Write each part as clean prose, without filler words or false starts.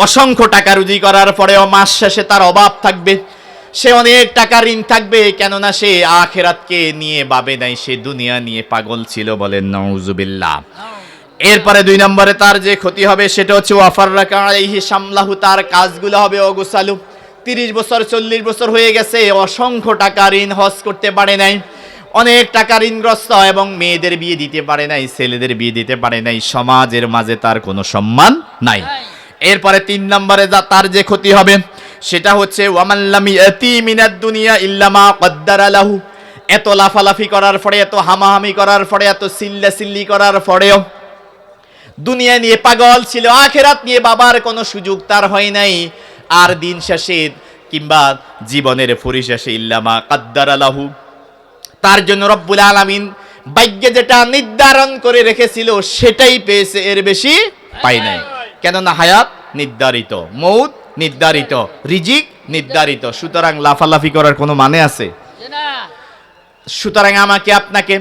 অসংখ্য টাকা রুজি করার পরেও মাস শেষে তার অভাব থাকবে, সে অনেক টাকা ঋণ থাকবে, কেননা সে আখিরাতকে নিয়ে ভাবে নাই, সে দুনিয়া নিয়ে পাগল ছিল। বলেন নাউজুবিল্লাহ। এরপরে 2 নম্বরে তার যে ক্ষতি হবে সেটা হচ্ছে ওয়াফাররাকা আলাইহি শামলাহু, তার কাজগুলো হবে অগোছালো। 30 বছর 40 বছর হয়ে গেছে, অসংখ্য টাকা ঋণ, হজ করতে পারে নাই, অনেক টাকা ঋণগ্রস্ত, এবং মেয়েদের বিয়ে দিতে পারে নাই, ছেলেদের বিয়ে দিতে পারে নাই, সমাজের মাঝে তার কোনো সম্মান নাই। এরপরে 3 নম্বরে তার যে ক্ষতি হবে সেটা হচ্ছে ওয়ামান লাম ইয়াতি মিনাদ দুনিয়া ইল্লা মা কদ্দারা লাহু। এত লাফালাফি করার পরে, এত হামাহামি করার পরে, এত সিল্লাসিল্লি করার পরেও দুনিয়া নিয়ে পাগল ছিল, আখিরাত নিয়ে বাবার কোনো সুযোগ তার হয় নাই। আর দিন শেষে কিংবা জীবনের পরিশেষে ইল্লা মা কদ্দারা লাহু, তার জন্য রব্বুল আলামিন ভাগ্যে যেটা নির্ধারণ করে রেখেছিল সেটাই পেয়েছে, এর বেশি পাই নাই। কেননা হায়াত নির্ধারিত, মৌত নির্ধারিত, রিজিক নির্ধারিত। সুতরাং লাফালাফি করার কোনো মানে আছে? সুতরাং আমাকে আপনাকে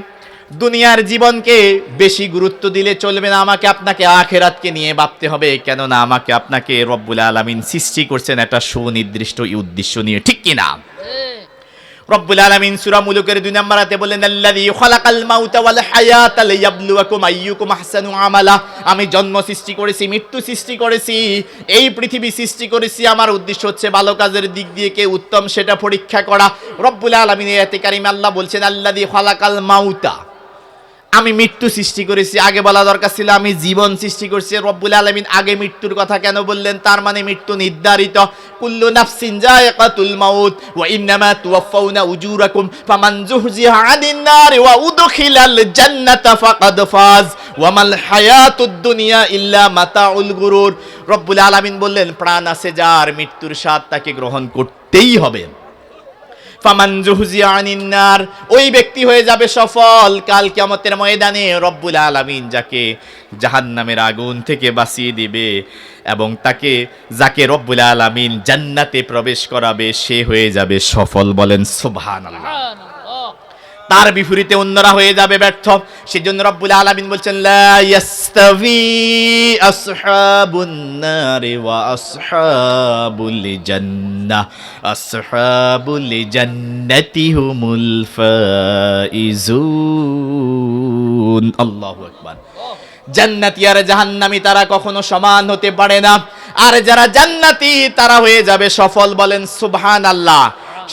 দুনিয়ার জীবনকে বেশি গুরুত্ব দিলে চলবে না, আমাকে আপনাকে আখিরাতকে নিয়ে ভাবতে হবে। কেননা আমাকে আপনাকে রব্বুল আলামিন সৃষ্টি করছেন একটা সুনির্দিষ্ট উদ্দেশ্য নিয়ে, ঠিক কিনা? রব্বুল আলামিন সূরা মুলুকের 2 নম্বর আয়াতে বলেন, আল্লাযী খালাকাল মাউতা ওয়াল হায়াতা লিয়াবলুয়াকুম আইয়ুকুম আহসানু আমালা। আমি জন্ম সৃষ্টি করেছি, মৃত্যু সৃষ্টি করেছি, এই পৃথিবী সৃষ্টি করেছি, আমার উদ্দেশ্য হচ্ছে ভালো কাজের দিক দিয়ে কে উত্তম সেটা পরীক্ষা করা। রব্বুল আলামিন এই আয়াতে কারিমে আল্লাহ বলছেন আল্লাযী খালাকাল মাউতা, আমি মৃত্যু সৃষ্টি করেছি। আগে বলা দরকার ছিল আমি জীবন সৃষ্টি করছি। রব্বুল আলামিন আগে মৃত্যুর কথা কেন বললেন? তার মানে মৃত্যু নির্ধারিত। কুল্লু নাফসিন যায়িকাতুল মাউত ওয়া ইন্নামা তুওয়াফাউনা উজুরাকুম ফামান যুহজিহা আনিন নার ওয়া উদখিলাল জান্নাতা ফাকাদ ফাজ ওয়া মাল হায়াতুদ দুনিয়া ইল্লা মাতাউল গুরুর। রব্বুল আলামিন বললেন প্রাণ আছে যার, মৃত্যুর স্বাদ তাকে গ্রহণ করতেই হবে। ফামান যুহজিহা আনিন নার, ওই ব্যক্তি হয়ে যাবে সফল কাল কিয়ামতের ময়দানে। রব্বুল আলামিন যাকে জাহান্নামের আগুন থেকে বাঁচিয়ে দিবে এবং তাকে যাকে রব্বুল আলামিন জান্নাতে প্রবেশ করাবে সে হয়ে যাবে সফল। বলেন সুবহানাল্লাহ। তার বিপরীতে অন্যরা হয়ে যাবে ব্যর্থ। সেজন্য রব্বুল আলামিন বলছেন লা ইয়াস্তাভি আসহাবুন নারি ওয়া আসহাবুল জান্নাহ আসহাবুল জান্নাতি হুমুল ফাইজুন। আল্লাহু আকবার। জান্নাতি আর জাহান্নামী তারা কখনো সমান হতে পারে না, আর যারা জান্নাতি তারা হয়ে যাবে সফল। বলেন সুবহানাল্লাহ।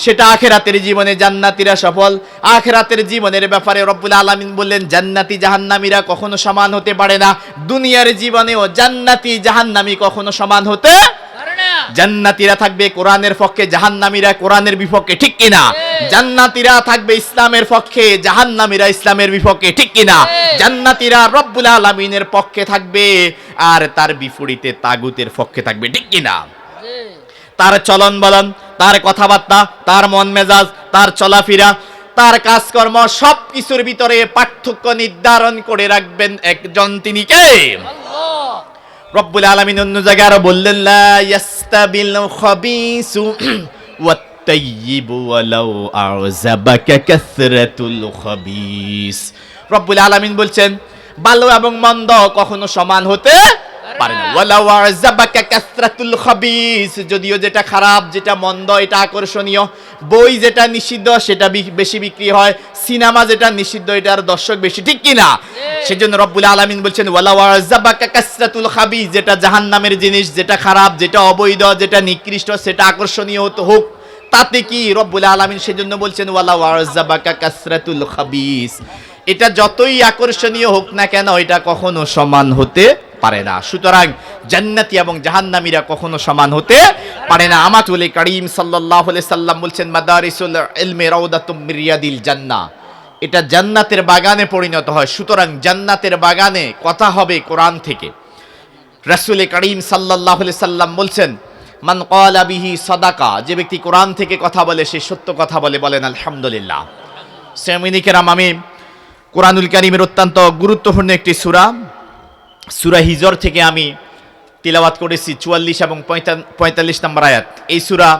সেটা আখিরাতের জীবনে জান্নাতীরা সফল। আখিরাতের জীবনের ব্যাপারে রব্বুল আলামিন বললেন জান্নাতি জাহান্নামীরা কখনো সমান হতে পারে না। দুনিয়ার জীবনেও জান্নাতি জাহান্নামী কখনো সমান হতে পারে না। জান্নাতীরা থাকবে কোরআনের পক্ষে, জাহান্নামীরা কোরআনের বিপক্ষে, ঠিক কিনা? জান্নাতীরা থাকবে ইসলামের পক্ষে, জাহান্নামীরা ইসলামের বিপক্ষে, ঠিক কিনা? জান্নাতীরা রব্বুল আলামিনের পক্ষে থাকবে আর তার বিপরীতে তাগুতের পক্ষে থাকবে, ঠিক কিনা? তার চলন বলন, তার কথাবার্তা, তার মন মেজাজ, তার চলাফেরা, তার কাজকর্ম সব কিছুর ভিতরে পার্থক্য নির্ধারণ করে রাখবেন একজন, তিনি কে? আল্লাহ। রব্বুল আলামিন অন্য জায়গায় আরো বললেন লা ইয়াস্তাবিল খাবিসু ওয়াত তাইয়িবু ওয়ালাউ আযবাকা কাসরাতুল খাবিস। রব্বুল আলামিন বলছেন ভালো এবং মন্দ কখনো সমান হতে পারে না। ওয়ালাউ আযবাকা কাসরাতুল খাবিস, যদিও যেটা খারাপ, যেটা মন্দ, এটা আকর্ষণীয়, বই যেটা নিষিদ্ধ সেটা বেশি বিক্রি হয়, সিনেমা যেটা নিষিদ্ধ এটার দর্শক বেশি, ঠিক কিনা? সেজন্য রব্বুল আলামিন বলছেন ওয়ালাউ আযবাকা কাসরাতুল খাবিস, যেটা জাহান্নামের জিনিস, যেটা খারাপ, যেটা অবৈধ, যেটা নিকৃষ্ট, সেটা আকর্ষণীয় হতে হোক, তাতে কি? রব্বুল আলামিন সেজন্য বলছেন ওয়ালাউ আযবাকা কাসরাতুল খাবিস, এটা যতই আকর্ষণীয় হোক না কেন এটা কখনো সমান হতে পারে না। সুতরাং জান্নাতি এবং জাহান্নামীরা কখনো সমান হতে পারে না। আমাতুল কারীম সাল্লাল্লাহু আলাইহি সাল্লাম বলছেন মাদারিসুল ইলমি রাউদাতুম মির রিয়াদিল জান্নাহ, এটা জান্নাতের বাগানে পরিণত হয়। সুতরাং জান্নাতের বাগানে কথা হবে কোরআন থেকে। রাসূল কারীম সাল্লাল্লাহু আলাইহি সাল্লাম বলছেন মান ক্বালা বিহি সাদাকা, যে ব্যক্তি কোরআন থেকে কথা বলে সে সত্য কথা বলে। বলেন আলহামদুলিল্লাহ। সামিনী কেরাম, আমি কোরআনুল কারীমের অত্যন্ত গুরুত্বপূর্ণ একটি সূরা, সূরা হিজর থেকে আমি তিলাওয়াত করেছি 44 এবং 45 নম্বর আয়াত। এই সূরা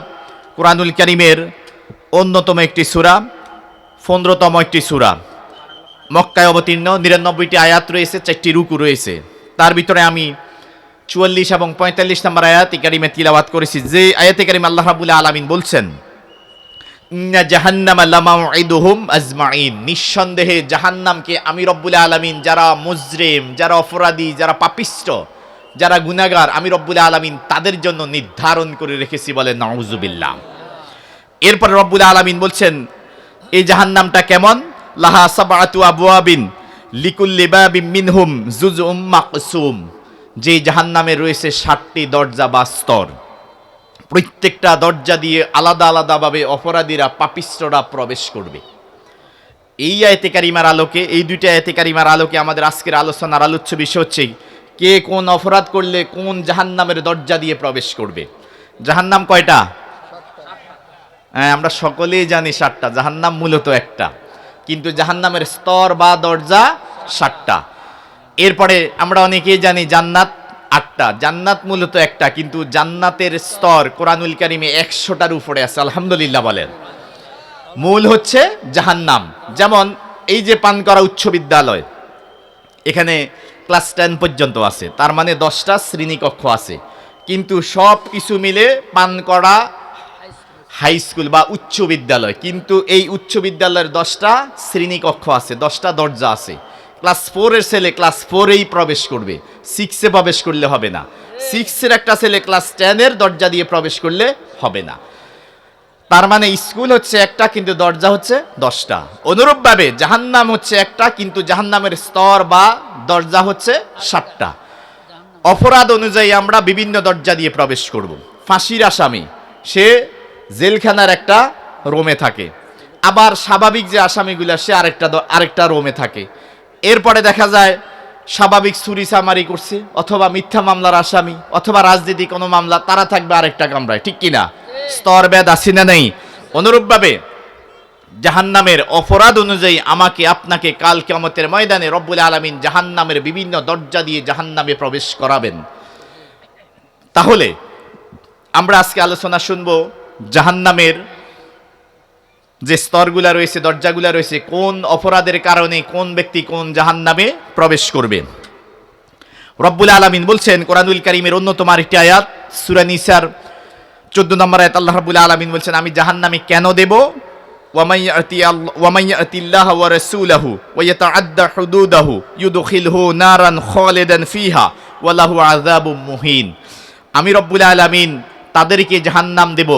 কোরআনুল কারীমের অন্যতম একটি সূরা, 15তম একটি সূরা, মক্কায় অবতীর্ণ, 99টি আয়াত রয়েছে, 4টি রুকু রয়েছে। তার ভিতরে আমি 44 এবং 45 নম্বর আয়াতে কারিমে তিলাওয়াত করেছি, যে আয়াতে কারিমে আল্লাহ রাব্বুল আলামিন বলছেন, ইন্না জাহান্নামা লামাউইদুহুম আজমাইন, নিঃসন্দেহে জাহান্নামকে আমি রব্বুল আলামিন যারা মুজরিম, যারা অপরাধী, যারা পাপিষ্ট, যারা গুনাহগার, আমি রব্বুল আলামিন তাদের জন্য নির্ধারণ করে রেখেছি, বলে নাউজুবিল্লাহ। এরপর রব্বুল আলামিন বলছেন এই জাহান্নামটা কেমন, লাহা সাবআতু আবওয়াবিন লিকুল্লি বাবিন মিনহুম জুজউম মাকসুম, যে জাহান্নামে রয়েছে 7টি দরজা বা স্তর, প্রত্যেকটা দরজা দিয়ে আলাদা আলাদাভাবে অপরাধীরা, পাপিষ্টরা প্রবেশ করবে। এই আয়াতে কারিমার আলোকে, এই দুইটা আয়াতে কারিমার আলোকে আমাদের আজকের আলোচনার আলোচ্য বিষয় হচ্ছে কে কোন অপরাধ করলে কোন জাহান্নামের দরজা দিয়ে প্রবেশ করবে। জাহান্নাম কয়টা? হ্যাঁ, আমরা সকলেই জানি 7টা, জাহান্নাম মূলত একটা, কিন্তু জাহান্নামের স্তর বা দরজা 7টা। এরপরে আমরা অনেকেই জানি জান্নাত 8টা, জান্নাত মূলত একটা, কিন্তু জান্নাতের স্তর কোরআনুল কারিমে 100টার উপরে আছে, আলহামদুলিল্লাহ বলেন। মূল হচ্ছে জাহান্নাম। যেমন এই যে পান করা উচ্চ বিদ্যালয়, এখানে ক্লাস 10 পর্যন্ত আছে, তার মানে 10টা শ্রেণীকক্ষ আছে, কিন্তু সব কিছু মিলে পান করা হাই স্কুল বা উচ্চ বিদ্যালয়, কিন্তু এই উচ্চ বিদ্যালয়ের 10টা শ্রেণীকক্ষ আছে, 10টা দরজা আছে। ক্লাস 4-এর ছেলে ক্লাস 4-এই প্রবেশ করবে, 6-এ প্রবেশ করলে হবে না। 6-এর একটা ছেলে ক্লাস 10-এর দরজা দিয়ে প্রবেশ করলে হবে না। তার মানে স্কুল হচ্ছে একটা, কিন্তু দরজা হচ্ছে 10টা। অনুরূপভাবে জাহান্নাম হচ্ছে একটা, কিন্তু জাহান্নামের স্তর বা দরজা হচ্ছে 7টা। অপরাধ অনুযায়ী আমরা বিভিন্ন দরজা দিয়ে প্রবেশ করব। ফাঁসির আসামি, সে জেলখানার একটা রোমে থাকে, আবার স্বাভাবিক যে আসামিগুলা সে আরেকটা রোমে থাকে। এরপরে দেখা যায় স্বাভাবিক চুরি চামারি করছে, অথবা মিথ্যা মামলার আসামি, অথবা রাজনীতি কোনো মামলা, তারা থাকবে আরেকটা কামরায়, ঠিক কিনা? স্তরভেদ আছে না নেই? অনুরূপভাবে জাহান্নামের অপরাধ অনুযায়ী আমাকে আপনাকে কাল কিয়ামতের ময়দানে রব্বুল আলামিন জাহান্নামের বিভিন্ন দরজা দিয়ে জাহান্নামে প্রবেশ করাবেন। তাহলে আমরা আজকে আলোচনা শুনবো জাহান্নামের যে স্তরগুলা রয়েছে, দরজাগুলা রয়েছে, কোন অপরাধের কারণে কোন ব্যক্তি কোন জাহান্নামে প্রবেশ করবে। রব্বুল আলামিন বলছেন কোরআনুল কারীমের অন্যতম আরেকটি আয়াত সূরা নিসার 14 নম্বর আয়াত, আল্লাহ রাব্বুল আলামিন বলছেন আমি জাহান্নামে কেন দেব, ওয়া মাইয়াতিল্লাহ ওয়া রাসূলাহু ওয়া ইয়াতাআদ্দা হুদুদাহু ইউদখিলহু নারান খালিদান ফিহা ওয়া লাহু আযাবুম মুহিন। আমি রব্বুল আলামিন তাদেরকে জাহান্নাম দেব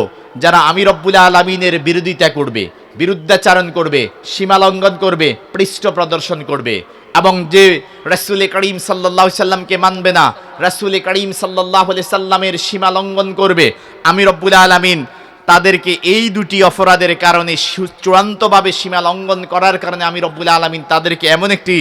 যারা আমি রব্বুল আলামিনের বিরোধিতা করবে, বিরুদ্ধাচারণ করবে, সীমালঙ্ঘন করবে, পৃষ্ঠ প্রদর্শন করবে, এবং যে রাসূল করিম সাল্লাল্লাহু আলাইহি সাল্লামকে মানবে না, রাসূল করিম সাল্লাল্লাহু আলাইহি সাল্লামের সীমালঙ্ঘন করবে, আমি রব্বুল আলামিন তাদেরকে এই দুটি অপরাধের কারণে, চূড়ান্তভাবে সীমালঙ্ঘন করার কারণে আমি রব্বুল আলামিন তাদেরকে এমন একটি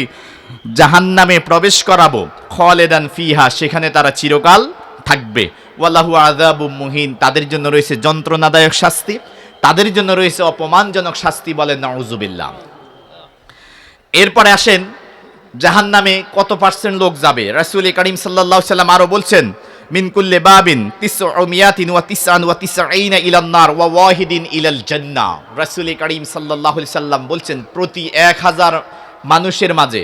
জাহান্নামে প্রবেশ করাবো, খালিদান ফিহা, সেখানে তারা চিরকাল থাকবে, ওয়ালাহু আযাবুম মুহিন, তাদের জন্য রয়েছে যন্ত্রণাদায়ক শাস্তি, তাদের জন্য রয়েছে অপমানজনক শাস্তি, বলেন নাউজুবিল্লাহ। এরপরে আসেন জাহান্নামে কত পার্সেন্ট লোক যাবে। রাসূল করিম সাল্লাল্লাহু আলাইহি সাল্লাম আরো বলছেন মিন কুল্লি বাবিন 999 ইলান নার ওয়া ওয়াহিদিন ইলাল জান্নাহ। রাসূল করিম সাল্লাল্লাহু আলাইহি সাল্লাম বলছেন প্রতি 1000 মানুষের মাঝে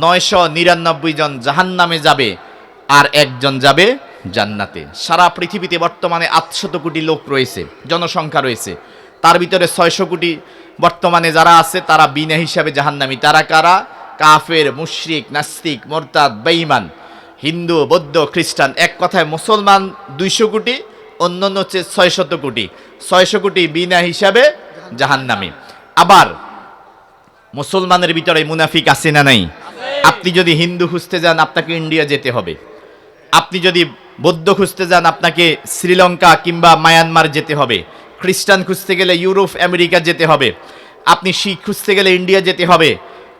999 জন জাহান্নামে যাবে আর একজন যাবে জান্নাতে। সারা পৃথিবীতে বর্তমানে 800 কোটি লোক রয়েছে, জনসংখ্যা রয়েছে, তার ভিতরে 600 কোটি বর্তমানে যারা আছে তারা বিনা হিসাবে জাহান্নামী। তারা কারা? কাফের, মুশরিক, নাস্তিক, মুরতাদ, বেঈমান, হিন্দু, বৌদ্ধ, খ্রিস্টান। এক কথায় মুসলমান 200 কোটি, অন্যান্য হচ্ছে 600 কোটি। 600 কোটি বিনা হিসাবে জাহান্নামী। আবার মুসলমানের ভিতরে মুনাফিক আছে না নাই? আপনি যদি হিন্দু খুঁজতে যান আপনাকে ইন্ডিয়া যেতে হবে, আপনি যদি বৌদ্ধ খুঁজতে যান আপনাকে শ্রীলঙ্কা কিংবা মায়ানমার যেতে হবে, খ্রিস্টান খুঁজতে গেলে ইউরোপ আমেরিকা যেতে হবে, আপনি শিখ খুঁজতে গেলে ইন্ডিয়া যেতে হবে।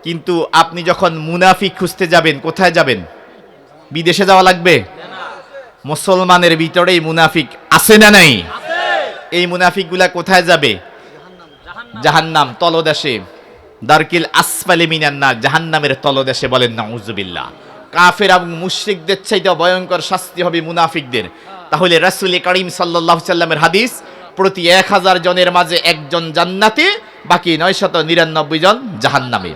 কিন্তু আপনি যখন মুনাফিক খুঁজতে যাবেন কোথায় যাবেন? বিদেশে যাওয়া লাগবে? মুসলমানের ভিতরেই মুনাফিক আছে না নাই? এই মুনাফিকগুলা কোথায় যাবে? জাহান্নাম, তলদেশে, দারকিল আসফালি মিনান নার, জাহান্নামের তলদেশে, বলেন নাউজুবিল্লাহ। কাফের এবং মুশরিকদের চাইতে ভয়ঙ্কর শাস্তি হবে মুনাফিকদের। তাহলে রাসূল করিম সাল্লাল্লাহু আলাইহি সাল্লামের হাদিস, প্রতি 1000 জনের মাঝে একজন জান্নাতে, বাকি 999 জন জাহান্নামে।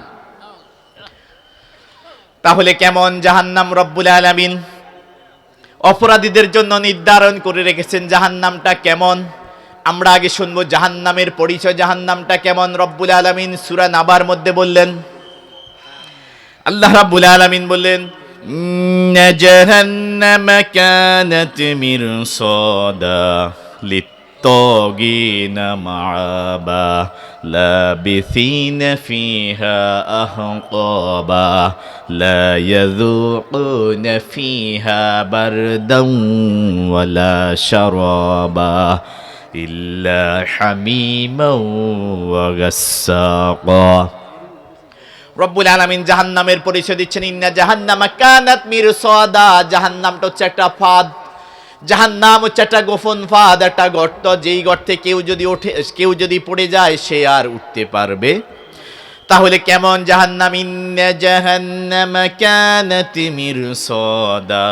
তাহলে কেমন জাহান্নাম রব্বুল আলামিন অপরাধীদের জন্য নির্ধারণ করে রেখেছেন জাহান্নামটা কেমন। আমরা আগে শুনবো জাহান্নামের পরিচয়, জাহান্নামটা কেমন। রব্বুল আলামিন সূরা নাবার মধ্যে বললেন, আল্লাহ রাব্বুল আলামিন বললেন, ইন্না জাহান্নামা কানাত মিরসাদা লিত্তাগিনা মাআবা লাবিসিনা ফিহা আহকাবা লা ইয়াযুকুনা ফিহা বারদান ওয়ালা শারাবা ইল্লা হামিমান ওয়া গাসসাকা। রব্বুল আলামিন জাহান্নামের পরিচয় দিচ্ছেন, ইন্না জাহান্নামা কানাত মিরসাদা। জাহান্নামটা হচ্ছে একটা ফাঁদ, জাহান্নাম হচ্ছে একটা গোপন ফাঁদ, একটা গর্ত, যেই গর্তে কেউ যদি পড়ে যায় সে আর উঠতে পারবে। তাহলে কেমন জাহান্নাম? ইন্না জাহান্নামা কানাত মিরসাদা।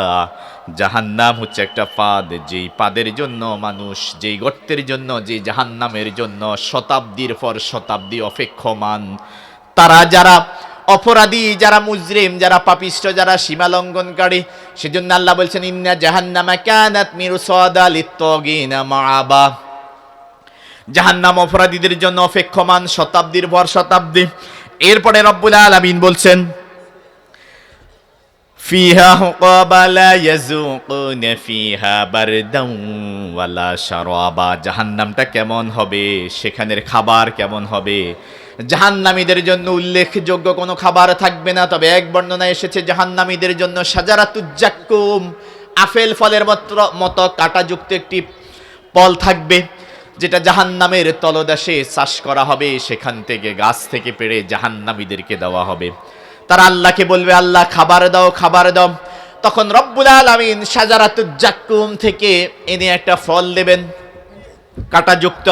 জাহান্নাম হচ্ছে একটা ফাঁদ, যেই ফাঁদের জন্য মানুষ, যেই গর্তের জন্য, যেই জাহান্নামের জন্য শতাব্দীর পর শতাব্দী অপেক্ষমান। তারা যারা অপরাধী, যারা মুজরিম, যারা পাপিষ্ঠ, যারা সীমা লঙ্ঘনকারী, সেজন্য আল্লাহ বলছেন ইন্না জাহান্নামা কানাত মিরসাদা লিত্তাগিনা মাআবা। জাহান্নাম অপরাধীদের জন্য অপেক্ষমান শতাব্দীর পর শতাব্দী। এরপরে রব্বুল আলামিন বলছেন, ফিহা হুকাবা লা ইয়াযুকুনা ফিহা বারদান ওয়ালা শারাবা। জাহান্নামটা কেমন হবে, সেখানের খাবার কেমন হবে? জাহান্নামীদের জন্য উল্লেখযোগ্য কোনো খাবার থাকবে না, তবে এক বর্ণনা এসেছে জাহান্নামীদের জন্য শাজারাতুজ জাক্কুম, আপেল ফলের মতো কাঁটাযুক্ত একটি ফল থাকবে, যেটা জাহান্নামের তলদেশে চাষ করা হবে, সেখান থেকে গাছ থেকে পেড়ে জাহান্নামীদেরকে দেওয়া হবে। তারা আল্লাহকে বলবে, আল্লাহ খাবার দাও, খাবার দাও। তখন রব্বুল আলামিন শাজারাতুজ জাক্কুম থেকে এনে একটা ফল দেবেন কাঁটাযুক্ত।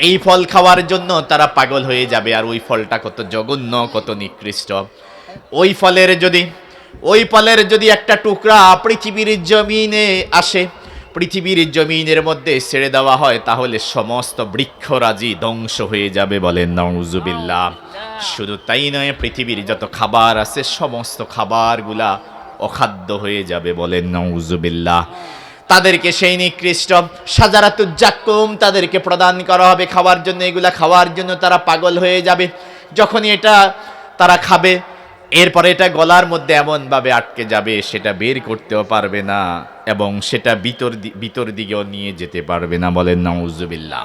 এই ফল খাওয়ার জন্য তারা পাগল হয়ে যাবে। আর ওই ফলটা কত জঘন্য, কত নিকৃষ্ট। ওই ফলের যদি একটা টুকরা পৃথিবীর জমিনে আসে, পৃথিবীর জমিনের মধ্যে ছেড়ে দেওয়া হয়, তাহলে সমস্ত বৃক্ষরাজি ধ্বংস হয়ে যাবে, বলেন নাউজুবিল্লাহ। শুধু তাই নয়, পৃথিবীর যত খাবার আছে সমস্ত খাবারগুলা অখাদ্য হয়ে যাবে, বলেন নাউজুবিল্লাহ। তাদেরকে সেই নিকৃষ্ট শাজারাতুজ জাক্কুম তাদেরকে প্রদান করা হবে খাওয়ার জন্য। এগুলা খাওয়ার জন্য তারা পাগল হয়ে যাবে। যখনই এটা তারা খাবে, এরপরে এটা গলার মধ্যে এমনভাবে আটকে যাবে, সেটা বের করতেও পারবে না, এবং সেটা ভিতর দিকেও নিয়ে যেতে পারবে না, বলেন নাউজুবিল্লাহ।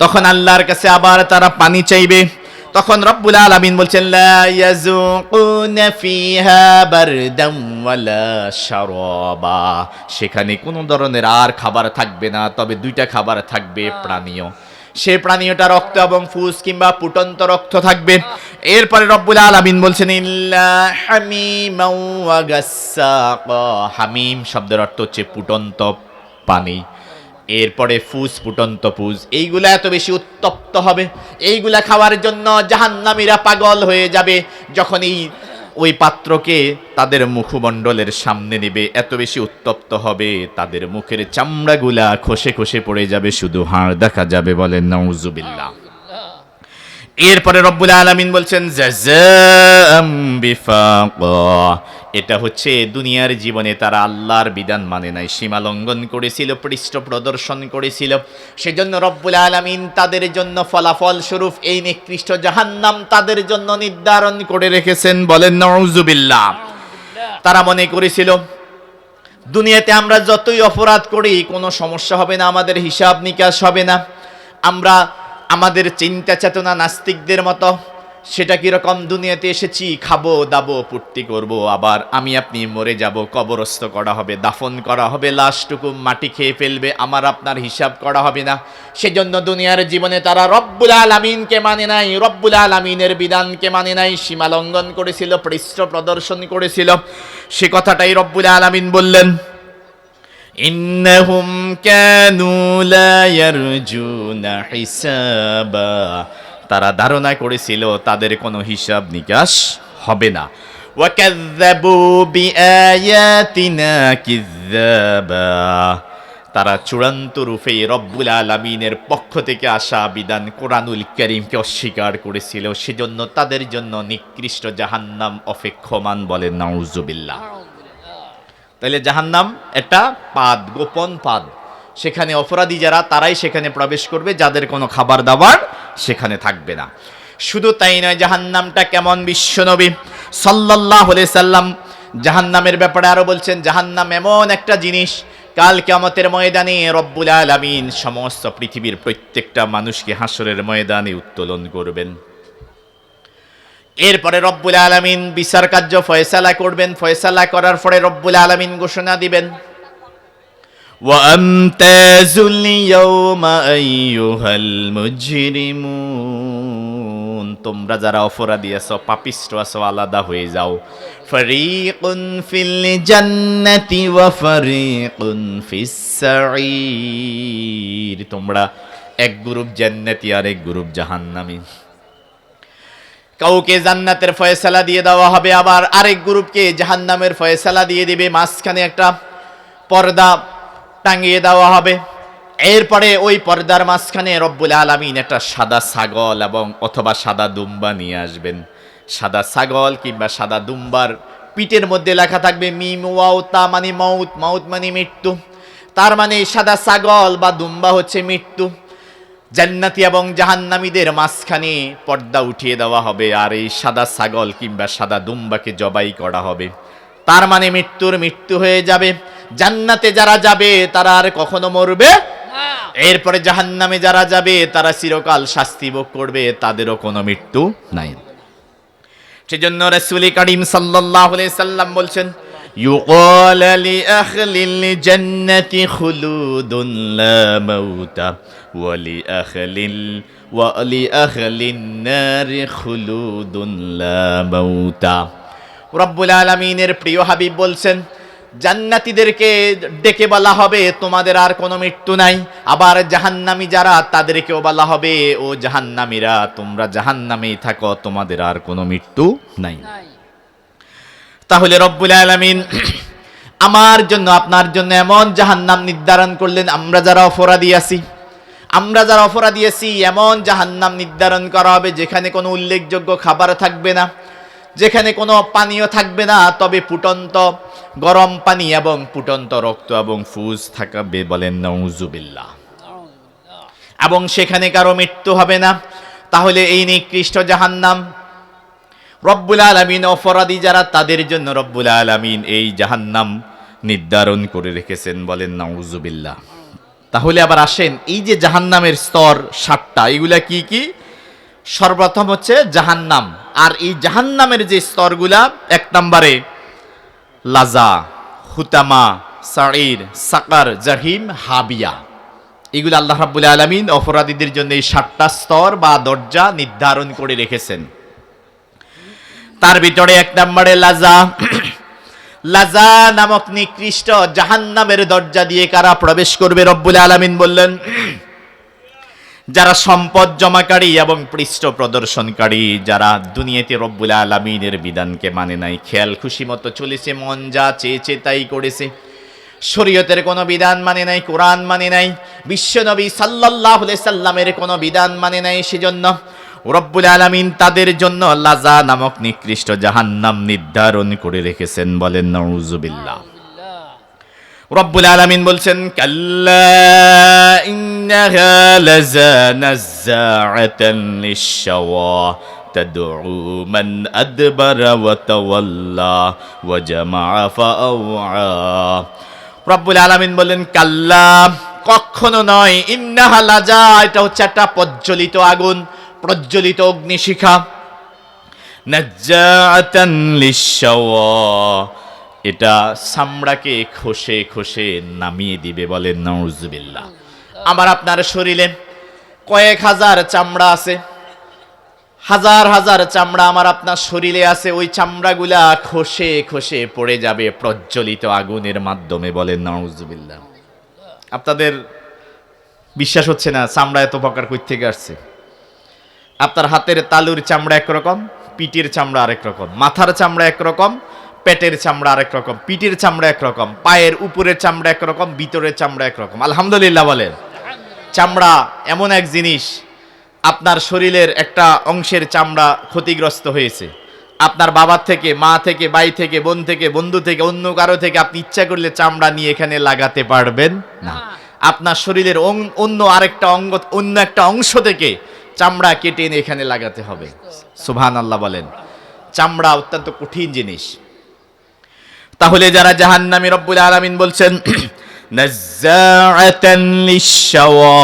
তখন আল্লাহর কাছে আবার তারা পানি চাইবে। তখন রব্বুল আলামিন বলছেন, লা ইয়াযুকুনা ফিহা বারদান ওয়ালা শারাবা। সেখানে কোনো ধরনের আর খাবার থাকবে না, তবে দুইটা খাবার থাকবে প্রাণীয়। সে প্রাণীয়টা রক্ত এবং ফুস কিংবা ফুটন্ত রক্ত থাকবে। এরপরে রব্বুল আলামিন বলছেন, ইল্লা হামিমান ওয়া গাসসাকা। হামিম শব্দের অর্থ হচ্ছে ফুটন্ত পানি। এরপরে ফুটন্ত ফুস, এইগুলা এত বেশি উত্তপ্ত হবে, এইগুলা খাওয়ার জন্য জাহান্নামীরা পাগল হয়ে যাবে। যখনই ওই পাত্রকে তাদের মুখমণ্ডলের সামনে নেবে, এত বেশি উত্তপ্ত হবে, তাদের মুখের চামড়াগুলা খসে খসে পড়ে যাবে, শুধু হাড় দেখা যাবে, বলেন নাউজুবিল্লাহ। এরপরে রব্বুল আলামিন বলছেন, জাযাআম বিফাকা। এটা হচ্ছে দুনিয়ার জীবনে তারা আল্লাহর বিধান মানে নাই, সীমা লঙ্ঘন করেছিল, পৃষ্ঠ প্রদর্শন করেছিল। সেজন্য রব্বুল আলামিন তাদের জন্য ফলাফল স্বরূপ এই নিকৃষ্ট জাহান্নাম তাদের জন্য নির্ধারণ করে রেখেছেন, বলেন নাউজুবিল্লাহ। তারা মনে করেছিল দুনিয়াতে আমরা যতই অপরাধ করি কোনো সমস্যা হবে না, আমাদের হিসাব নিকাশ হবে না, আমাদের চিন্তা চেতনা নাস্তিকদের মতো। সেটা কিরকম? দুনিয়াতে এসেছি, খাবো দাবো ফুর্তি করব, আবার আমি আপনি মরে যাব, কবরস্থ করা হবে, দাফন করা হবে, লাশটুকু মাটি খেয়ে ফেলবে, আমার আপনার হিসাব করা হবে না। সেজন্য দুনিয়ার জীবনে তারা রব্বুল আলামিনকে মানে নাই, রব্বুল আলামিনের বিধানকে মানে নাই, সীমা লঙ্ঘন করেছিল, পৃষ্ঠ প্রদর্শন করেছিল। সে কথাটাই রব্বুল আলামিন বললেন, ইন্নাহুম কানু লা ইয়ারজুনা হিসাবা। তারা ধারণা করেছিল তাদের কোনো হিসাব নিকাশ হবে না। ওয়া কাযযাবু বিআয়াতিনা কিযযাবা। তারা চূড়ান্ত রূপে রব্বুল আলামিনের পক্ষ থেকে আসা বিধান কোরআনুল কারীমকে অস্বীকার করেছিল। সেজন্য তাদের জন্য নিকৃষ্ট জাহান্নাম অপেক্ষমান, বলেন নাউজুবিল্লাহ। তাহলে জাহান্নাম একটা পাদ, গোপন পাদ। সেখানে অপরাধী যারা তারাই সেখানে প্রবেশ করবে, যাদের কোনো খাবার দাবার সেখানে থাকবে না। শুধু তাই নয়, জাহান্নামটা কেমন বিশ্বনবী সাল্লাল্লাহু আলাইহি সাল্লাম জাহান্নামের ব্যাপারে আরো বলছেন, জাহান্নাম এমন একটা জিনিস, কাল কিয়ামতের ময়দানে রব্বুল আলামিন সমস্ত পৃথিবীর প্রত্যেকটা মানুষকে হাসরের ময়দানে উত্তোলন করবেন। এরপরে রব্বুল আলামিন বিচার কার্য ফয়সালা করবেন। ফয়সালা করার পরে রব্বুল আলামিন ঘোষণা দিবেন, ওয়ামতাজুল ইয়াওমা আইয়ুহাল মুজরিমুন, তোমরা যারা অপরাধী আছো, পাপিষ্ঠ আছো, আলাদা হয়ে যাও। ফারিকুন ফিল জান্নাতি ওয়া ফারিকুন ফিস সাঈর, তোমরা এক গ্রুপ জান্নাতি আর এক গ্রুপ জাহান্নামী। কাউকে জান্নাতের ফয়সালা দিয়ে দেওয়া হবে, আবার আরেক গ্রুপকে জাহান্নামের ফয়সালা দিয়ে দিবে। মাঝখানে একটা পর্দা টাঙিয়ে দেওয়া হবে। এরপরে ওই পর্দার মাঝখানে রব্বুল আলামিন একটা সাদা ছাগল এবং অথবা সাদা দুম্বা নিয়ে আসবেন। সাদা ছাগল কিংবা সাদা দুম্বার পিঠের মধ্যে লেখা থাকবে মিম ওয়াও তা মানে মউত, মউত মানে মৃত্যু। তার মানে সাদা ছাগল বা দুম্বা হচ্ছে মৃত্যু। জান্নাতি এবং জাহান্নামীদের মাঝখানে পর্দা উঠিয়ে দেওয়া হবে, আর এই সাদা ছাগল কিংবা সাদা দুম্বাকে জবাই করা হবে। তার মানে মৃত্যুর মৃত্যু হয়ে যাবে। জান্নাতে যারা যাবে তারা আর কখনো মরবে না। এরপরে জাহান্নামে যারা যাবে তারা চিরকাল শাস্তি ভোগ করবে, তাদেরও কোনো মৃত্যু নাই। সেজন্য রাসূল করিম সাল্লাল্লাহু আলাইহি সাল্লাম বলছেন, ইউকাল লি আহলিল জান্নাতি খুলুদুন লা মাউতা ওয়া লি আহলিন নারি খুলুদুন লা মাউতা। রব্বুল আলামিনের প্রিয় হাবিব বলছেন, জান্নাতীদেরকে ডেকে বলা হবে তোমাদের আর কোনো মৃত্যু নাই। আবার জাহান্নামী যারা তাদেরকেও বলা হবে, ও জাহান্নামীরা তোমরা জাহান্নামেই থাকো, তোমাদের আর কোনো মৃত্যু নাই। তাহলে রব্বুল আলামিন আমার জন্য আপনার জন্য এমন জাহান্নাম নির্ধারণ করলেন, আমরা যারা অপরাধী আছি এমন জাহান্নাম নির্ধারণ করা হবে যেখানে কোনো উল্লেখযোগ্য খাবার থাকবে না, যেখানে কোনো পানীয় থাকবে না, তবে ফুটন্ত গরম পানি এবং ফুটন্ত রক্ত এবং ফুজ থাকবে, বলেন নাউজুবিল্লাহ। এবং সেখানে কারো মৃত্যু হবে না। তাহলে এই নিকৃষ্ট জাহান্নাম রব্বুল আলামিন অপরাধী যারা তাদের জন্য রব্বুল আলামিন এই জাহান্নাম নির্ধারণ করে রেখেছেন, বলেন নাউজুবিল্লাহ। তাহলে আবার আসেন, এই যে জাহান্নামের স্তর 7টা, এগুলা কি কি? সর্বপ্রথম হচ্ছে জাহান্নাম। আর এই জাহান্নামের যে স্তরগুলা, 1 নম্বরে লাজা, হুতামা, সাঈর, সাকার, জাহিম, হাবিয়া। এগুলো আল্লাহ রাব্বুল আলামিন অপরাধীদের জন্য এই 7টা স্তর বা দরজা নির্ধারণ করে রেখেছেন। তার ভিতরে 1 নম্বরে লাজা। লাজা নামক নিকৃষ্ট জাহান্নামের দরজা দিয়ে কারা প্রবেশ করবে? রব্বুল আলামিন বললেন, যারা সম্পদ জমাকারী এবং পৃষ্ঠ প্রদর্শনকারী, যারা দুনিয়াতে রব্বুল আলামিনের বিধানকে মানে নাই, খেয়াল খুশি মতো চলেছে, মন যা চেয়েছে তাই করেছে, শরীয়তের কোনো বিধান মানে নাই, কোরআন মানে নাই, বিশ্বনবী সাল্লাল্লাহু আলাইহি সাল্লামের কোনো বিধান মানে নাই। সেজন্য রব্বুল আলামিন তাদের জন্য লাজা নামক নিকৃষ্ট জাহান্নাম নির্ধারণ করে রেখেছেন, বলেন নাউজুবিল্লাহ। রব্বুল আলামিন বলছেন, কাল্লা ইন্নাহা লাযা নাযাআতান লিশ-শাওয়া তাদউ মান আদবারা ওয়া তাওয়াল্লা ওয়া জামাআ ফাআওয়া। রব্বুল আলামিন বলেন, কাল্লা, কখনো নয়, ইন্নাহা লাযা, এটা হচ্ছে একটা প্রজ্বলিত আগুন, প্রজ্বলিত অগ্নিশিখা। নাযাআতান লিশ-শাওয়া, এটা চামড়াকে খসে খসে নামিয়ে দিবে, বলেন নাউজুবিল্লাহ। আমার আপনার শরীরে কয়েক হাজার চামড়া আছে, হাজার হাজার চামড়া আমার আপনার শরীরে আছে, ওই চামড়াগুলা খসে খসে পড়ে যাবে প্রজ্বলিত আগুনের মাধ্যমে, বলেন নাউজুবিল্লাহ। আপনাদের বিশ্বাস হচ্ছে না চামড়া এত প্রকার কই থেকে আসছে? আপনার হাতের তালুর চামড়া একরকম, পিঠের চামড়া আরেক রকম, মাথার চামড়া একরকম, পেটের চামড়া আরেক রকম, পিঠের চামড়া একরকম, পায়ের উপরের চামড়া একরকম, ভিতরের চামড়া একরকম। আলহামদুলিল্লাহ বলেন। চামড়া এমন এক জিনিস, আপনার শরীরের একটা অংশের চামড়া ক্ষতিগ্রস্ত হয়েছে, আপনার বাবার থেকে, মা থেকে, ভাই থেকে, বোন থেকে, বন্ধু থেকে, অন্য কারো থেকে আপনি ইচ্ছা করলে চামড়া নিয়ে এখানে লাগাতে পারবেন না। আপনার শরীরের অন্য আরেকটা অঙ্গ, অন্য একটা অংশ থেকে চামড়া কেটে এনে এখানে লাগাতে হবে। সুবহানাল্লাহ বলেন। চামড়া অত্যন্ত কঠিন জিনিস। তাহলে যারা জাহান্নামী, রব্বুল আলামিন বলছেন নাজ্জাআতান লিশ-শাওয়া,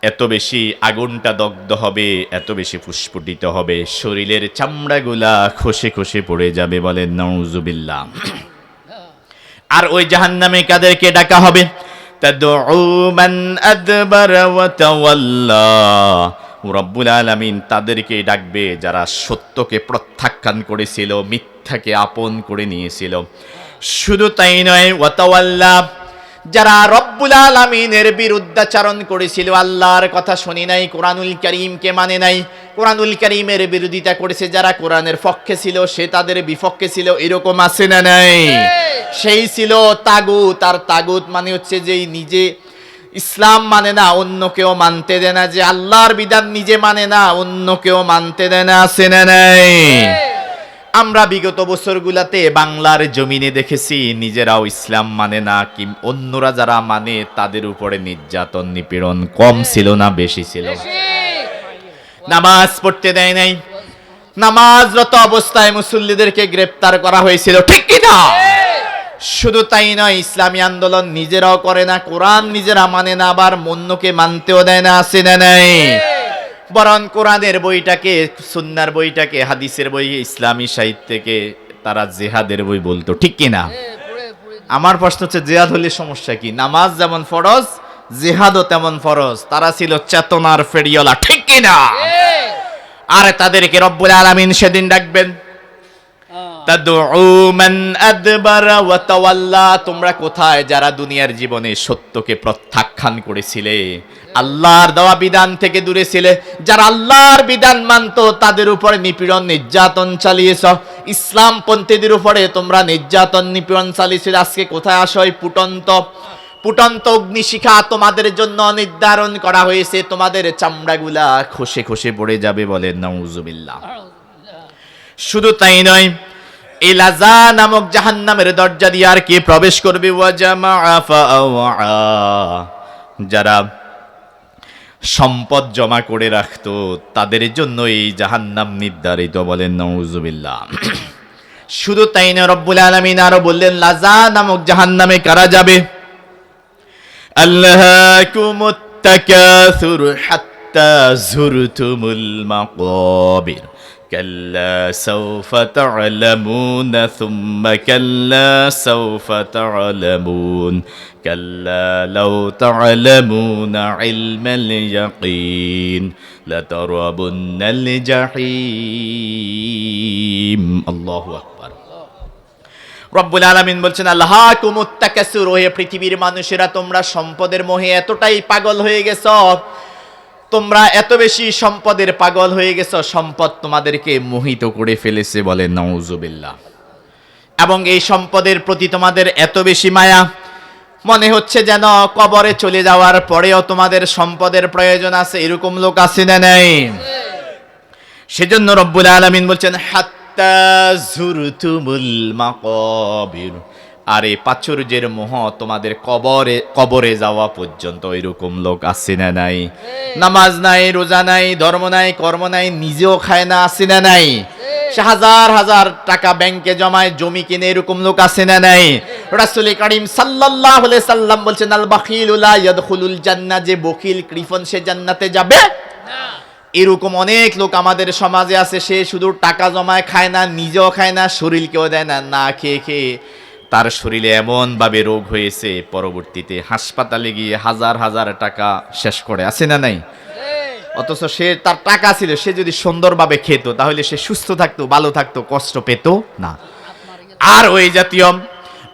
এত বেশি আগুনটা দগ্ধ হবে, এত বেশি ফুসফুটিত হবে, শরীরের চামড়াগুলা খসে খসে পড়ে যাবে, বলেন নাউজুবিল্লাহ। আর ওই জাহান্নামে কাদেরকে ডাকা হবে? তাদউ মান আদবারা ওয়া তাওয়াল্লা, রব্বুল আলামিন তাদেরকে ডাকবে যারা সত্যকে প্রত্যাখ্যান করেছিল, মিথ্যাকে আপন করে নিয়েছিল। শুধু তাই নয়, ওয়া তাওয়াল্লা, যারা রব্বুল আলামিনের বিরুদ্ধাচরণ করেছিল, আল্লাহর কথা শুনি নাই, কোরআনুল কারীমকে মানে নাই, কোরআনুল কারীমের বিরোধিতা করেছে, যারা কোরআনের পক্ষে ছিল সে তাদের বিপক্ষে ছিল, এরকম আছে না নাই? সেই ছিল তাগুত। আর তাগুত মানে হচ্ছে যে নিজে ইসলাম মানে না, অন্য কেউ মানতে দেয় না, যে আল্লাহর বিধান নিজে মানে না, অন্য কেউ মানতে দেয় না, আছে না নাই? আমরা বিগত বছরগুলাতে বাংলার জমিনে দেখেছি নিজেরাও ইসলাম মানে না, কি অন্যরা যারা মানে তাদের উপরে নির্যাতন নিপীড়ন কম ছিল না বেশি ছিল? নামাজ পড়তে দেয় নাই, নামাজরত অবস্থায় মুসল্লিদেরকে গ্রেফতার করা হয়েছিল, ঠিক কি না? শুধু তাই নয়, ইসলামী আন্দোলন নিজেরাও করে না, কোরআন নিজেরা মানে না, আবার অন্যকে মানতেও দেয় না, আছে না নাই? বরং কোরআনের বইটাকে, সুন্নাহর বইটাকে, হাদিসের বই, ইসলামী সাহিত্যকে তারা জিহাদের বই বলতো, ঠিক কি না? আমার প্রশ্ন হচ্ছে, জিহাদ হলে সমস্যা কি? নামাজ যেমন ফরজ, জিহাদও তেমন ফরজ। তারা ছিল চেতনার ফেরিওয়ালা, ঠিক কি না? আর তাদেরকে রব্বুল আলামিন সেদিন ডাকবেন, তাদউ মান আদবারা ওয়া তাওয়াল্লা, তোমরা কোথায় যারা দুনিয়ার জীবনে সত্যকে প্রত্যাখ্যান করেছিলে, আল্লাহর দেওয়া বিধান থেকে দূরে ছিলে, যারা আল্লাহর বিধান মানতো তাদের উপরে নিপীড়ন নির্যাতন চালিয়েছ, ইসলাম পন্থীদের উপরে তোমরা নির্যাতন নিপীড়ন চালিয়েছিলে, আজকে কোথায় আসো? এই ফুটন্ত অগ্নিশিখা তোমাদের জন্য নির্ধারণ করা হয়েছে, তোমাদের চামড়াগুলা খসে খসে পড়ে যাবে, বলেন নাউজুবিল্লাহ। শুধু তাই নয়, এই লাযা নামক জাহান্নামের দরজা দিয়ে আর কে প্রবেশ করবে? ওয়া জামাআ ফাআওয়া, যারা সম্পদ জমা করে রাখতো তাদের জন্য এই জাহান্নাম নির্ধারিত, বলেন নাউজুবিল্লাহ। শুধু তাই না, রব্বুল আলামিন আরো বললেন লাযা নামক জাহান্নামে কারা যাবে? আল্লাহাকুমুত তাকাসুর হাত্তা যুরতুমুল মাকাবির, কাল্লা সাওফা তা'লামুন সুম্মা কাল্লা সাওফা তা'লামুন, কাল্লা লাউ তা'লামুনা ইলমাল ইয়াকিন লাতারাবুন্নাল জাহিম। আল্লাহু আকবার। রব্বুল আলামিন বলছেন আল্লাহাকুমুত তাকাসুর, ওহে পৃথিবীর মানুষেরা তোমরা সম্পদের মোহে এতটাই পাগল হয়ে গেছো, তোমরা এত বেশি সম্পদের পাগল হয়ে গেছো, সম্পদ তোমাদেরকে মোহিত করে ফেলেছে, বলেন নাউজুবিল্লাহ। এবং এই সম্পদের প্রতি তোমাদের এত বেশি মায়া, মনে হচ্ছে যেন কবরে চলে যাওয়ার পরেও তোমাদের সম্পদের প্রয়োজন আছে, এরকম লোক আছে না নাই? সেজন্য রব্বুল আলামিন বলছেন হাত্তা যুরতুমুল মাকাবির, আরে প্রাচুর্যের মোহ তোমাদের কবরে যাওয়া পর্যন্ত, এরকম লোক আছে না নাই? নামাজ নাই, রোজা নাই, ধর্ম নাই, কর্ম নাই, নিজেও খায় না, আছে না নাই? সে হাজার হাজার টাকা ব্যাংকে জমায়, জমি কিনে, এরকম লোক আছে না নাই? রাসূল কারীম সাল্লাল্লাহু আলাইহি সাল্লাম বলছেন আল বাখিলু লা ইয়াদখুলুল জান্নাহ, যে বখিল কৃপণ সে জান্নাতে যাবে না। এরকম অনেক লোক আমাদের সমাজে আছে, সে শুধু টাকা জমায়, খায় না, নিজেও খায় না, শরীরকেও দেয় না, না খেয়ে খেয়ে তার শরীরে এমন ভাবে রোগ হয়েছে, পরবর্তীতে হাসপাতালে গিয়ে হাজার হাজার টাকা শেষ করে, আছে না নাই? অথচ সে, তার টাকা ছিল, সে যদি সুন্দরভাবে খেত তাহলে সে সুস্থ থাকতো, ভালো থাকতো, কষ্ট পেত না। আর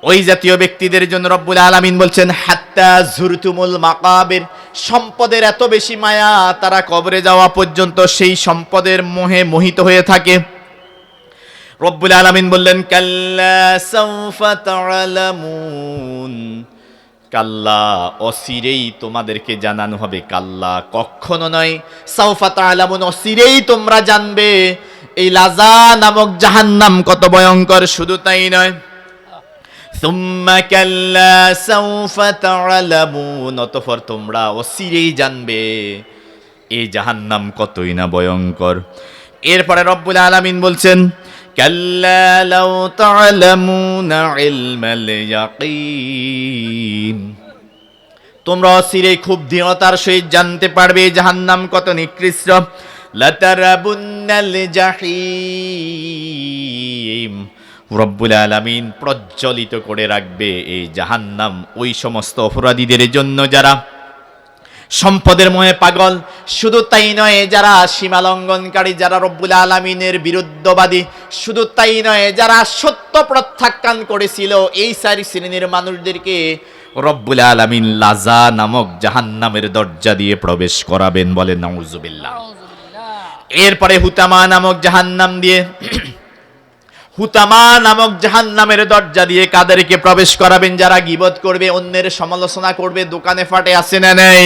ওই জাতীয় ব্যক্তিদের জন্য রব্বুল আলামিন বলছেন হাত্তা যুরতুমুল মাকাবির, সম্পদের এত বেশি মায়া, তারা কবরে যাওয়া পর্যন্ত সেই সম্পদের মোহে মোহিত হয়ে থাকে। রব্বুল আলামিন বললেন কাল্লা সাওফা তা'লামুন, কাল্লা অচিরেই তোমাদেরকে জানানো হবে, কাল্লা কখনো নয়, সাওফা তা'লামুন অচিরেই তোমরা জানবে, এই লাজা নামক জাহান্নাম কত ভয়ঙ্কর, শুধু তাই নয়, সুম্মা কাল্লা সাউফা তা'লামুন, অতঃপর তোমরা অচিরেই জানবে এই জাহান্নাম কতই না ভয়ঙ্কর। এরপরে রব্বুল আলামিন বলছেন, কাল্লা লাউ তা'লামুনা ইলমাল ইয়াকিন, তোমরা অচিরেই খুব দৃঢ়তার সহিত জানতে পারবে এই জাহান্নাম কত নিকৃষ্ট। লাতারাবুন্নাল জাহিম, রব্বুল আলামিন প্রজ্বলিত করে রাখবে এই জাহান্নাম ওই সমস্ত অপরাধীদের জন্য যারা সম্পদের মোহে পাগল, শুধু তাই নয়, যারা সীমা লঙ্ঘনকারী, যারা রব্বুল আলামিনের বিরুদ্ধবাদী, শুধু তাই নয়, যারা সত্য প্রত্যাখ্যান করেছিল, এই চারি শ্রেণীর মানুষদেরকে রব্বুল আলামিন লাজা নামক জাহান্নামের দরজা দিয়ে প্রবেশ করাবেন, বলে নাউজুবিল্লাহ। এরপরে হুতামা নামক জাহান্নাম দিয়ে, হুতামা নামক জাহান্নামের দরজা দিয়ে কাদেরকে প্রবেশ করাবেন? যারা গীবত করবে, অন্যের সমালোচনা করবে, দোকানে ফাটে আছে না নেই,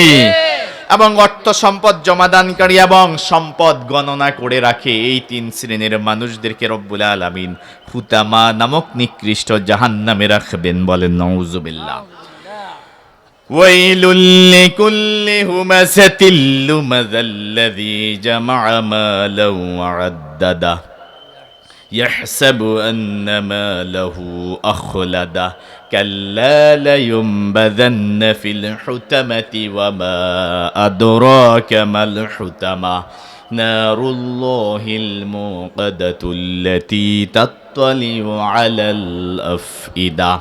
এবং অর্থ সম্পদ জমাদানকারী এবং সম্পদ গণনা করে রাখে, এই তিন শ্রেণীর মানুষদেরকে রব্বুল আলামিন হুতামা নামক নিকৃষ্ট জাহান্নামে রাখবেন, বলেন নাউজুবিল্লাহ। ওয়াইলুল লিকুল্লি হুমাযাতিল লুমাযাল্লাযী জামা'a মালাও ওয়া আদ্দাদা ইয়াহসাবু আন্না মালাহু আখলাদা কাল্লা লায়ুনবাযান্না ফিল হুতামাতি ওয়া মা আদরাকা মাল হুতামা নারুল্লাহিল মুকাদাতুল্লাতী তাত্তালিউ আলাল আফইদা।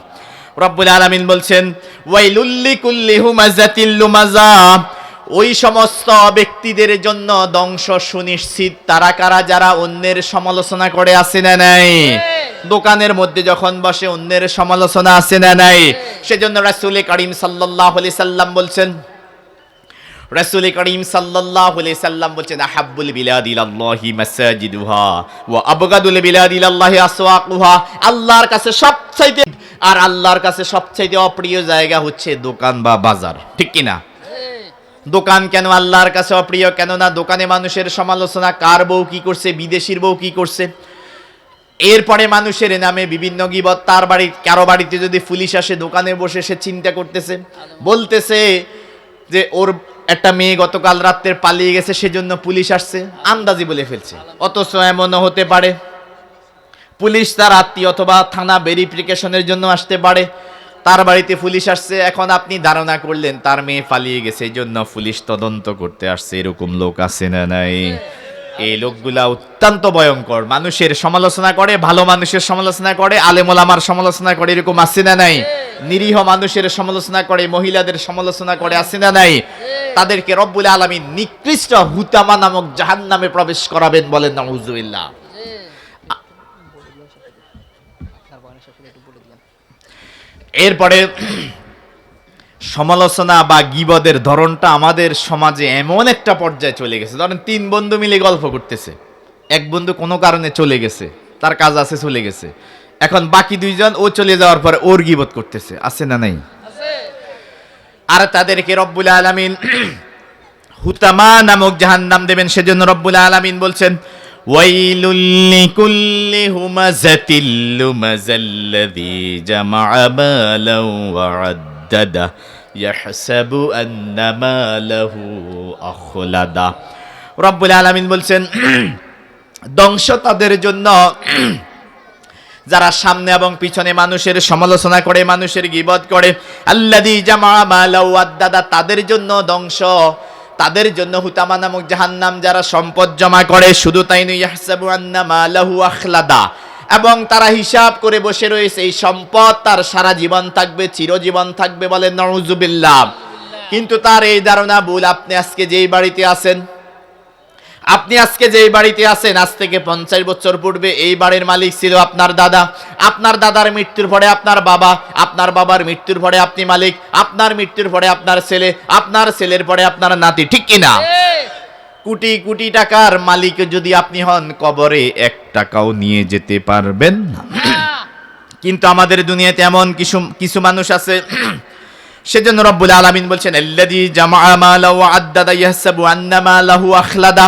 রব্বুল আলামিন বলছেন, ওয়াইলুল লিকুল্লি হুমাযাতিল লুমাযা, ওই সমস্ত ব্যক্তিদের জন্য ধ্বংস সুনিশ্চিত। তারা কারা? যারা অন্যের সমালোচনা করে, আছে না নাই? দোকানের মধ্যে যখন বসে অন্যের সমালোচনা আছে না নাই? সেজন্য রাসূল করিম সাল্লাল্লাহু আলাইহি সাল্লাম বলছেন, রাসূল করিম সাল্লাল্লাহু আলাইহি সাল্লাম বলছেন, আহাব্বুল বিলাদি ইলাল্লাহি মাসাজিদুহা ওয়া আবগাদুল বিলাদি ইলাল্লাহি আসওয়াকুহা, আল্লাহর কাছে সবচাইতে আর আল্লাহর কাছে সবচাইতে অপ্রিয় জায়গা হচ্ছে দোকান বা বাজার, ঠিক কি না? দোকান কেন আল্লাহর কাছে অপ্রিয়? কেননা দোকানে মানুষের সমালোচনা, কার বউ কি করছে, বিদেশির বউ কি করছে, এরপরে মানুষের নামে বিভিন্ন গীবত। তার বাড়ি, কারো বাড়িতে যদি পুলিশ আসে, দোকানে বসে সে চিন্তা করতেছে, বলতেছে যে ওর একটা মেয়ে গতকাল রাত্রে পালিয়ে গেছে, সেজন্য পুলিশ আসছে, আন্দাজি বলে ফেলছে। অথচ এমনও হতে পারে পুলিশ তার আত্মীয় অথবা থানা ভেরিফিকেশনের জন্য আসতে পারে, তার বাড়িতে পুলিশ আসছে, এখন আপনি ধারণা করলেন তার মেয়ে পালিয়ে গেছে, এই জন্য পুলিশ তদন্ত করতে আসছে। এরকম লোক আছে না নাই? এই লোকগুলা অত্যন্ত ভয়ঙ্কর, মানুষের সমালোচনা করে, ভালো মানুষের সমালোচনা করে, আলেম ওলামার সমালোচনা করে, এরকম আছে না নাই? নিরীহ মানুষের সমালোচনা করে, মহিলাদের সমালোচনা করে, আছে না নাই? তাদেরকে রব্বুল আলামিন নিকৃষ্ট হুতামা নামক জাহান্নামে প্রবেশ করাবেন, বলেন নাউজুবিল্লাহ। এরপরে সমালোচনা বা গীবতের ধরনটা আমাদের সমাজে এমন একটা পর্যায়ে চলে গেছে, ধরেন তিন বন্ধু মিলে গল্প করতেছে, এক বন্ধু কোনো কারণে চলে গেছে, তার কাজ আছে, চলে গেছে, এখন বাকি দুইজন ও চলে যাওয়ার পরে ওর গীবত করতেছে, আছে না নাই? আর তাদেরকে রব্বুল আলামিন হুতামা নামক জাহান্নাম দেবেন। সেজন্য রব্বুল আলামিন বলছেন, ওয়াইলুল লিকুল্লি হুমাযাতিল লুমাযাল্লাযী জামা'a মালাও ওয়া আদ্দাদা ইয়াহসাবু আন্না মালাহু আখলাদা। রব্বুল আলামিন বলছেন, ধ্বংস তাদের জন্য যারা সামনে এবং পিছনে মানুষের সমালোচনা করে, মানুষের গীবত করে, আল্লাযী জামা'a মালাও ওয়া আদ্দাদা, তাদের জন্য ধ্বংস, তাদের জন্য হুতামা নামক জাহান্নাম। যারা সম্পদ জমা করে, শুধু তাই নয়, ইয়াহসাবু আন্না মালাহু আখলাদা, এবং তারা হিসাব করে বসে রয়েছে এই সম্পদ তার সারা জীবন থাকবে, চিরজীবন থাকবে, বলেন নাউজুবিল্লাহ। কিন্তু তার এই ধারণা ভুল। আপনি আজকে যেই বাড়িতে আছেন, আজ থেকে 50 বছর পূর্বে এই বাড়ির মালিক ছিল আপনার দাদা, আপনার দাদার মৃত্যুর পরে আপনার বাবা, আপনার বাবার মৃত্যুর পরে আপনি মালিক, আপনার মৃত্যুর পরে আপনার ছেলে, আপনার ছেলের পরে আপনার নাতি, ঠিক কিনা? কোটি কোটি টাকার মালিক যদি আপনি হন, কবরে 1 টাকাও নিয়ে যেতে পারবেন না। কিন্তু আমাদের দুনিয়াতে এমন কিছু মানুষ আছে, সেজন্য রব্বুল আলামিন বলছেন, আল্লাযী জামা'a মালাও ওয়া আদ্দাদা ইয়াহসাবু আন্না মালাহু আখলাদা,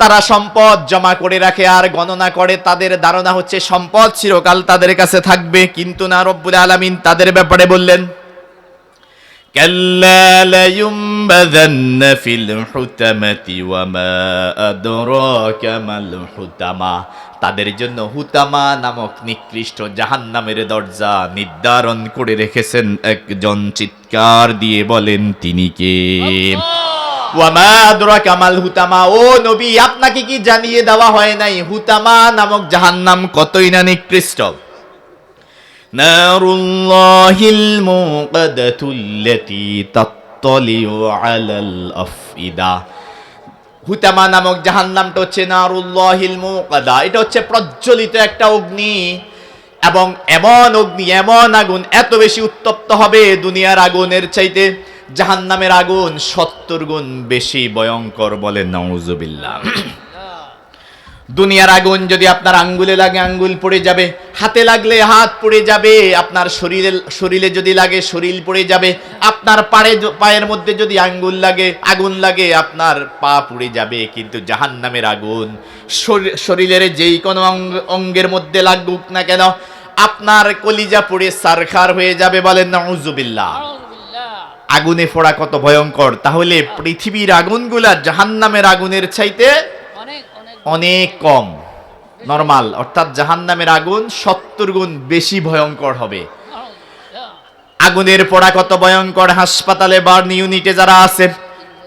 তারা সম্পদ জমা করে রাখে আর গণনা করে, তাদের ধারণা হচ্ছে সম্পদ চিরকাল তাদের কাছে থাকবে। কিন্তু না, রব্বুল আলামিন তাদের ব্যাপারে বললেন, কাল্লা লায়ুমবাযান্না ফিল হুতামাতি ওয়া মা আদরাকা মাল হুতামা। তাদের জন্য হুতামা নামক নিকৃষ্ট জাহান্নামের দরজা নির্ধারণ করে রেখেছেন একজন। চিৎকার দিয়ে বলেন, তিনি কে? ওয়া মা আদরাকা মাল হুতামা। ও নবী, আপনাকে কি জানিয়ে দেওয়া হয় নাই হুতামা নামক জাহান্নাম কতই না নিকৃষ্ট? নারুল্লাহিল মুকাদ্দাতুল্লাতী তাত্তালিউ আলাল আফইদা। হুতামা নামক জাহান্নামটা হচ্ছে নারুল্লাহিল মুকাদ্দা, এটা হচ্ছে প্রজ্বলিত একটা অগ্নি, এবং এমন অগ্নি, এমন আগুন এত বেশি উত্তপ্ত হবে দুনিয়ার আগুনের চাইতে জাহান্নামের আগুন 70 গুণ বেশি ভয়ঙ্কর। বলেন নাউযুবিল্লাহ। দুনিয়ার আগুন যদি আপনার আঙ্গুলে লাগে আঙ্গুল পড়ে যাবে, হাতে লাগলে হাত পড়ে যাবে, আপনার শরীরে যদি লাগে শরীর পড়ে যাবে, আপনার পায়ের মধ্যে যদি আগুন লাগে আপনার পা পুড়ে যাবে। কিন্তু জাহান্নামের আগুন শরীরের যেই কোনো অঙ্গের মধ্যে লাগুক না কেন, আপনার কলিজা পুড়ে সারখার হয়ে যাবে। বলেন নাউযুবিল্লাহ। আগুনে পোড়া কত ভয়ঙ্কর! তাহলে পৃথিবীর আগুনগুলা জাহান্নামের আগুনের চাইতে অনেক কম, নরমাল, অর্থাৎ জাহান্নামের আগুন 70 গুণ বেশি ভয়ঙ্কর হবে। আগুনের পোড়া কত ভয়ঙ্কর! হাসপাতালে বার্ন ইউনিটে যারা আছে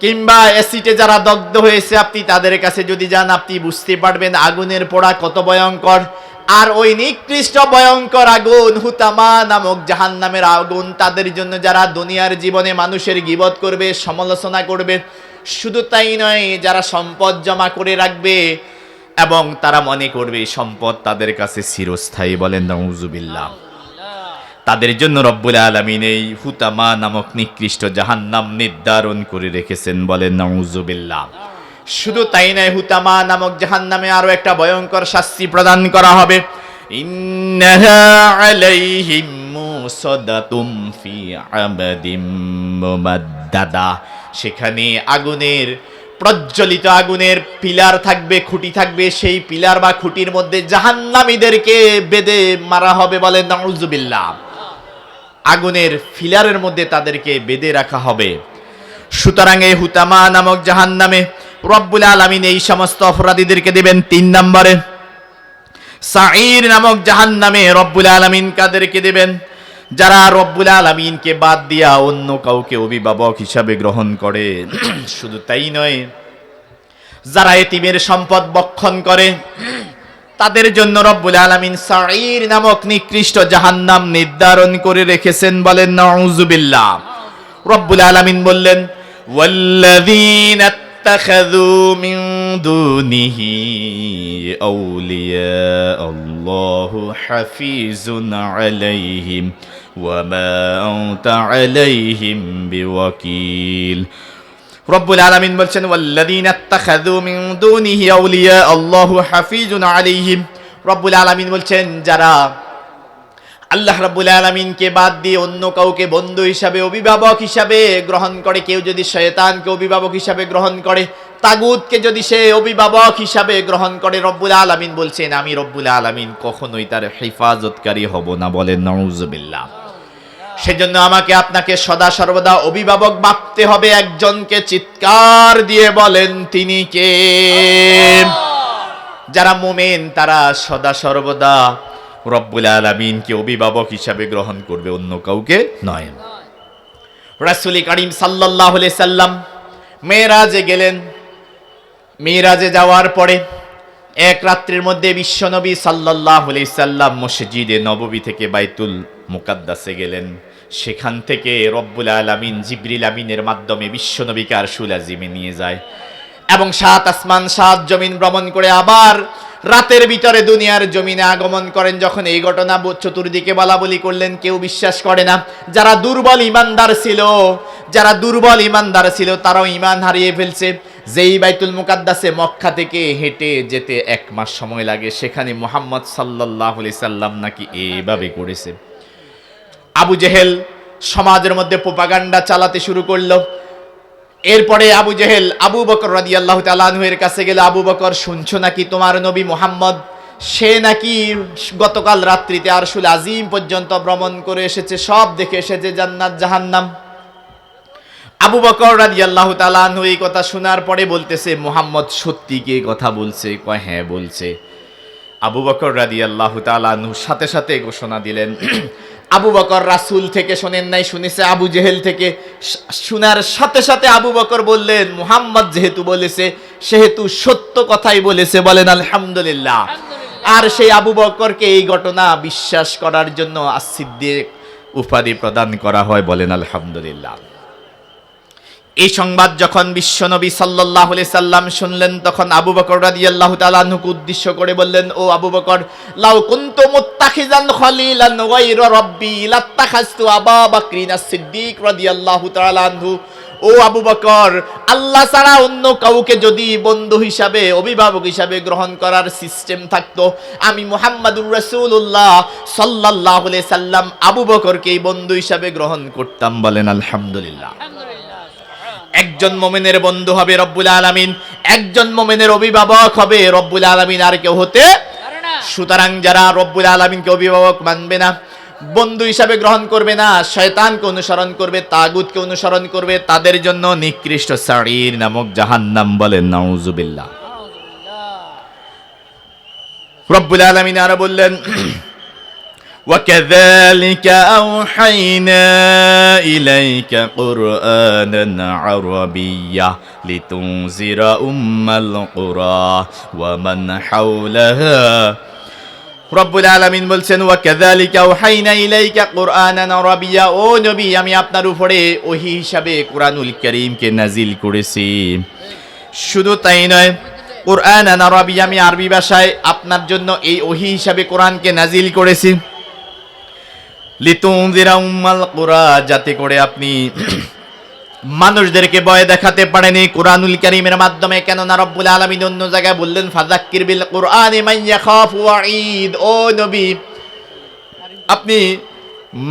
কিংবা অ্যাসিডে যারা দগ্ধ হয়েছে, আপনি তাদের কাছে যদি যান আপনি বুঝতে পারবেন আগুনের পোড়া কত ভয়ঙ্কর। আর ওই নিকৃষ্ট ভয়ঙ্কর আগুন হুতামা নামক জাহান্নামের আগুন তাদের জন্য যারা দুনিয়ার জীবনে মানুষের গীবত করবে, সমালোচনা করবে, শুধু তাই নয়, যারা সম্পদ জমা করে রাখবে এবং তারা মনে করবে সম্পদ তাদের কাছে চিরস্থায়ী। বলেন নাউযুবিল্লাহ। তাদের জন্য রব্বুল আলামিন এই হুতামা নামক নিকৃষ্ট জাহান্নাম নির্ধারণ করে রেখেছেন। বলেন নাউযুবিল্লাহ। শুধু তাই নয়, হুতামা নামক জাহান্নামে আরো একটা ভয়ঙ্কর শাস্তি প্রদান করা হবে। ইন্নাহা আলাইহিম মুসাদাতুম ফি আমাদিম মুমাদ্দাদা। সেখানে আগুনের, প্রজ্বলিত আগুনের পিলার থাকবে, খুঁটি থাকবে, সেই পিলার বা খুঁটির মধ্যে জাহান্নামীদেরকে বেঁধে মারা হবে। বলেন নাউযুবিল্লাহ। আগুনের পিলারের মধ্যে তাদেরকে বেঁধে রাখা হবে। সুতরাং এই হুতামা নামক জাহান্নামে রব্বুল আলামিন এই সমস্ত অপরাধীদেরকে দিবেন 3 নম্বরে। সাঈর নামক জাহান্নামে রব্বুল আলামিন কাদেরকে দিবেন? যারা রব্বুল আলামিনকে বাদ দিয়া অন্য কাউকে অভিভাবক হিসাবে গ্রহণ করে। শুধু তাই নয়, যারা এতিমের সম্পদ বক্ষণ করে তাদের জন্য রব্বুল আলামিন সাঈর নামক নিকৃষ্ট জাহান্নাম নির্ধারণ করে রেখেছেন। বলেন নাউযুবিল্লাহ। রব্বুল আলামিন বললেন, ওয়াল্লাযীনা ইত্তাখাযু মিন দুনিহি আউলিয়া আল্লাহু হাফিজুন আলাইহিম ওয়া মা আনতা আলাইহিম বিওয়াকিল। রব্বুল আলামিন বলছেন, ওয়াল্লাযীনা ইত্তাখাযু মিন দুনিহি আউলিয়া আল্লাহু হাফিজুন আলাইহিম। রব্বুল আলামিন বলছেন, যারা আল্লাহ রাব্বুল আলামিনকে বাদ দিয়ে অন্য কাউকে বন্ধু হিসাবে, অভিভাবক হিসাবে গ্রহণ করে, কেউ যদি শয়তানকে অভিভাবক হিসাবে গ্রহণ করে, তাগুতকে যদি সে অভিভাবক হিসাবে গ্রহণ করে, রব্বুল আলামিন বলছেন আমি রব্বুল আলামিন কখনোই তার হেফাজতকারী হব না। বলেন নাউযুবিল্লাহ। সেজন্য আমাকে আপনাকে সদা সর্বদা অভিভাবক ভাবতে হবে একজনকে। চিৎকার দিয়ে বলেন, তিনি কে? যারা মুমিন তারা সদা সর্বদা রব্বুল আলামিনকে অভিভাবক হিসাবে গ্রহণ করবে, অন্য কাউকে নয়। রাসূল করিম সাল্লাল্লাহু আলাইহি সাল্লাম মেরাজে গেলেন। মেরাজে যাওয়ার পরে এক রাত্রির মধ্যে বিশ্বনবী সাল্লাল্লাহু আলাইহি সাল্লাম মসজিদে নববী থেকে বাইতুল মুকাদ্দাসে গেলেন। সেখান থেকে রব্বুল আলামিন জিবরিল আমিনের মাধ্যমে বিশ্বনবীকে আরশুল আজিমে নিয়ে যায় এবং 7 আসমান 7 জমিন ভ্রমণ করে আবার রাতের ভিতরে দুনিয়ার জমিনে আগমন করেন। যখন এই ঘটনা চতুর্দিকে বলাবলি করলেন, কেউ বিশ্বাস করে না। যারা দুর্বল ইমানদার ছিল তারাও ইমান হারিয়ে ফেলছে। যেই বাইতুল মুকাদ্দাসে মক্কা থেকে হেঁটে যেতে 1 মাস সময় লাগে, সেখানে মুহাম্মদ সাল্লাল্লাহু আলাইহি সাল্লাম নাকি এইভাবে করেছে। আবু জেহেল সমাজের মধ্যে প্রোপাগান্ডা চালাতে শুরু করলো। এরপরে আবু জেহেল আবু বকর রাদিয়াল্লাহু তাআলা আনহু এর কাছে গেল, আবু বকর শুনছো নাকি তোমার নবী মুহাম্মদ সে নাকি গতকাল রাত্রিতে আরশুল আজিম পর্যন্ত ভ্রমণ করে এসেছে, সব দেখে এসেছে জান্নাত জাহান্নাম। আবু বকর রাদিয়াল্লাহু তাআলা আনহু এই কথা শোনার পরে বলতেছে মুহাম্মদ সত্যি কি কথা বলছে? কয় হ্যাঁ বলছে। আবু বকর রাদিয়াল্লাহু তাআলা আনহু সাথে সাথে ঘোষণা দিলেন, আবু বকর রাসূল থেকে শোনেন নাই, শুনেছে আবু জেহেল থেকে। শোনার সাথে সাথে আবু বকর বললেন মুহাম্মদ যেহেতু বলেছে সেহেতু সত্য কথাই বলেছে, বলেন আলহামদুলিল্লাহ। আর সেই আবু বকরকে এই ঘটনা বিশ্বাস করার জন্য as-সিদ্দিক উপাধি প্রদান করা হয়, বলেন আলহামদুলিল্লাহ। এই সংবাদ যখন বিশ্বনবী সাল্লাল্লাহু আলাইহি সাল্লাম শুনলেন, তখন আবু বকর রাদিয়াল্লাহু তাআলা আনহুকে উদ্দেশ্য করে বললেন, ও আবু বকর, লাউ কুনতু মুত্তাখিজান খলিলান গায়রা রাব্বি লাত্তাখাযতু আবু বকরিন as-সিদ্দিক রাদিয়াল্লাহু তাআলা আনহু। ও আবু বকর, আল্লাহ ছাড়া অন্য কাউকে যদি বন্ধু হিসাবে, অভিভাবক হিসাবে গ্রহণ করার সিস্টেম থাকতো, আমি মুহাম্মাদুর রাসূলুল্লাহ সাল্লাল্লাহু আলাইহি সাল্লাম আবু বকরকে বন্ধু হিসাবে গ্রহণ করতাম, বলেন আলহামদুলিল্লাহ। একজন মুমিনের বন্ধু হবে রব্বুল আলামিন, একজন মুমিনের অভিভাবক হবে রব্বুল আলামিন, আর কেউ হতে পারে না। সুতরাং যারা রব্বুল আলামিনকে অভিভাবক মানবে না, বন্ধু হিসাবে গ্রহণ করবে না, শয়তানকে অনুসরণ করবে, তাগুতকে অনুসরণ করবে, তাদের জন্য নিকৃষ্ট সাঈর নামক জাহান্নাম, বলেন নাউজুবিল্লাহ। রব্বুল আলামিন আরো বললেন, وَكَذَلِكَ أَوْحَيْنَا إِلَيْكَ قُرْآنًا عَرَبِيًّا لِتُنذِرَ أُمَّ الْقُرَى وَمَنْ حَوْلَهَا। রব্বুল আলামিন বলছেন, وَكَذَلِكَ أَوْحَيْنَا إِلَيْكَ قُرْآنًا عَرَبِيًّا, ও নবী আমি আপনার উপরে ওহী হিসাবে কুরআনুল কারীমকে নাজিল করেছি। শুধু তাই নয়, কুরআনান আরবিয়্যা, আমি আরবি ভাষায় আপনার জন্য এই ওহী হিসাবে কোরআনকে নাজিল করেছি। লিতুনজিরা উম্মাল কুরা, যাতে করে আপনি মানুষদেরকে ভয় দেখাতে পারেন এই কুরআনুল কারীমের মাধ্যমে। কেননা রব্বুল আলামিন অন্য জায়গায় বললেন, ফাযাক্কির বিল কুরআনি মান ইয়াখাফু ওয়াঈদ, ও নবী আপনি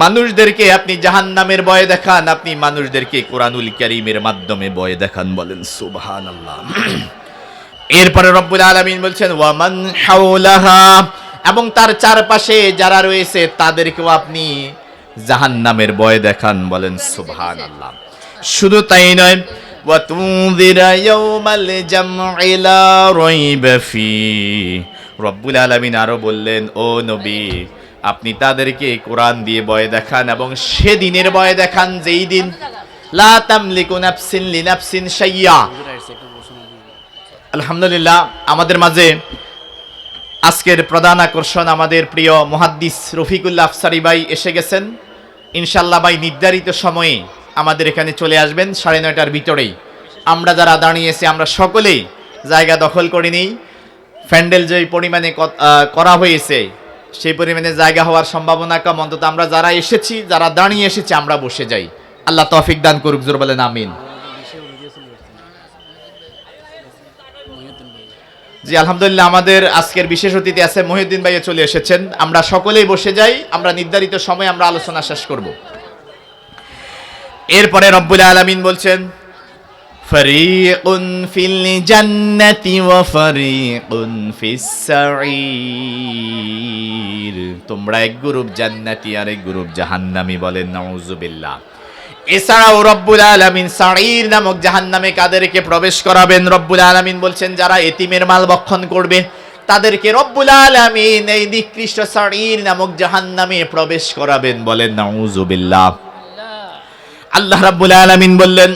মানুষদেরকে আপনি জাহান্নামের ভয় দেখান, আপনি মানুষদেরকে কুরআনুল কারীমের মাধ্যমে ভয় দেখান, বলেন সুবহানাল্লাহ। এরপরে রব্বুল আলামিন বলছেন, ওয়ামান হাওলাহা, এবং তার চারপাশে যারা রয়েছে তাদেরকেও আপনি জাহান্নামের ভয় দেখান, বলেন সুবহানাল্লাহ। শুধু তাই নয়, ওয়া তুনযিরা ইয়াউমাল জামঈ লা রাইবা ফি, রব্বুল আলামিন আরো বললেন, ও নবী আপনি তাদেরকে কোরআন দিয়ে ভয় দেখান এবং সেদিনের ভয় দেখান যেই দিন লা তামলিকু নাফসিন লিনাফসিন শাইয়্যা। আলহামদুলিল্লাহ, আমাদের মাঝে আজকের প্রধান আকর্ষণ আমাদের প্রিয় মুহাদ্দিস রফিকুল্লাহ আফসারী ভাই এসে গেছেন। ইনশাআল্লাহ ভাই নির্ধারিত সময়ে আমাদের এখানে চলে আসবেন 9:30টার ভিতরেই। আমরা যারা দাঁড়িয়েছি আমরা সকলেই জায়গা দখল করে নিই। প্যান্ডেল যে পরিমাণে করা হয়েছে সেই পরিমাণে জায়গা হওয়ার সম্ভাবনা কম, অন্তত আমরা যারা এসেছি, যারা দাঁড়িয়ে এসেছি আমরা বসে যাই। আল্লাহ তৌফিক দান করুক, জোরে বলেন আমিন। জি আলহামদুলিল্লাহ, আমাদের আজকের বিশেষ অতিথি আছে মহিউদ্দিন ভাইয়া চলে এসেছেন। আমরা সকলেই বসে যাই, আমরা নির্ধারিত সময়ে আমরা আলোচনা শেষ করব। এরপরে রব্বুল আলামিন বলছেন, ফারিকুন ফিল জান্নাতি ওয়া ফারিকুন ফিস সাঈর, তোমরা এক গ্রুপ জান্নাতি আর এক গ্রুপ জাহান্নামী, বলেন নাউজুবিল্লাহ। এছাড়াও রব্বুল আলামিন সাঈর নামক জাহান্নামে কাদেরকে প্রবেশ করাবেন? রব্বুল আলামিন বলছেন, যারা এতিমের মাল ভক্ষণ করবে তাদেরকে রব্বুল আলামিন এই নিকৃষ্ট সাঈর নামক জাহান্নামে প্রবেশ করাবেন, বলেন নাউজুবিল্লাহ। আল্লাহ রাব্বুল আলামিন বললেন,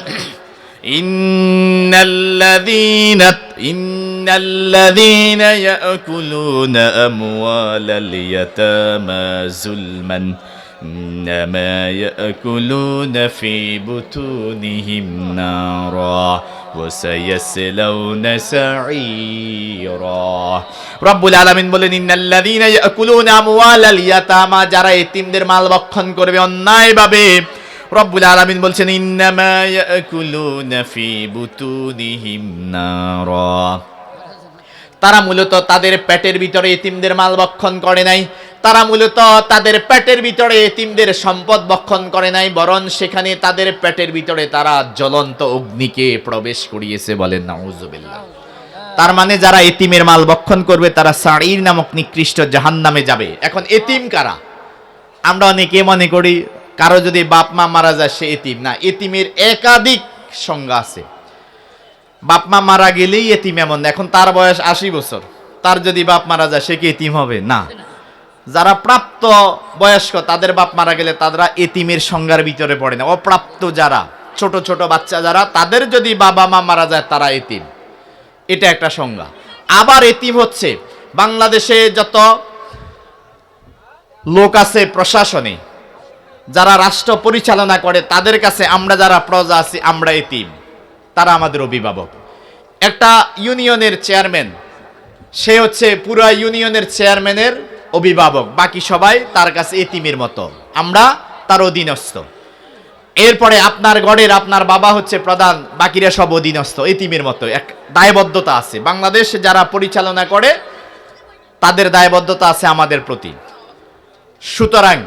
ইন্নাল্লাযীনা ইয়াকুলুনা আমওয়ালাল ইয়াতামা যুলমান ইন্নামা ইয়াকুলুনা ফি বুতুনিহিম নারা ওয়া সায়াসলাউনা সাঈরা। রব্বুল আলামিন বলেন, ইন্নাল্লাযীনা ইয়াকুলুনা আমওয়ালাল ইয়াতামা, যারা এতিমদের মাল ভক্ষণ করবে অন্যায়ভাবে, রব্বুল আলামিন বলছেন, ইন্নামা ইয়াকুলুনা ফি বুতুনিহিম নারা, তারা মূলত তাদের পেটের ভিতরে এতিমদের মাল ভক্ষণ করে নাই, তারা মূলত তাদের পেটের ভিতরে এতিমদের সম্পদ ভক্ষণ করে নাই, বরং সেখানে তাদের পেটের ভিতরে তারা জ্বলন্ত অগ্নিকে প্রবেশ করিয়েছে। বলেন নাউজুবিল্লাহ। তার মানে যারা এতিমের মাল ভক্ষণ করবে তারা সাঈর নামক নিকৃষ্ট জাহান্নামে যাবে। এখন এতিম কারা? আমরা অনেকে মনে করি কারো যদি বাপ মা মারা যায় সে এতিম। না, এতিমের একাধিক সংজ্ঞা আছে। বাপ মা মারা গেলেই এতিম এমন না। এখন তার বয়স 80 বছর, তার যদি বাপ মারা যায় সে কি এতিম হবে? না। যারা প্রাপ্ত বয়স্ক তাদের বাপ মারা গেলে তারা এতিমের সংজ্ঞার ভিতরে পড়ে না। অপ্রাপ্ত যারা ছোট ছোট বাচ্চা যারা, তাদের যদি বাবা মা মারা যায় তারা এতিম। এটা একটা সংজ্ঞা। আবার এতিম হচ্ছে বাংলাদেশে যত লোক আছে প্রশাসনে, যারা রাষ্ট্র পরিচালনা করে, তাদের কাছে আমরা যারা প্রজা আছি আমরা এতিম, তারা আমাদের অভিভাবক। একটা ইউনিয়নের চেয়ারম্যান, সে হচ্ছে পুরো ইউনিয়নের চেয়ারম্যানের অভিভাবক, বাকি সবাই তার কাছে এতিমের মতো, আমরা তার অধীনস্থ। এরপরে আপনার গড়ের আপনার বাবা হচ্ছে প্রধান, বাকিরা সব অধীনস্থ, এতিমের মতো। এক দায়বদ্ধতা আছে বাংলাদেশ যারা পরিচালনা করে, তাদের দায়বদ্ধতা আছে আমাদের প্রতি। সুতরাং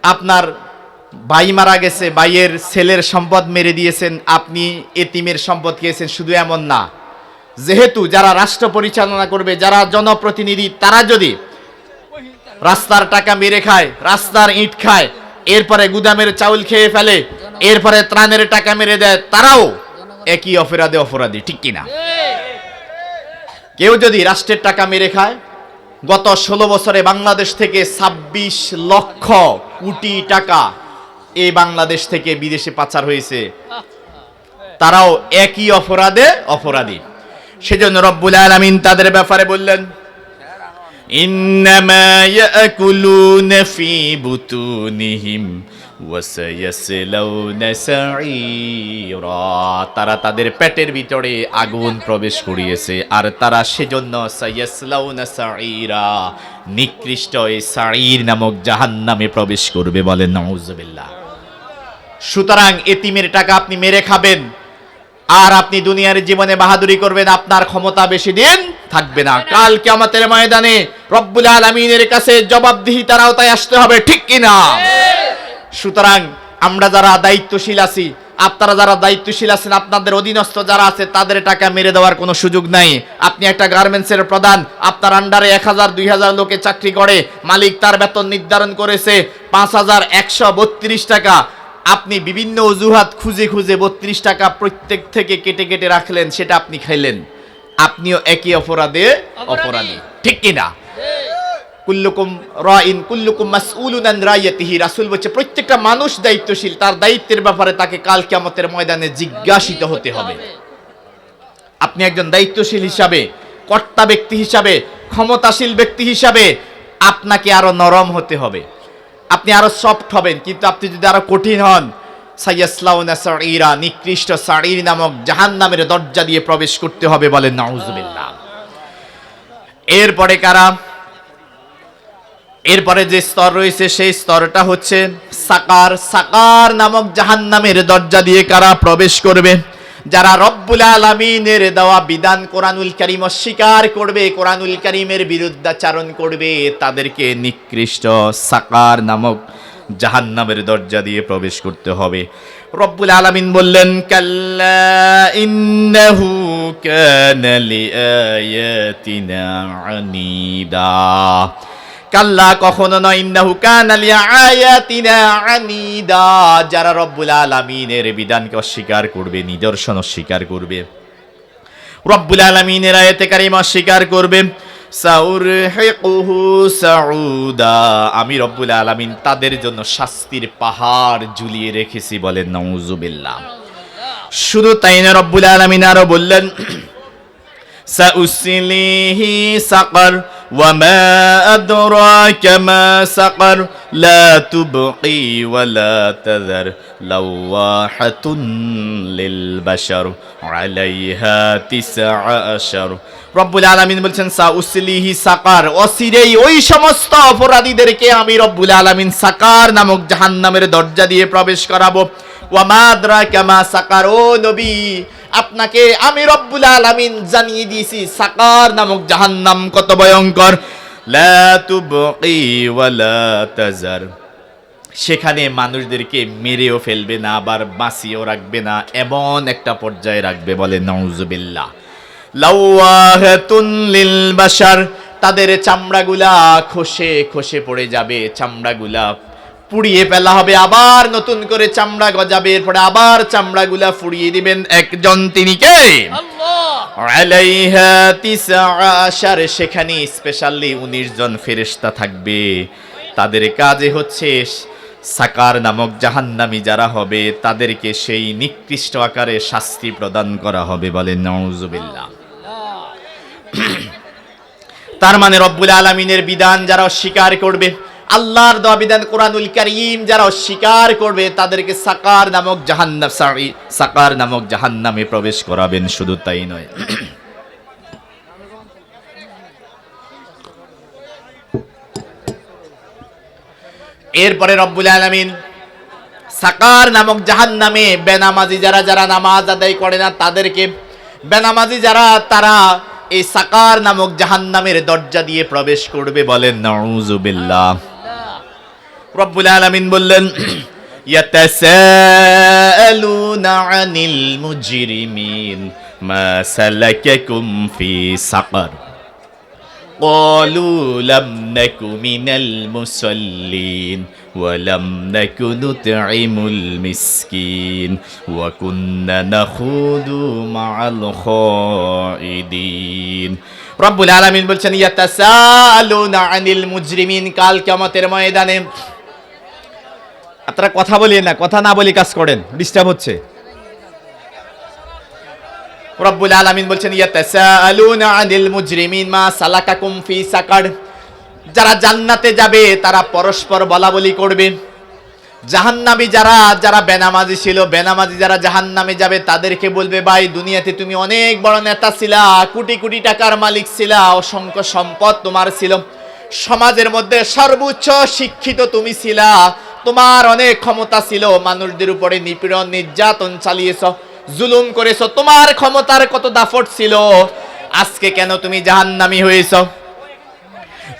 আপনার ভাই মারা গেছে, ভাইয়ের ছেলের সম্পদ মেরে দিয়েছেন, আপনি এতিমের সম্পদ খেয়েছেন, শুধু এমন না। যেহেতু যারা রাষ্ট্র পরিচালনা করবে, যারা জনপ্রতিনিধি, তারা যদি রাস্তার টাকা মেরে খায়, রাস্তার ইট খায়, এরপরে গুদামের চাউল খেয়ে ফেলে, এরপরে ত্রাণের টাকা মেরে দেয়, তারাও একই অপরাধী, ঠিক কিনা? কেউ যদি রাষ্ট্রের টাকা মেরে খায়, গত 16 বছরে বাংলাদেশ থেকে 26 লক্ষ কোটি টাকা এই বাংলাদেশ থেকে বিদেশে পাচার হয়েছে, তারাও একই অপরাধী। সেজন্য রব্বুল আলামিন তাদের ব্যাপারে বললেন, ইন্নামা ইয়াকুলুনা ফি বুতুনিহিম ওয়া সায়াসলাউনা সাঈরা। তারা তাদের পেটের ভিতরে আগুন প্রবেশ করিয়েছে, আর তারা সেজন্য সায়াসলাউনা সাঈরা, নিকৃষ্ট এই সাঈর নামক জাহান্নামে প্রবেশ করবে। বলেন নাউজুবিল্লাহ। সুতরাং এতিমের টাকা আপনি মেরে খাবেন আর আপনি দুনিয়ার জীবনে বাহাদুরি করবেন, আপনার ক্ষমতা বেশি দিন থাকবে না। কাল কিয়ামতের ময়দানে রব্বুল আলামিনের কাছে জবাবদিহিতার আওতায় আসতে হবে, ঠিক কিনা? সুতরাং আমরা যারা দায়িত্বশীল আছি, আপনারা যারা দায়িত্বশীল আছেন, আপনাদের অধীনস্থ যারা আছে, তাদের টাকা মেরে দেওয়ার কোনো সুযোগ নাই। আপনি একটা গার্মেন্টসের প্রধান, আপনার আন্ডারে 1000-2000 লোকে চাকরি করে, মালিক তার বেতন নির্ধারণ করেছে 5132 টাকা। আপনি বিভিন্ন অজুহাত খুঁজে 32 টাকা প্রত্যেক থেকে কেটে রাখলেন, সেটা আপনি খাইলেন, আপনিও একই অপরাধী, ঠিক কিনা? কুল্লুকুম রাইন কুল্লুকুম মাসউলুন আন রাইয়াতিহি। রাসূল বলেছে প্রত্যেকটা মানুষ দায়িত্বশীল, তার দায়িত্বের ব্যাপারে তাকে কাল কিয়ামতের ময়দানে জিজ্ঞাসিত হতে হবে। আপনি একজন দায়িত্বশীল হিসাবে, কর্তা ব্যক্তি হিসাবে, ক্ষমতাশীল ব্যক্তি হিসাবে আপনাকে আরো নরম হতে হবে, আপনি আরো সফট হবেন। কিন্তু আপনি যদি আরো কঠিন হন, সায়াসলাউনা সাঈরা, নিকৃষ্ট সাঈর নামক জাহান্নামের দরজা দিয়ে প্রবেশ করতে হবে। বলেন নাউজুবিল্লাহ। এরপরে কারা? এরপরে যে স্তর রয়েছে সেই স্তরটা হচ্ছে সাকার। সাকার নামক জাহান্নামের দরজা দিয়ে কারা প্রবেশ করবে? যারা রব্বুল আলামিনের দেওয়া বিধান কোরআনুল কারীম অস্বীকার করবে, কোরআনুল কারীমের বিরুদ্ধাচরণ করবে, তাদেরকে নিকৃষ্ট সাকার নামক জাহান্নামের দরজা দিয়ে প্রবেশ করতে হবে। রব্বুল আলামিন বললেন, কাল্লা ইন্নাহু কানা লিআয়াতিনা আনিদা। কাল্লা, কখনো নয়, ইন্নাহু কানা লিআয়াতিনা আনিদা। যারা রব্বুল আলামিনের বিধানকে অস্বীকার করবে, নিদর্শন অস্বীকার করবে, রব্বুল আলামিনের আয়াতে কারিমা অস্বীকার করবে, সাউরহিকুহু সাউদা, আমি রব্বুল আলামিন তাদের জন্য শাস্তির পাহাড় ঝুলিয়ে রেখেছি। বলেন নাউজুবিল্লাহ। শুধু তাই না, রব্বুল আলামিন আরো বললেন, সাউসলিহি সাকার ওয়া মা আদরাকা মা সাকার লা তুবকি ওয়া লা তাযার লাওয়াহাতুন লিল বাশার আলাইহা 19। রব্বুল আলামিন বলছেন, সাউসলিহি সাকার, অচিরেই ওই সমস্ত অপরাধীদেরকে আমি রব্বুল আলামিন সাকার নামক জাহান্নামের দরজা দিয়ে প্রবেশ করাবো। ওয়া মা আদরাকা মা সাকার, ও নবী আপনাকে আমি রব্বুল আলামিন জানিয়ে দিয়েছি সাকার নামক জাহান্নাম কত ভয়ঙ্কর। লা তুবকি ওয়ালা তাজার, সেখানে মানুষদেরকে মেরেও ফেলবে না, আবার বাঁচিয়েও রাখবে না, এমন একটা পর্যায়ে রাখবে, বলে নাউজুবিল্লাহ। লাওয়াহাতুন লিল বাশার, তাদের চামড়াগুলা খসে খসে পড়ে যাবে, চামড়াগুলা পুড়িয়ে ফেলা হবে, আবার নতুন করে চামড়া গজাবে, এরপরে আবার চামড়াগুলা ফুরিয়ে দিবেন একজন, তিনি কে? আল্লাহ। আলাইহা 19, সেখানে স্পেশালি 19 জন ফেরেশতা থাকবে, তাদের কাজে হচ্ছে সাকার নামক জাহান্নামী যারা হবে তাদেরকে সেই নিকৃষ্ট আকারে শাস্তি প্রদান করা হবে, বলে নাউজুবিল্লাহ। তার মানে রব্বুল আলামিনের বিধান যারা অস্বীকার করবে, আল্লাহর দেওয়া বিধান কোরআনুল কারীম যারা অস্বীকার করবে, তাদেরকে সাকার নামক জাহান্নামে প্রবেশ করাবেন। শুধু তাই নয়, এরপরে রব্বুল আলামিন সাকার নামক জাহান্নামে বেনামাজি যারা নামাজ আদায় করে না তাদেরকে, বেনামাজি যারা তারা এই সাকার নামক জাহান্নামের দরজা দিয়ে প্রবেশ করবে, বলেন নাউজুবিল্লাহ। রব্বুল আলামিন বললেন ইয়াতাসাআলুনা আনিল মুজরিমিন মা সালাকাকুম ফি সাকার قالوا لم نك من المصلين ولم نك نطعم المسكين وكنا نخوض مع الخائضين। রব্বুল আলামিন বলছেন ইয়াতাসাআলুনা আনিল মুজরিমিন, কাল কিয়ামতের ময়দানে আপনারা কথা বলিয়ে না, কথা না বলি কাজ করেন, ডিস্টার্ব হচ্ছে। রব্বুল আলামিন বলছেন ইয়াতাসাআলুনা আনিল মুজরিমিন মা সালাকাকুম ফি সাকার, যারা জান্নাতে যাবে তারা পরস্পর বলাবলি করবে, জাহান্নামী যারা বেনামাজি ছিল, বেনামাজি যারা জাহান্নামে যাবে তাদেরকে বলবে ভাই দুনিয়াতে তুমি অনেক বড় নেতা ছিলা, কোটি কোটি টাকার মালিক ছিলা, অসংখ্য সম্পদ তোমার ছিল, সমাজের মধ্যে সর্বোচ্চ শিক্ষিত তুমি ছিলা, তোমার অনেক ক্ষমতা ছিল, মানুষদের উপরে নিপীড়ন নির্যাতন চালিয়েছো, জুলুম করেছো, তোমার ক্ষমতার কত দাফট ছিল, আজকে কেন তুমি জাহান্নামী হয়েছো?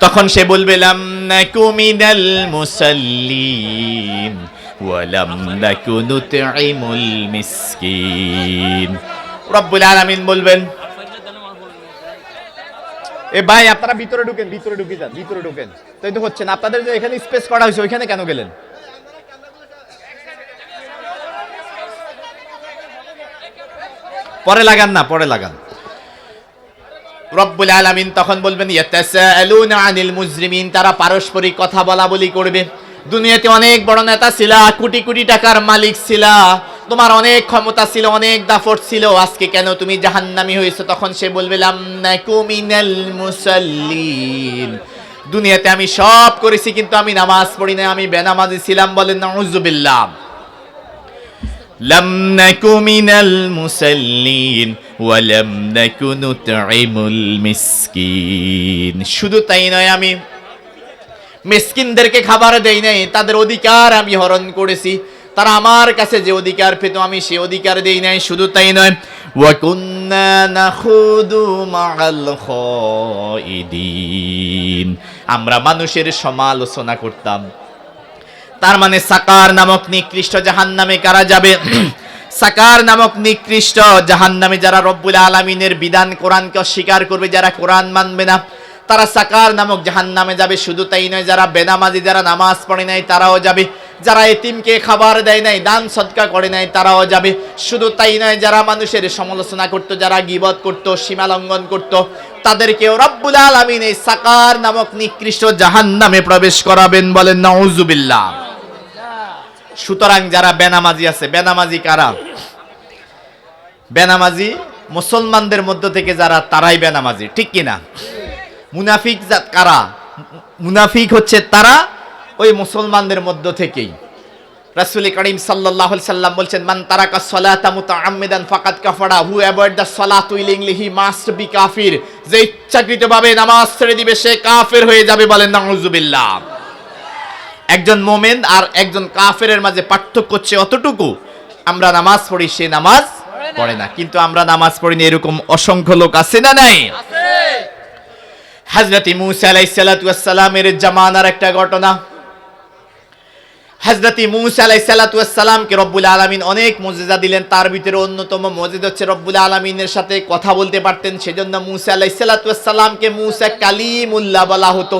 তখন সে বলবে লাম নাকু মিনাল মুসাল্লিন ওয়া লাম নাকু নুতঈমুল মিসকিন। রব্বুল আলামিন বলবেন এ ভাই আপনারা ভিতরে ঢুকেন, ভিতরে ঢুকে যান, ভিতরে ঢুকেন, তাই তো হচ্ছে না, আপনাদের যে এখানে স্পেস করা হয়েছে ওইখানে কেন গেলেন? পরে লাগান না, পরে লাগান। রব্বুল আলামিন তখন বলবেন ইয়াতাসাআলুনা আনিল মুজরিমিন, তারা পারস্পরিক কথা বলা বলি করবে, দুনিয়াতে অনেক বড় নেতা ছিলা, কোটি কোটি টাকার মালিক ছিলা, তোমার অনেক ক্ষমতা ছিল, অনেক দাফট ছিল, আজকে কেন তুমি জাহান্নামী হয়েছো? তখন সে বলবে লাম নাকু মিনাল মুসাল্লিন, দুনিয়াতে আমি সব করেছি কিন্তু আমি নামাজ পড়ি না, আমি বেনামাজি ছিলাম, বলেন নাউজুবিল্লাহ। লাম নাকু মিনাল মুসাল্লিন ওয়া লাম নাকু নুতঈমুল মিসকিন, শুধু তাই নয় আমি মিসকিনদেরকে খাবার দেই নাই, তাদের অধিকার আমি হরণ করেছি, তারা আমার কাছে যে অধিকার পেত আমি সে অধিকার দেই নাই, শুধু তাই নয় ওয়া কুন্না নাখুদু মাআল খাইদিন, আমরা মানুষের সমালোচনা করতাম। তার মানে সাকার নামক নিকৃষ্ট জাহান্নামে কারা যাবে? সাকার নামক নিকৃষ্ট জাহান্নামে যারা রব্বুল আলামিনের বিধান কোরআনকে অস্বীকার করবে, যারা কোরআন মানবে না, তারা সাকার নামক জাহান্নামে যাবে। শুধু তাই নয়, যারা বেনামাজি, যারা নামাজ পড়ে নাই তারাও যাবে, যারা এতিমকে খাবার দেয় নাই, দান সদকা করে নাই তারাও যাবে। শুধু তাই নয়, যারা মানুষের সমালোচনা করত, যারা গীবত করত, সীমা লঙ্ঘন করত, তাদেরকেও রব্বুল আলামিন এই সাকার নামক নিকৃষ্ট জাহান্নামে প্রবেশ করাবেন, বলেন নাউজুবিল্লাহ। সুতরাং যারা বেনামাজি আছে, বেনামাজি কারা? বেনামাজি মুসলমানদের মধ্য থেকে যারা, তারাই বেনামাজি, ঠিক কিনা? মুনাফিক কারা? মুনাফিক হচ্ছে তারা ওই মুসলমানদের মধ্য থেকেই। রাসূল করিম সাল্লাল্লাহু আলাইহি সাল্লাম বলছেন মান তারাকা সালাতা মুতাআম্মিদান ফাকাদ কাফারা, হু অ্যাভয়েড দ্য সালাত উইলিংলি হি মাস্ট বি কাফির, যে ইচ্ছাকৃতভাবে নামাজ ছেড়ে দিবে সে কাফের হয়ে যাবে, বলেন নাউজুবিল্লাহ। একজন মুমিন আর একজন কাফেরের মাঝে পার্থক্য হচ্ছে অতটুকু, আমরা নামাজ পড়ি, সে নামাজ পড়ে না, কিন্তু আমরা নামাজ পড়ি না এরকম অসংখ্য লোক আছে না নাই? হযরত মূসা আলাইহিস সালাতু ওয়াস সালামের জামানার একটা ঘটনা। হযরত মূসা আলাইহিস সালাতু ওয়াস সালামকে রব্বুল আলামিন অনেক মুজিজা দিলেন, তার ভিতরে অন্যতম মুজিজা হচ্ছে রব্বুল আলামিনের সাথে কথা বলতে পারতেন, সেজন্য মূসা আলাইহিস সালাতু ওয়াস সালামকে মূসা কালিমুল্লাহ বলা হতো।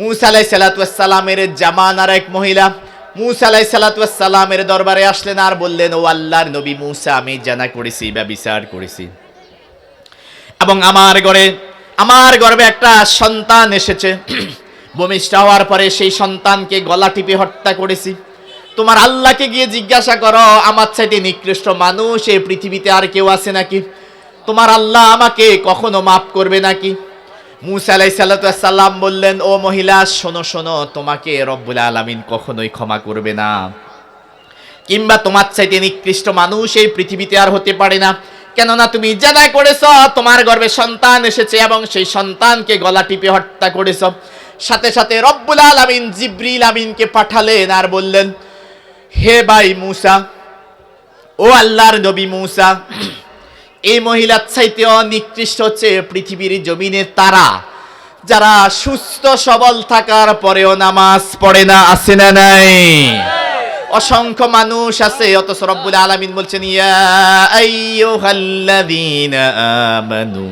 মূসা আলাইহিস সালাতু ওয়াস সালামের জামানার এক মহিলা মূসা আলাইহিস সালাতু ওয়াস সালামের দরবারে আসলেন আর বললেন, ও আল্লাহর নবী মূসা, আমি জানা করেছি, ব্যভিচার করেছি এবং আমার গর্ভে একটা সন্তান এসেছে। ভূমিষ্ঠ হওয়ার পরে সেই সন্তানকে গলা টিপে হত্যা করেছি। তোমার আল্লাহকে গিয়ে জিজ্ঞাসা করো, আমার চাইতে নিকৃষ্ট মানুষ এই পৃথিবীতে আর কেউ আছে নাকি? তোমার আল্লাহ আমাকে কখনো মাফ করবে নাকি? মূসা আলাইহিস সালাতু ওয়াস সালাম বললেন, ও মহিলা, শোনো, তোমাকে রব্বুল আলামিন কখনোই ক্ষমা করবে না, কিংবা তোমার চাইতে নিকৃষ্ট মানুষ এই পৃথিবীতে আর হতে পারে না। কেননা তুমি জানা করেছো তোমার গর্ভে সন্তান এসেছে এবং সেই সন্তানকে গলা টিপে হত্যা করেছো। সাথে সাথে রব্বুল আলামিন জিবরিল আমিনকে পাঠালেন আর বললেন, হে ভাই মূসা, ও আল্লাহর নবী মূসা, এই মহিলার চাইতেও নিকৃষ্ট হচ্ছে পৃথিবীর জমিনে তারা যারা সুস্থ সবল থাকার পরেও নামাজ পড়ে না, আছে না নাই? অসংখ্য মানুষ আছে, অথচ রব্বুল আলামিন বলছেন, ইয়া আইয়ুহাল্লাযীনা আমানু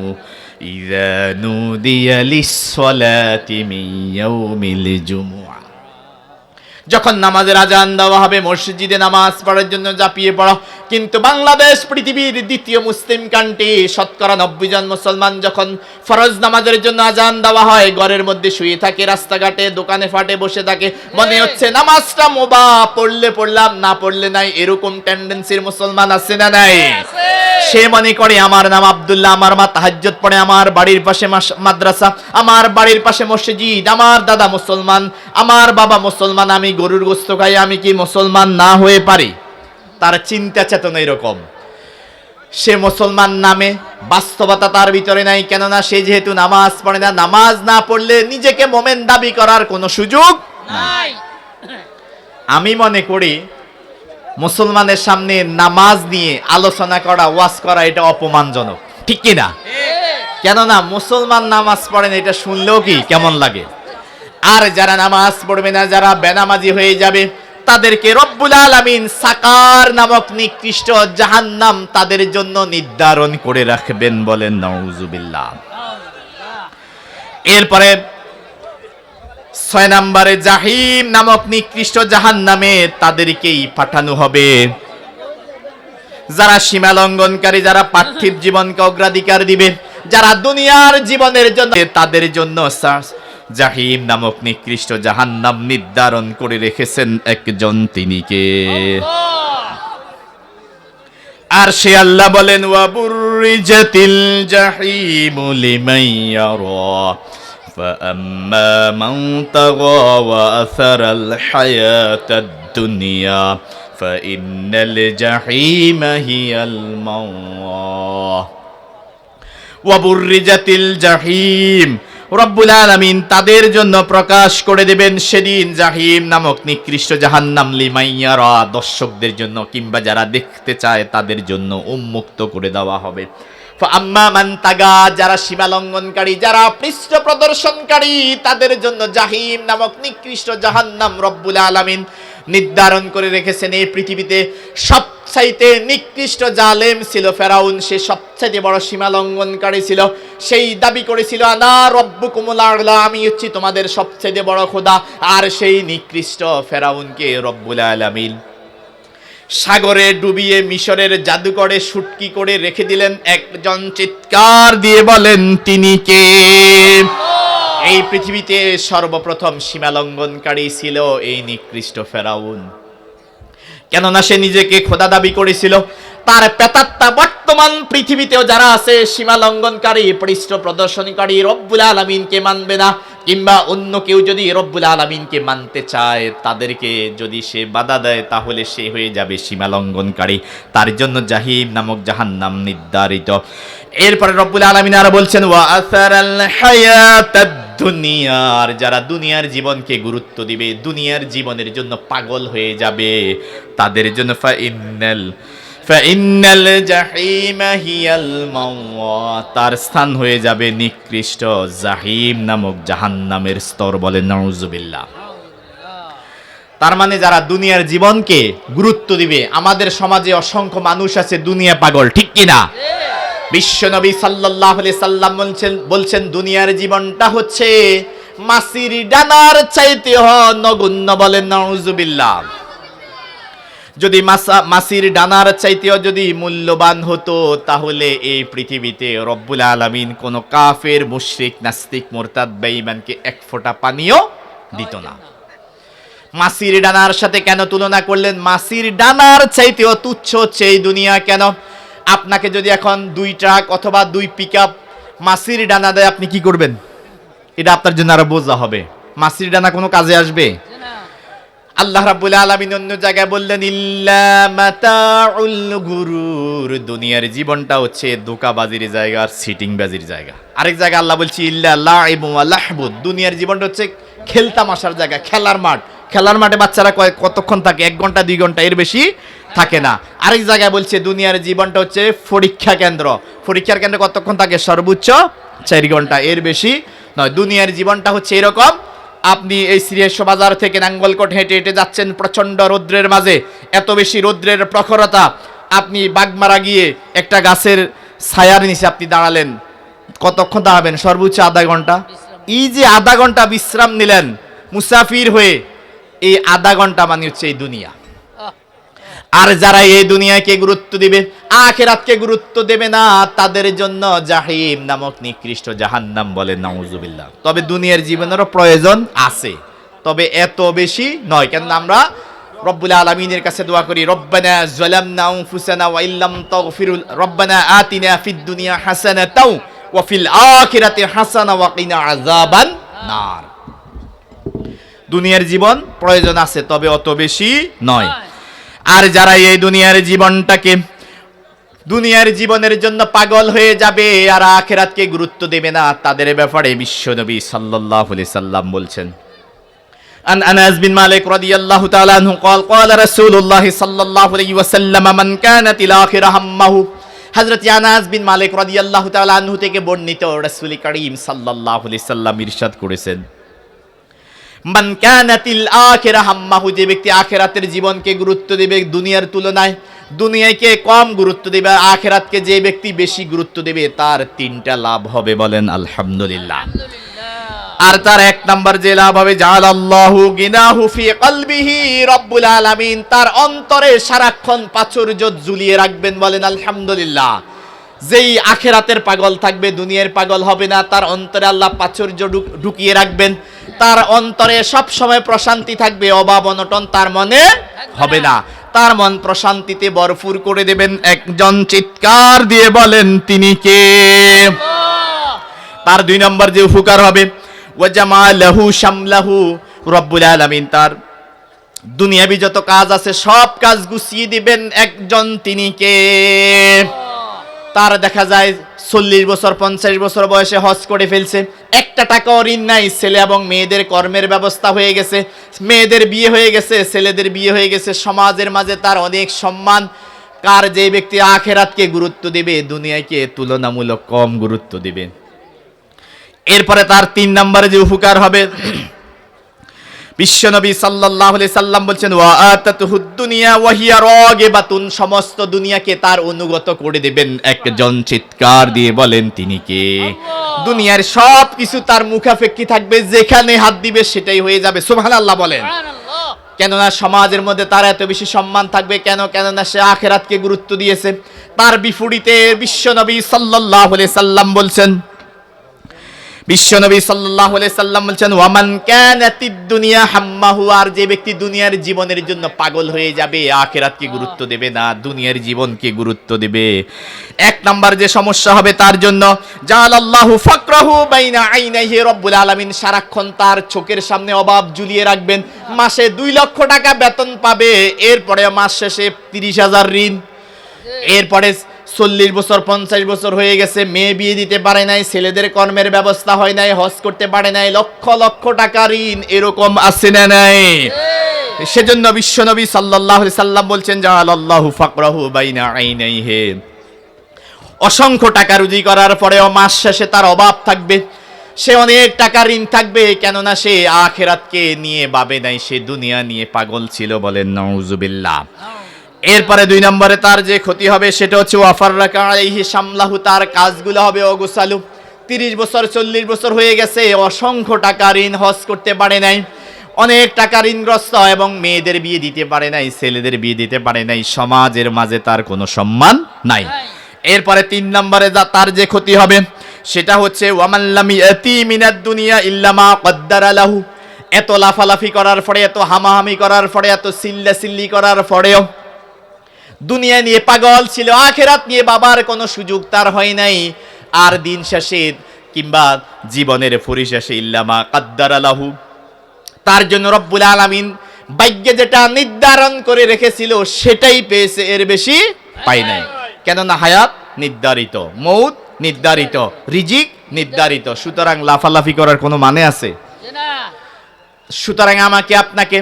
ইযা নুদিয়া লিস-সালাতি মিন ইয়াউমিল জুমুআহ, যখন নামাজের আজান দেওয়া হবে মসজিদে নামাজ পড়ার জন্য ঝাঁপিয়ে পড়ো। কিন্তু বাংলাদেশ পৃথিবীর দ্বিতীয় মুসলিম কান্ট্রি, শতকরা 90 জন মুসলমান যখন ফরজ নামাজের জন্য আজান দেওয়া হয় ঘরের মধ্যে শুয়ে থাকে, রাস্তাঘাটে দোকানে ফাটে বসে থাকে, মনে হচ্ছে নামাজটা মোবা, পড়লে পড়লাম না পড়লে নাই, এরকম টেন্ডেন্সির মুসলমান আছে না নাই? সে মনে করে আমার নাম আব্দুল্লাহ, আমার মা তাহাজ্জুদ পড়ে, আমার বাড়ির পাশে মাদ্রাসা, আমার বাড়ির পাশে মসজিদ, আমার দাদা মুসলমান, আমার বাবা মুসলমান, আমি গরুর গোশত খাই, আমি কি মুসলমান না হয়ে পারি? তার চিন্তা চেতনা এরকম। সে মুসলমান নামে, বাস্তবতা তার ভিতরে নাই, কেননা সে যেহেতু নামাজ পড়ে না। নামাজ না পড়লে নিজেকে মোমেন দাবি করার কোনো সুযোগ নাই। আমি মনে করি মুসলমানের সামনে নামাজ নিয়ে আলোচনা করা, ওয়াজ করা, এটা অপমানজনক, ঠিক কি না? কেননা মুসলমান নামাজ পড়েন এটা শুনলেও কি কেমন লাগে। আর যারা নামাজ পড়বে না, যারা বেনামাজি হয়ে যাবে, তাদেরকে রব্বুল আলামিন সাকার নামক নিকৃষ্ট জাহান্নাম তাদের জন্য নির্ধারণ করে রাখবেন, বলেন নাউজুবিল্লাহ। এরপরে 6 নম্বরে জাহিম নামক নিকৃষ্ট জাহান্নামে তাদেরকেই পাঠানো হবে। যারা সীমা লঙ্ঘনকারী, যারা পার্থিব জীবনকে অগ্রাধিকার দিবে, যারা দুনিয়ার জীবনের জন্য, তাদের জন্য জাহিম নামক নিকৃষ্ট জাহান্নাম নির্ধারণ করে রেখেছেন একজন, তিনি কে? আর সে আল্লাহ বলেন, ওয়া বুররিজাতিল জাহিমু লিমান ইয়ারা ফাআম্মা মান তাগা ওয়া আসারাল হায়াতাদ দুনিয়া ফাইন্নাল জাহিমা হিয়াল মাওয়া। ওয়া বুররিজাতিল জাহিম, রব্বুল আলামিন তাদের জন্য প্রকাশ করে দেবেন সেদিন জাহিম নামক নিকৃষ্ট জাহান্নাম, লিমাইয়ারা, দর্শকদের জন্য কিংবা যারা দেখতে চায় তাদের জন্য উন্মুক্ত করে দেওয়া হবে। আম্মা মান তাগা, যারা সীমা লঙ্ঘনকারী, যারা পৃষ্ঠ প্রদর্শনকারী, তাদের জন্য জাহিম নামক নিকৃষ্ট জাহান্নাম রব্বুল আলামিন নির্ধারণ করে রেখেছেন। এই পৃথিবীতে সবচাইতে নিকৃষ্ট জালেম ছিল ফেরাউন, সে সবচাইতে বড় সীমা লঙ্ঘনকারী ছিল। সেই দাবি করেছিল, আনা রব্বুকুমুল আ'লা, আমি হচ্ছি তোমাদের সবচাইতে বড় খোদা। আর সেই নিকৃষ্ট ফেরাউনকে রব্বুল আলামিন সাগরে ডুবিয়ে মিশরের জাদুকরে শুটকি করে রেখে দিলেন। একজন চিৎকার দিয়ে বলেন, তিনি কে? এই পৃথিবীতে সর্বপ্রথম সীমা লঙ্ঘনকারী ছিল এই নিকৃষ্ট ফেরাউন, কেননা সে নিজেকে খোদা দাবি করেছিল। তার প্রেতাত্মা বর্তমান পৃথিবীতেও যারা আছে সীমা লঙ্ঘনকারী, পৃষ্ঠ প্রদর্শনকারী, রব্বুল আলামিনকে মানবে না, কিংবা অন্য কেউ যদি রব্বুল আলামিনকে মানতে চায়, তাদেরকে যদি সে বাধা দেয়, তাহলে সে হয়ে যাবে সীমা লঙ্ঘনকারী। তার জন্য জাহিম নামক জাহান্নাম নির্ধারিত। এরপরে রব্বুল আলামিন আর বলছেন, ওয়া আসারাল হায়াতাদ দুনিয়ার, যারা দুনিয়ার জীবনকে গুরুত্ব দিবে, দুনিয়ার জীবনের জন্য পাগল হয়ে যাবে, তাদের জন্য ফাইন্নাল ফাইন্নাল জাহিমা হিয়াল মাওয়া, তার স্থান হয়ে যাবে নিকৃষ্ট জাহিম নামক জাহান্নামের স্তর। বলেন নাউজুবিল্লাহ। তার মানে যারা দুনিয়ার জীবনকে গুরুত্ব দিবে, আমাদের সমাজে অসংখ্য মানুষ আছে দুনিয়া পাগল, ঠিক কিনা? বিশ্বনবী সাল্লাল্লাহু আলাইহি সাল্লাম বলছেন দুনিয়ার জীবনটা হচ্ছে মাছির ডানার চাইতে নগণ্য। বলেন নাউজুবিল্লাহ। যদি মাছির ডানার চাইতেও যদি মূল্যবান হতো, তাহলে এই পৃথিবীতে রব্বুল আলামিন কোন কাফের, মুশরিক, নাস্তিক, মুরতাদ, বেঈমানকে এক ফোঁটা পানিও দিত না। মাছির ডানার সাথে কেন তুলনা করলেন? মাছির ডানার চাইতেও তুচ্ছ হচ্ছে এই দুনিয়া। কেন? আপনাকে যদি এখন 2 ট্রাক অথবা 2 পিকআপ মাছির ডানা দেয়, আপনি কি করবেন? এটা আপনার জন্য আরো বোঝা হবে। মাছির ডানা কোনো কাজে আসবে? আল্লাহ রাব্বুল আলামিন অন্য জায়গায় বললেন ইল্লা মাতাউল গুরুর, দুনিয়ার জীবনটা হচ্ছে ধোঁকাবাজির জায়গা আর সিটিং বাজির জায়গা। আরেক জায়গায় আল্লাহ বলছে ইল্লা লাইবু ওয়া লাহবু, দুনিয়ার জীবনটা হচ্ছে খেলতামাশার জায়গা, খেলার মাঠ। খেলার মাঠে বাচ্চারা কতক্ষণ থাকে? 1 ঘন্টা 2 ঘন্টা, এর বেশি থাকে না। আরেক জায়গায় বলছে দুনিয়ার জীবনটা হচ্ছে পরীক্ষা কেন্দ্র। পরীক্ষার কেন্দ্রে কতক্ষণ থাকে? সর্বোচ্চ 4 ঘন্টা, এর বেশি নয়। দুনিয়ার জীবনটা হচ্ছে এরকম। আপনি এই শ্রীহেশ বাজার থেকে নাঙ্গলকোট হেঁটে হেঁটে যাচ্ছেন প্রচন্ড রৌদ্রের মাঝে, এত বেশি রৌদ্রের প্রখরতা, আপনি বাগমারা গিয়ে একটা গাছের ছায়ার নিচে আপনি দাঁড়ালেন। কতক্ষণ দাঁড়াবেন? সর্বোচ্চ আধা ঘন্টা। এই যে আধা ঘন্টা বিশ্রাম নিলেন মুসাফির হয়ে, এই আধা ঘন্টা মানে হচ্ছে এই দুনিয়া। আর যারা এই দুনিয়াকে গুরুত্ব দিবে, আখিরাতকে গুরুত্ব দেবে না, তাদের জন্য জাহিম নামক নিকৃষ্ট জাহান্নাম। বলে নাউজুবিল্লাহ। তবে দুনিয়ার জীবনেরও প্রয়োজন আছে, তবে এত বেশি নয়। কেন আমরা রব্বুল আলামিনের কাছে দোয়া করি, রব্বানা যালামনা আনফুসানা ওয়া ইল্লাম তাগফির, রব্বানা আতিনা ফিদ দুনিয়া হাসানাতাও ওয়া ফিল আখিরাতি হাসানা ওয়া কিনা আযাবান নার। দুনিয়ার জীবন প্রয়োজন আছে, তবে অত বেশি নয়। আর যারা এই দুনিয়ার জীবনটাকে, দুনিয়ার জীবনের জন্য পাগল হয়ে যাবে আর আখিরাতকে গুরুত্ব দেবে না, তাদের ব্যাপারে বিশ্বনবী সাল্লাল্লাহু আলাইহি সাল্লাম বলছেন, আন আনাস বিন মালিক রাদিয়াল্লাহু তাআলা আনহু قال قال رسول الله صلى الله عليه وسلم من كانت الاخره همه, হযরত আনাস বিন মালিক রাদিয়াল্লাহু তাআলা আনহু থেকে বর্ণিত, রাসূল করিম সাল্লাল্লাহু আলাইহি সাল্লাম ইরশাদ করেছেন, মান কানাতিল আখিরা হাম্মাহু, যে ব্যক্তি আখিরাতের জীবনকে গুরুত্ব দেবে দুনিয়ার তুলনায়, দুনিয়াকে কম গুরুত্ব দেবে, আখিরাতকে যে ব্যক্তি বেশি গুরুত্ব দেবে, তার 3টা লাভ হবে। বলেন আলহামদুলিল্লাহ। আর তার 1 নাম্বার যে লাভ হবে, জাআলাল্লাহু গিনাহু ফি কলবিহি, রব্বুল আলামিন তার অন্তরে সারাক্ষণ প্রাচুর্য ঝুলিয়ে রাখবেন। বলেন আলহামদুলিল্লাহ। যেই আখিরাতের পাগল থাকবে, দুনিয়ার পাগল হবে না, তার অন্তরে আল্লাহ প্রাচুর্য ঢুকিয়ে রাখবেন। তার অন্তরে সব সময় প্রশান্তি থাকবে, অভাব অনটন তার মনে হবে না, তার মন প্রশান্তিতে ভরপুর করে দেবেন। একজন চিৎকার দিয়ে বলেন তিনি কে? তার 2 নম্বর যে উপকার হবে, ওয়া জামালাহু শামলাহু, রব্বুল আলামিন তার দুনিয়াবি যত কাজ আছে সব কাজ গুছিয়ে দিবেন। একজন তিনি কে? তার দেখা যায় 40 বছর 50 বছর বয়সে হজ করে ফেলছে, 1 টাকাও ঋণ নাই, ছেলে এবং মেয়েদের কর্মের ব্যবস্থা হয়ে গেছে, মেয়েদের বিয়ে হয়ে গেছে, ছেলেদের বিয়ে হয়ে গেছে, সমাজের মাঝে তার অনেক সম্মান। কার? যে ব্যক্তি আখিরাতকে গুরুত্ব দেবে, দুনিয়াকে তুলনামূলক কম গুরুত্ব দেবে। এরপরে তার 3 নম্বরে যে উপকার হবে, বিশ্বনবী সাল্লাল্লাহু আলাইহি সাল্লাম বলছেন, ওয়া আতাতুহুদ দুনিয়া ওয়া হিয়া রাগিবাতুন, সমস্ত দুনিয়াকে তার অনুগত করে দেবেন। একজন চিৎকার দিয়ে বলেন তিনি কে? দুনিয়ার সব কিছু তার মুখাপেক্ষী থাকবে, যেখানে হাত দিবে সেটাই হয়ে যাবে। সুবহানাল্লাহ বলেন। কেননা সমাজের মধ্যে তার এত বেশি সম্মান থাকবে কেন? কেননা সে আখিরাতকে গুরুত্ব দিয়েছে। তার বিপরীতে বিশ্বনবী সাল্লাল্লাহু আলাইহি সাল্লাম বলছেন, বিশ্বনবী সাল্লাল্লাহু আলাইহি সাল্লাম বলছেন, ওয়ামান কানাতিদ দুনিয়া হাম্মাহু, আর যে ব্যক্তি দুনিয়ার জীবনের জন্য পাগল হয়ে যাবে, আখিরাতকে গুরুত্ব দেবে না, দুনিয়ার জীবনকে গুরুত্ব দেবে, 1 নাম্বার যে সমস্যা হবে তার জন্য, জাআলাল্লাহু ফাকরাহু বাইনা আইনাইহি, রব্বুল আলামিন সারাক্ষণ তার চোখের সামনে অভাব ঝুলিয়ে রাখবেন। মাসে 2 লক্ষ টাকা বেতন পাবে, এরপরে মাস শেষে 30,000 ঋণ, এরপরে 40 বছর 50 বছর হয়ে গেছে, মেয়ে বিয়ে দিতে পারে নাই, ছেলেদের কর্মের ব্যবস্থা হয় নাই, হজ করতে পারে নাই, লক্ষ লক্ষ টাকা ঋণ, এরকম আছে না নাই? সেজন্য বিশ্বনবী সাল্লাল্লাহু আলাইহি সাল্লাম বলছেন জাআলাল্লাহু ফাকরাহু বাইনা আইনাইহি, অসংখ্য টাকা রুজি করার পরেও মাস শেষে তার অভাব থাকবে, সে অনেক টাকা ঋণ থাকবে, কেননা সে আখিরাতকে নিয়ে ভাবে নাই, সে দুনিয়া নিয়ে পাগল ছিল। বলেন নাউজুবিল্লাহ। এরপরে 2 নম্বরে তার যে ক্ষতি হবে সেটা হচ্ছে ওয়াফাররাকা আলাইহি শামলাহু, তার কাজগুলো হবে অগোছালো। 30 বছর 40 বছর হয়ে গেছে, অসংখ্য টাকা ঋণ, হজ করতে পারে নাই, অনেক টাকা ঋণগ্রস্ত, এবং মেয়েদের বিয়ে দিতে পারে নাই, ছেলেদের বিয়ে দিতে পারে নাই, সমাজের মাঝে তার কোনো সম্মান নাই। এরপরে 3 নম্বরে তার যে ক্ষতি হবে সেটা হচ্ছে ওয়ামান লাম ইয়াতি মিনাদ দুনিয়া ইল্লা মা কদ্দারা লাহু, এত লাফালাফি করার পরে, এত হামাহামি করার পরে, এত সিল্লাসিল্লি করার পরেও দুনিয়া নিয়ে পাগল ছিল, আখিরাত নিয়ে বাবার কোনো সুযোগ তার হয় নাই। আর দিন শেষে কিংবা জীবনের পরিশেষে ইল্লা মা কদ্দারা লাহু, তার জন্য রব্বুল আলামিন ভাগ্যে যেটা নির্ধারণ করে রেখেছিল সেটাই পেয়েছে, এর বেশি পাই নাই। কেননা হায়াত নির্ধারিত, মৌত নির্ধারিত, রিজিক নির্ধারিত। সুতরাং লাফালাফি করার কোনো মানে আছে? সুতরাং আমাকে আপনাকে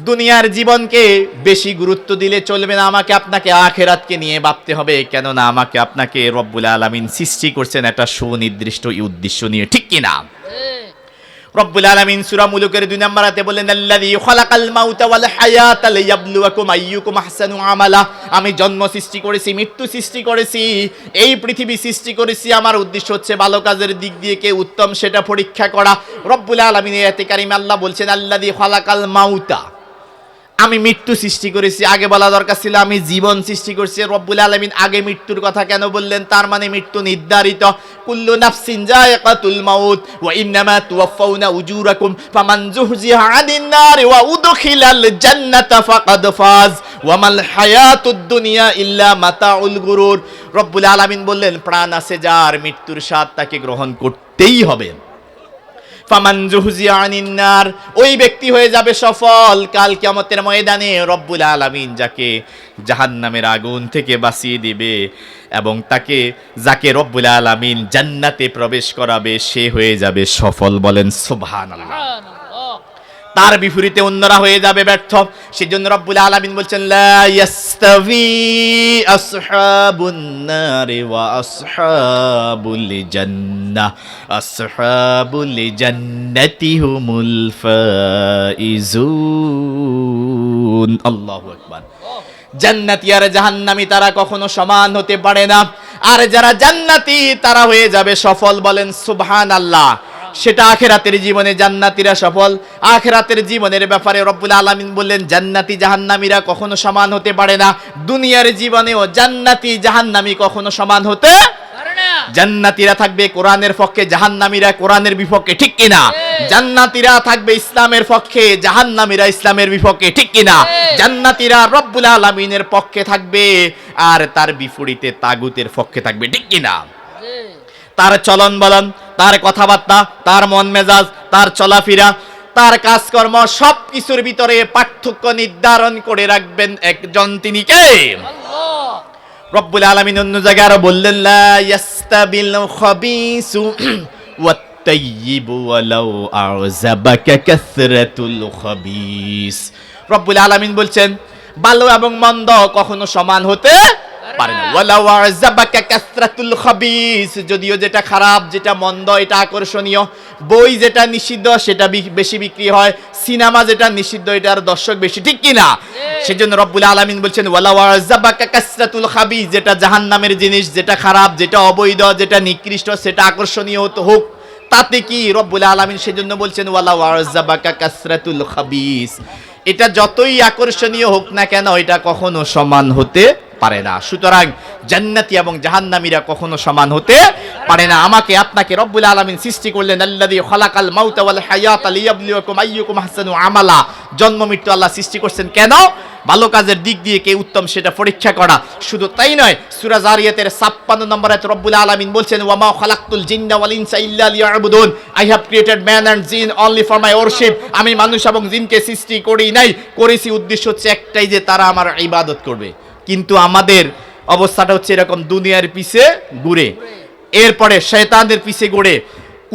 দুনিয়ার জীবনকে বেশি গুরুত্ব দিলে চলবে না, আমাকে আপনাকে আখিরাতকে নিয়ে ভাবতে হবে। কেননা আমাকে আপনাকে রব্বুল আলামিন সৃষ্টি করছেন একটা সুনির্দিষ্ট উদ্দেশ্য নিয়ে, ঠিক কিনা? রব্বুল আলামিন সূরা মুলুকের 2 নম্বর আয়াতে বলেন আল্লাযী খালাকাল মাউতা ওয়াল হায়াতা লিয়াবলুয়াকুম আইয়ুকুম আহসানু আমালা, আমি জন্ম সৃষ্টি করেছি, মৃত্যু সৃষ্টি করেছি, এই পৃথিবী সৃষ্টি করেছি, আমার উদ্দেশ্য হচ্ছে ভালো কাজের দিক দিয়ে কে উত্তম সেটা পরীক্ষা করা। রব্বুল আলামিন এই আয়াতে কারিমে আল্লাহ বলছেন আল্লাযী খালাকাল মাউতা, আমি মৃত্যু সৃষ্টি করেছি। আগে বলা দরকার ছিল আমি জীবন সৃষ্টি করছি। রব্বুল আলামিন আগে মৃত্যুর কথা কেন বললেন? তার মানে মৃত্যু নির্ধারিত। কুল্লু নাফসিন যায়িকাতুল মাউত ওয়া ইন্নামা তুওয়াফাউনা উজুরাকুম ফামান যুহজিহা আনিন নার ওয়া উদখিলাল জান্নাতা ফাকাদ ফাজ ওয়া মাল হায়াতুদ দুনিয়া ইল্লা মাতাউল গুরুর। রব্বুল আলামিন বললেন প্রাণ আছে যার, মৃত্যুর স্বাদ তাকে গ্রহণ করতেই হবে। ফামান যুহজিহা আনিন নার, ওই ব্যক্তি হয়ে যাবে সফল কাল কিয়ামতের ময়দানে। রব্বুল আলামিন যাকে জাহান্নামের আগুন থেকে বাঁচিয়ে দিবে এবং তাকে যাকে রব্বুল আলামিন জান্নাতে প্রবেশ করাবে সে হয়ে যাবে সফল। বলেন সুবহানাল্লাহ। তার বিপরীতে অন্যরা হয়ে যাবে ব্যর্থ। সেজন্য রব্বুল আলামিন বলছেন লা ইয়াস্তাভি আসহাবুন নারি ওয়া আসহাবুল জান্নাহ আসহাবুল জান্নাতি হুমুল ফাইজুন। আল্লাহু আকবার। জান্নাতি আর জাহান্নামী তারা কখনো সমান হতে পারে না, আর যারা জান্নাতি তারা হয়ে যাবে সফল। বলেন সুবহানাল্লাহ। সেটা আখিরাতের জীবনে জান্নাতীরা সফল। আখিরাতের জীবনের ব্যাপারে রব্বুল আলামিন বললেন জান্নাতি জাহান্নামীরা কখনো সমান হতে পারে না। দুনিয়ার জীবনেও জান্নাতি জাহান্নামী কখনো সমান হতে পারে না। জান্নাতীরা থাকবে কোরআনের পক্ষে, জাহান্নামীরা কোরআনের বিপক্ষে, ঠিক কিনা? জান্নাতীরা থাকবে ইসলামের পক্ষে, জাহান্নামীরা ইসলামের বিপক্ষে, ঠিক কিনা? জান্নাতীরা রব্বুল আলামিনের পক্ষে থাকবে আর তার বিপরীতে তাগুতের পক্ষে থাকবে, ঠিক কিনা? তার চলন বলন, তার কথাবার্তা, তার মন মেজাজ, তার চলাফেরা, তার কাজকর্ম সব কিছুর ভিতরে পার্থক্য নির্ধারণ করে রাখবেন একজন, তিনি কে? আল্লাহ। রব্বুল আলামিন অন্য জায়গায় আরো বললেন লা ইয়াস্তাবিল খাবিসু ওয়াত তাইয়িবু ওয়ালাউ আযবাকা কাসরাতুল খাবিস। রব্বুল আলামিন বলছেন ভালো এবং মন্দ কখনো সমান হতে পারে না। ওয়ালাউ আযবাকা কাসরাতুল খাবিস, যদিও যেটা খারাপ, যেটা মন্দ, এটা আকর্ষণীয়, বই যেটা নিষিদ্ধ সেটা বেশি বিক্রি হয়, সিনেমা যেটা নিষিদ্ধ এটার দর্শক বেশি, ঠিক কিনা? সেজন্য রব্বুল আলামিন বলছেন ওয়ালাউ আযবাকা কাসরাতুল খাবিস, যেটা জাহান্নামের জিনিস, যেটা খারাপ, যেটা অবৈধ, যেটা নিকৃষ্ট, সেটা আকর্ষণীয় হোক, তাতে কি? রব্বুল আলামিন সেজন্য বলছেন ওয়ালাউ আযবাকা কাসরাতুল খাবিস, এটা যতই আকর্ষণীয় হোক না কেন এটা কখনো সমান হতে পারে না। সুতরাং জান্নাতি এবং জাহান্নামীরা কখনো সমান হতে পারে না। আমাকে আপনাকে রব্বুল আলামিন সৃষ্টি করলেন আল্লাযী খালাকাল মাউতা ওয়াল হায়াতা লিয়াবলুয়াকুম আইয়ুকুম আহসানু আমালা। জন্ম মৃত্যু আল্লাহ সৃষ্টি করছেন কেন? ভালো কাজের দিক দিয়ে কে উত্তম সেটা পরীক্ষা করা। শুধু তাই নয়, সূরা জারিয়াতের 56 নম্বর আয়াতে রব্বুল আলামিন বলছেন ওয়া মা খালাকতুল জিন্না ওয়াল ইনসা ইল্লা লিয়াবুদুন, I have created man and jinn only for my worship. আমি মানুষ এবং জিনকে সৃষ্টি করি নাই, করেছি উদ্দেশ্য হচ্ছে একটাই, যে তারা আমার ইবাদত করবে। কিন্তু আমাদের অবস্থাটা হচ্ছে এরকম, দুনিয়ার পিছে ঘুরে, এরপরে শয়তানের পিছে ঘুরে,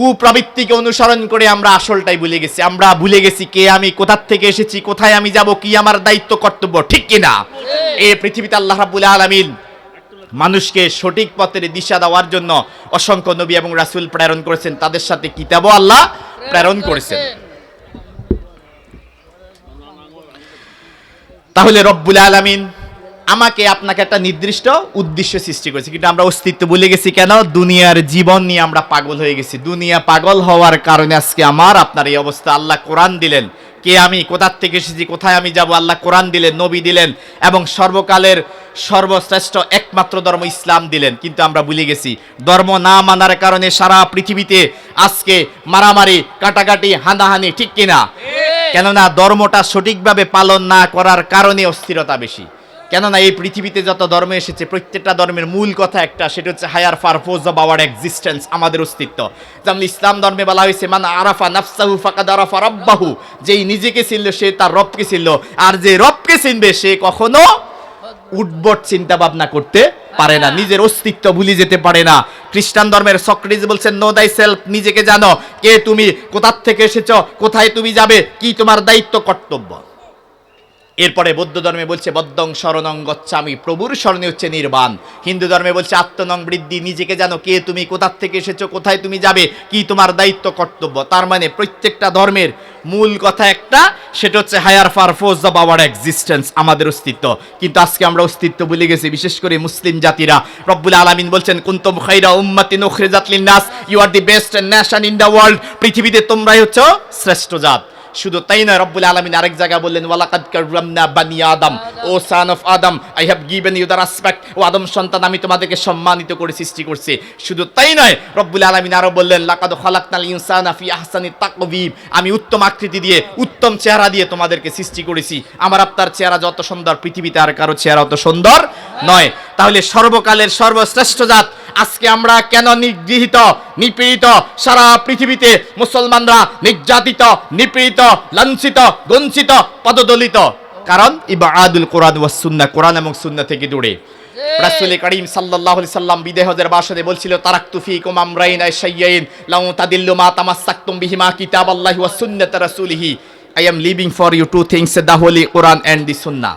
কুপ্রবৃত্তিকে অনুসরণ করে আমরা আসলটাই ভুলে গেছি। আমরা ভুলে গেছি কে আমি, কোথা থেকে এসেছি, কোথায় আমি যাব, কি আমার দায়িত্ব কর্তব্য, ঠিক কিনা? এই পৃথিবীতে আল্লাহ রাব্বুল আলামিন মানুষকে সঠিক পথের দিশা দেওয়ার জন্য অসংখ্য নবী এবং রাসূল প্রেরণ করেছেন, তাদের সাথে কিতাবও আল্লাহ প্রেরণ করেছেন। তাহলে রব্বুল আলামিন আমাকে আপনাকে একটা নির্দিষ্ট উদ্দেশ্য সৃষ্টি করেছে, কিন্তু আমরা অস্তিত্ব ভুলে গেছি। কেন? দুনিয়ার জীবন নিয়ে আমরা পাগল হয়ে গেছি। দুনিয়া পাগল হওয়ার কারণে আজকে আমার আপনার এই অবস্থা। আল্লাহ কোরআন দিলেন, কে আমি, কোথা থেকে এসেছি, কোথায় আমি যাব, আল্লাহ কোরআন দিলেন, নবী দিলেন, এবং সর্বকালের সর্বশ্রেষ্ঠ একমাত্র ধর্ম ইসলাম দিলেন। কিন্তু আমরা ভুলে গেছি ধর্ম না মানার কারণে সারা পৃথিবীতে আজকে মারামারি, কাটাকাটি, হানাহানি, ঠিক কিনা? কেননা ধর্মটা সঠিকভাবে পালন না করার কারণে অস্থিরতা বেশি। কেননা এই পৃথিবীতে যত ধর্ম এসেছে প্রত্যেকটা ধর্মের মূল কথা একটা, সেটা হচ্ছে higher purpose of our existence, আমাদের অস্তিত্ব। যেমন ইসলাম ধর্মে বলা হয়েছে মান আরাফা নাফসাহু ফাকাদ আরাফা রাব্বাহু, যেই নিজেকে চিনল সে তার রবকে চিনল, আর যে রবকে চিনবে সে কখনো উদ্ভট চিন্তা ভাবনা করতে পারে না, নিজের অস্তিত্ব ভুলে যেতে পারে না। খ্রিস্টান ধর্মের সক্রেটিস বলছেন নো দাই সেলফ, নিজেকে জানো, কে তুমি, কোথা থেকে এসেছো, কোথায় তুমি যাবে, কি তোমার দায়িত্ব কর্তব্য। এরপরে বৌদ্ধ ধর্মে বলছে বদ্ধং শরণং গচ্ছামি, প্রভুর শরণে হচ্ছে নির্বাণ। হিন্দু ধর্মে বলছে আত্মনং বৃদ্ধি, নিজেকে জানো, কে তুমি, কোথা থেকে এসেছো, কোথায় তুমি যাবে, কি তোমার দায়িত্ব কর্তব্য। তার মানে প্রত্যেকটা ধর্মের মূল কথা একটা, সেটা হচ্ছে higher purpose of our existence, আমাদের অস্তিত্ব। কিন্তু আজকে আমরা অস্তিত্ব ভুলে গেছি, বিশেষ করে মুসলিম জাতিরা। রব্বুল আলামিন বলছেন কুনতুম খায়রা উম্মাতিন উখরিজাত লিন-নাস, you are the best nation in the world, পৃথিবীতে তোমরাই হচ্ছে শ্রেষ্ঠ জাত। শুধু তাই নয়, রব্বুল আলামিন আরেক জায়গায় বললেন ওয়ালাকাদ কাররামনা বানি আদম, O son of Adam, I have given you the respect, ও আদম সন্তান আমি তোমাদেরকে সম্মানিত করে সৃষ্টি করছি। শুধু তাই নয়, রব্বুল আলামিন আরো বললেন লাকাদ খালাকনাল ইনসানা ফি আহসানি তাকওয়িম, আমি উত্তম আকৃতি দিয়ে, উত্তম চেহারা দিয়ে তোমাদেরকে সৃষ্টি করেছি। আমার আপনার চেহারা যত সুন্দর, পৃথিবীতে আর কারো চেহারা অত সুন্দর নয়। তাহলে সর্বকালের সর্বশ্রেষ্ঠ জাত আজকে আমরা কেন নিগৃহীত, নিপীড়িত? সারা পৃথিবীতে মুসলমানরা নির্যাতিত, নিপীড়িত, লাঞ্ছিত, বঞ্চিত, পদদলিত। কারণ ইবাদুল কোরআন ওয়াস সুন্নাহ, কোরআন এবং সুন্নাহ থেকে দূরে। রাসূল করিম সাল্লাল্লাহু আলাইহি সাল্লাম বিদায় হজের ভাষণে বলছিল তারাকতু ফীকুম আমরাইন আশাইয়িন লাউ তাদিল্লু মা তামাসসাকতুম বিহিমা কিতাবাল্লাহি ওয়াস সুন্নাত রাসূলিহি, I am living for you two things, the holy Quran and the sunnah.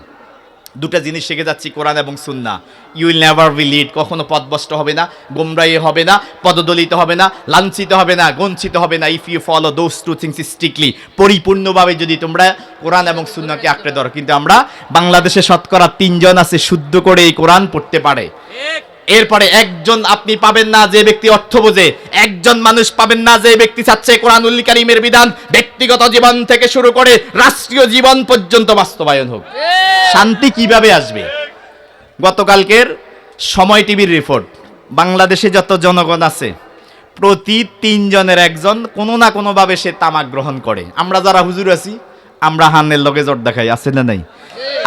দুটা জিনিস শিখে যাচ্ছি, কোরআন এবং সুন্নাহ। You will never be led, কখনো পথভ্রষ্ট হবে না, গোমরাহি হবে না, পদদলিত হবে না, লাঞ্ছিত হবে না, গঞ্চিত হবে না। If you follow those two things strictly, পরিপূর্ণভাবে যদি তোমরা কোরআন এবং সুন্নাহকে আঁকড়ে ধরো। কিন্তু আমরা বাংলাদেশে শতকরা 3 জন আছে শুদ্ধ করে এই কোরআন পড়তে পারে। এরপরে একজন আপনি পাবেন না যে ব্যক্তি অর্থ বোঝে, একজন মানুষ পাবেন না যে ব্যক্তি চাচ্ছে কোরআনুল কারীমের বিধান ব্যক্তিগত জীবন থেকে শুরু করে রাষ্ট্রীয় জীবন পর্যন্ত বাস্তবায়ন হোক। শান্তি কিভাবে আসবে? গতকালকের সময় টিভির রিপোর্ট, বাংলাদেশে যত জনগণ আছে প্রতি 3 জনের একজন কোনো না কোনোভাবে সে তামাক গ্রহণ করে। আমরা যারা হুজুর আছি আমরা হান্নের লগে জর্দা খাই, আছে না নাই?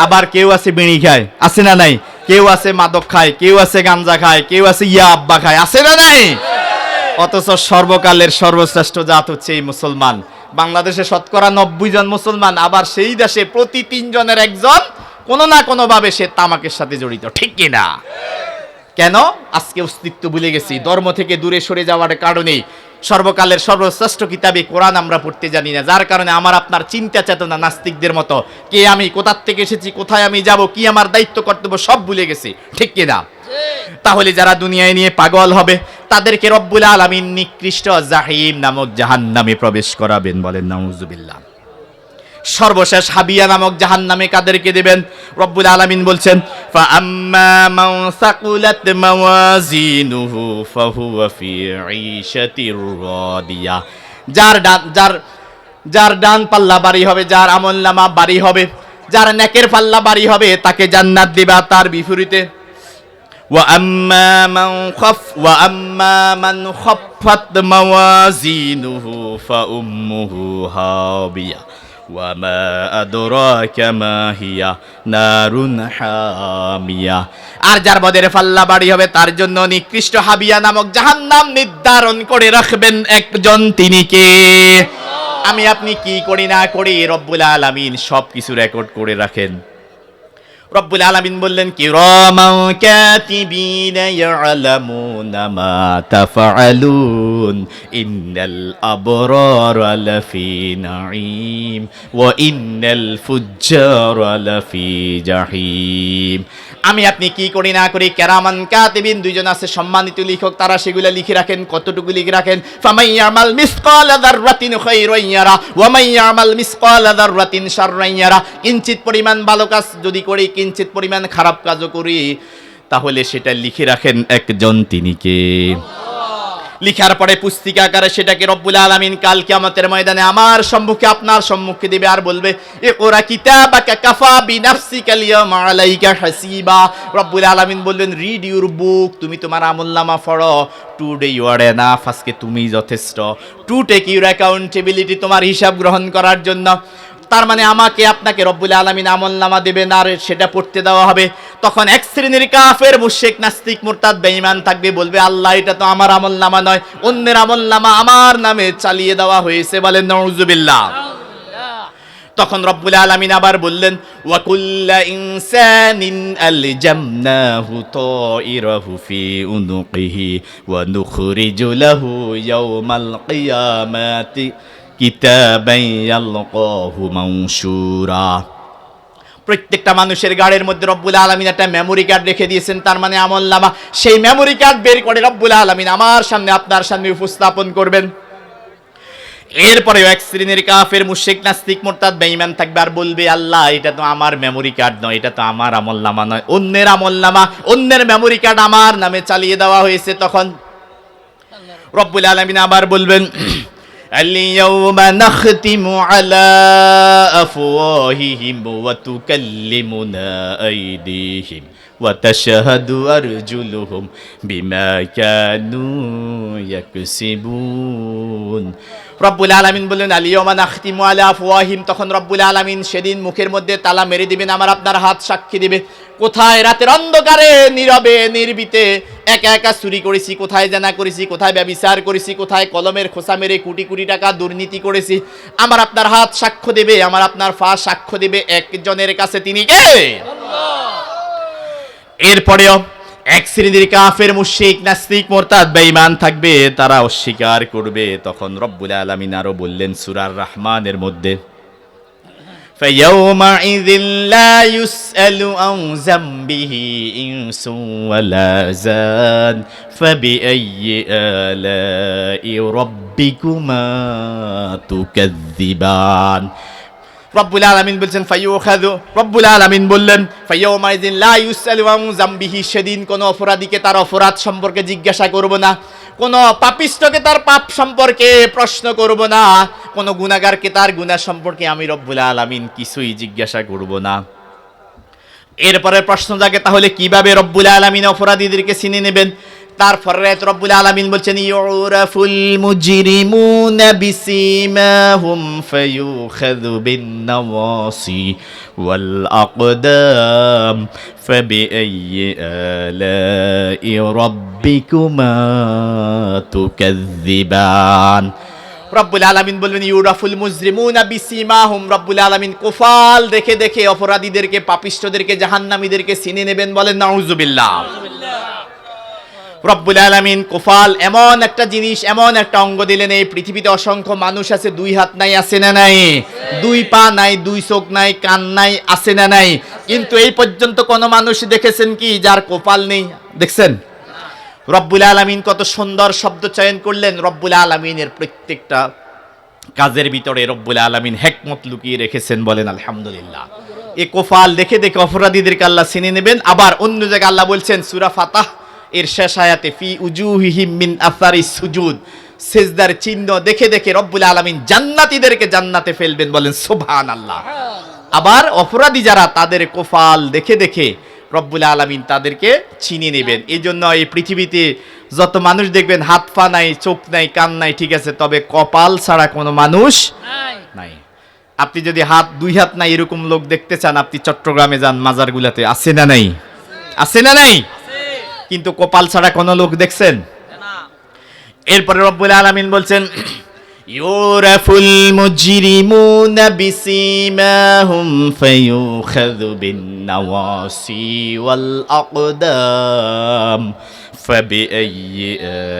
আবার কেউ আছে বিড়ি খায়, আছে না নাই? কেউ আছে মাদক খায়, কেউ আছে গাঞ্জা খায়, কেউ আছে ইয়া আব্বা খায়, আছে না নাই? অথচ সর্বকালের সর্বশ্রেষ্ঠ জাত হচ্ছে এই মুসলমান। বাংলাদেশে শতকরা 90 জন মুসলমান, আবার সেই দেশে প্রতি 3 জনের একজন কোনো না কোনোভাবে সে তামাকের সাথে জড়িত, ঠিক কিনা? কেন? আজকে অস্তিত্ব ভুলে গেছি, ধর্ম থেকে দূরে সরে যাওয়ার কারণে। সর্বকালের সর্বশ্রেষ্ঠ কিতাবে কোরআন আমরা পড়তে জানি না, যার কারণে আমার আপনার চিন্তা চেতনা নাস্তিকদের মতো, কে আমি, কোথা থেকে এসেছি, কোথায় আমি যাব, কি আমার দায়িত্ব কর্তব্য সব ভুলে গেছি, ঠিক কিনা? তাহলে যারা দুনিয়ায় নিয়ে পাগল হবে তাদেরকে রব্বুল আলামিন নিকৃষ্ট জাহিম নামক জাহান্নামে প্রবেশ করাবেন, বলেন নাউজুবিল্লাহ। সর্বশেষ হাবিয়া নামক জাহান্নামে কাদেরকে দেবেন? রব্বুল আলামিন বলছেন ফাআম্মা মান সাকুলাত মাওয়াজিনুহু ফাহুয়া ফি ঈশাতির রাদিয়া, যার ডান পাল্লা বাড়ি হবে, যার আমলনামা বাড়ি হবে, যার নেকের পাল্লা বাড়ি হবে তাকে জান্নাত দিবা তার বিপরীতে। ওয়া আম্মা মান খাফফাত মাওয়াজিনুহু ফাউম্মুহু হাবিয়া ওয়া মা আদরাকা মা হিয়া নারুন হামিয়া। আর যার বদের পাল্লা বাড়ি হবে তার জন্য নিকৃষ্ট হাবিয়া নামক জাহান্নাম নির্ধারণ করে রাখবেন একজন, তিনি কে? আমি আপনি কি করি না করি রব্বুল আলামিন সবকিছু রেকর্ড করে রাখেন। রব্বুল আলামিন বললেন কিরামান কাতিবিনা ইয়ালামুনা মা তাফআলুন ইন্নাল আবরারা লাফি নাঈম ওয়া ইন্নাল ফুজ্জারা লাফি জাহিম। আমি আপনি কি করি না করি, কিরামান কাতিবিন দুইজন আছে সম্মানিত লেখক, তারা সেগুলো লিখে রাখেন। কতটুকু লিখে রাখেন? ফামান ইয়ামাল মিসকালা যাররাতিন খায়রান ইয়ারা ওয়া মান ইয়ামাল মিসকালা যাররাতিন শাররান ইয়ারা। কিঞ্চিত পরিমাণ ভালো কাজ যদি করি, কিঞ্চিত পরিমাণ খারাপ কাজও করি, তাহলে সেটা লিখে রাখেন একজন, তিনি কে? লিখার পরে পুস্তিকা আকারে সেটাকে রব্বুল আলামিন কাল কিয়ামতের ময়দানে আমার সম্মুখে আপনার সম্মুখে দিবে আর বলবে ইকরা কিতাবাকা কাফা বিনাফসিকা আল-ইয়াওমা আলাইকা হাসিবা। রব্বুল আলামিন বললেন রিড ইউর বুক, তুমি তোমার আমলনামা পড়ো। টুডে ইউ আর এনাফ, আজকে তুমি যথেষ্ট। টু টেক ইউর অ্যাকাউন্টেবিলিটি, তোমার হিসাব গ্রহণ করার জন্য। তার মানে আমাকে আপনাকে রব্বুল আলামিন আমলনামা দেবেন আর সেটা পড়তে দেওয়া হবে। তখন এক শ্রেণীর কাফের, মুশরিক, নাস্তিক, মুরতাদ, বেঈমান থাকবে, বলবে আল্লাহ এটা তো আমার আমলনামা নয়, অন্যের আমলনামা আমার নামে চালিয়ে দেওয়া হয়েছে। বলেন নাউযুবিল্লাহ। তখন রব্বুল আলামিন আবার বললেন ওয়া কুল্লা ইনসানিন আলজামনাহু তাইরাহু ফি উনুকিহি ওয়া নুখরিজু লাহু ইয়াওমাল কিয়ামাতি কিতাবান ইয়ালকাহু মানশুরা। প্রত্যেকটা মানুষের গাড়ির মধ্যে রব্বুল আলামিন একটা মেমোরি কার্ড রেখে দিয়েছেন, তার মানে আমলনামা। সেই মেমোরি কার্ড বের করে রব্বুল আলামিন আমার সামনে আপনার সামনে উপস্থাপন করবেন। এরপরে এক শ্রেণীর কাফের, মুশরিক, নাস্তিক, মুরতাদ, বেঈমান থাকবে আর বলবে আল্লাহ এটা তো আমার মেমোরি কার্ড নয়, এটা তো আমার আমলনামা নয়, অন্যের আমলনামা, অন্যের মেমোরি কার্ড আমার নামে চালিয়ে দেওয়া হয়েছে। তখন রব্বুল আলামিন আবার বলবেন اليوم نختم على أفواههم وتكلمنا أيديهم وتشهد أرجلهم بما كانوا يكسبون। রব্বুল আলামিন বললেন আলিয়াউমা নাখতিমু আলা আফওয়াহিম। তখন রব্বুল আলামিন সেদিন মুখের মধ্যে তালা মেরে দিবেন, আমার আপনার হাত সাক্ষী দিবে। কোথায় রাতের অন্ধকারে নীরবে নির্বিতে একা একা চুরি করেছি, কোথায় জানা করেছি, কোথায় ব্যভিচার করেছি, কোথায় কলমের খোসা মেরে কোটি কোটি টাকা দুর্নীতি করেছি, আমার আপনার হাত সাক্ষ্য দেবে, আমার আপনার পা সাক্ষ্য দেবে একজনের কাছে, তিনি কে? আল্লাহ। এরপরেও এক শ্রেণীর কাফের, মুশরিক, নাস্তিক, মুরতাদ, বেঈমান থাকবে, তারা অস্বীকার করবে। তখন রব্বুল আলামিন আরো বললেন সূরা রহমানের মধ্যে فَيَوْمَئِذٍ لَا يُسْأَلُ عَنْ ذَنبِهِ إِنسٌ وَلَا جَانٌ فَبِأَيِّ آلَاءِ رَبِّكُمَا تُكَذِّبَانِ। রব্বুল আলামিন বলছেন ফায়ুখাযু, রব্বুল আলামিন বললেন ফায়াউমাইযিন লা ইউসআলু আন যামবিহি, সেদিন কোন অপরাধীকে তার অপরাধ সম্পর্কে জিজ্ঞাসা করব না, কোন পাপিষ্ঠকে তার পাপ সম্পর্কে প্রশ্ন করব না, কোন গুনাহগারকে তার গুনাহ সম্পর্কে আমি রব্বুল আলামিন কিছুই জিজ্ঞাসা করব না। এরপরে প্রশ্ন জাগে তাহলে কিভাবে রব্বুল আলামিন অপরাধীদেরকে চিনে নেবেন? তারপরে রব্বুল আলামিন বলছেন ইউরাফুল মুজরিমুনা বিসিমাহুম ফায়ুখাযু বিন-নাওয়াসি ওয়াল আকদাম ফাবিআইয়ি আলাই রাব্বিকুমা তুকাযযিবান। রব্বুল আলামিন বলবেন ইউরাফুল মুজরিমুনা বিসিমাহুম, রব্বুল আলামিন কোফাল দেখে দেখে অপরাধীদেরকে, পাপিষ্ঠদেরকে, জাহান্নামীদেরকে চিনে নেবেন। বলেন নাউযুবিল্লাহ। রব্বুল আলামিন কোফাল এমন একটা জিনিস, এমন একটা অঙ্গ দিলেন, এই পৃথিবীতে অসংখ্য মানুষ আছে, দুই হাত নাই, আছে না নাই? দুই পা নাই, দুই চোখ নাই, কান নাই, আছে না নাই? কিন্তু এই পর্যন্ত কোন মানুষ দেখেছেন কি যার কোফাল নেই? দেখছেন? রব্বুল আলামিন কত সুন্দর শব্দ চয়ন করলেন। রব্বুল আলামিনের প্রত্যেকটা কাজের ভিতরে রব্বুল আলামিন হিকমত লুকিয়ে রেখেছেন। বলেন আলহামদুলিল্লাহ। এই কোফাল দেখে দেখে অপরাধীদেরকে আল্লাহ চিনে নেবেন। আবার অন্য জায়গায় আল্লাহ বলছেন সূরা ফাতাহ এর শেষ আয়াতে ফি উজুহিহিম মিন আসারিস সুজুদ, সিজদার চিহ্ন দেখে দেখে রব্বুল আলামিন জান্নাতীদেরকে জান্নাতে ফেলবেন। বলেন সুবহানাল্লাহ। আবার অপরাধী যারা, তাদের কোফাল দেখে দেখে রব্বুল আলামিন তাদেরকে চিনে নেবেন। এই জন্য এই পৃথিবীতে যত মানুষ দেখবেন হাত পা নাই, চোখ নাই, কান নাই, ঠিক আছে, তবে কপাল ছাড়া কোনো মানুষ নাই। আপনি যদি হাত, দুই হাত নাই এরকম লোক দেখতে চান, আপনি চট্টগ্রামে যান, মাজারগুলাতে, আছে না নাই? আছে না নাই? কিন্তু কপাল ছাড়া কোনো লোক দেখছেন? এরপরে রব্বুল আলামিন বলছেন ইউরাফুল মুজরিমুনা বিসীমাহুম ফায়ুখাযু বিন নাওয়াসি ওয়াল আকদাম ফাবিআইয়ি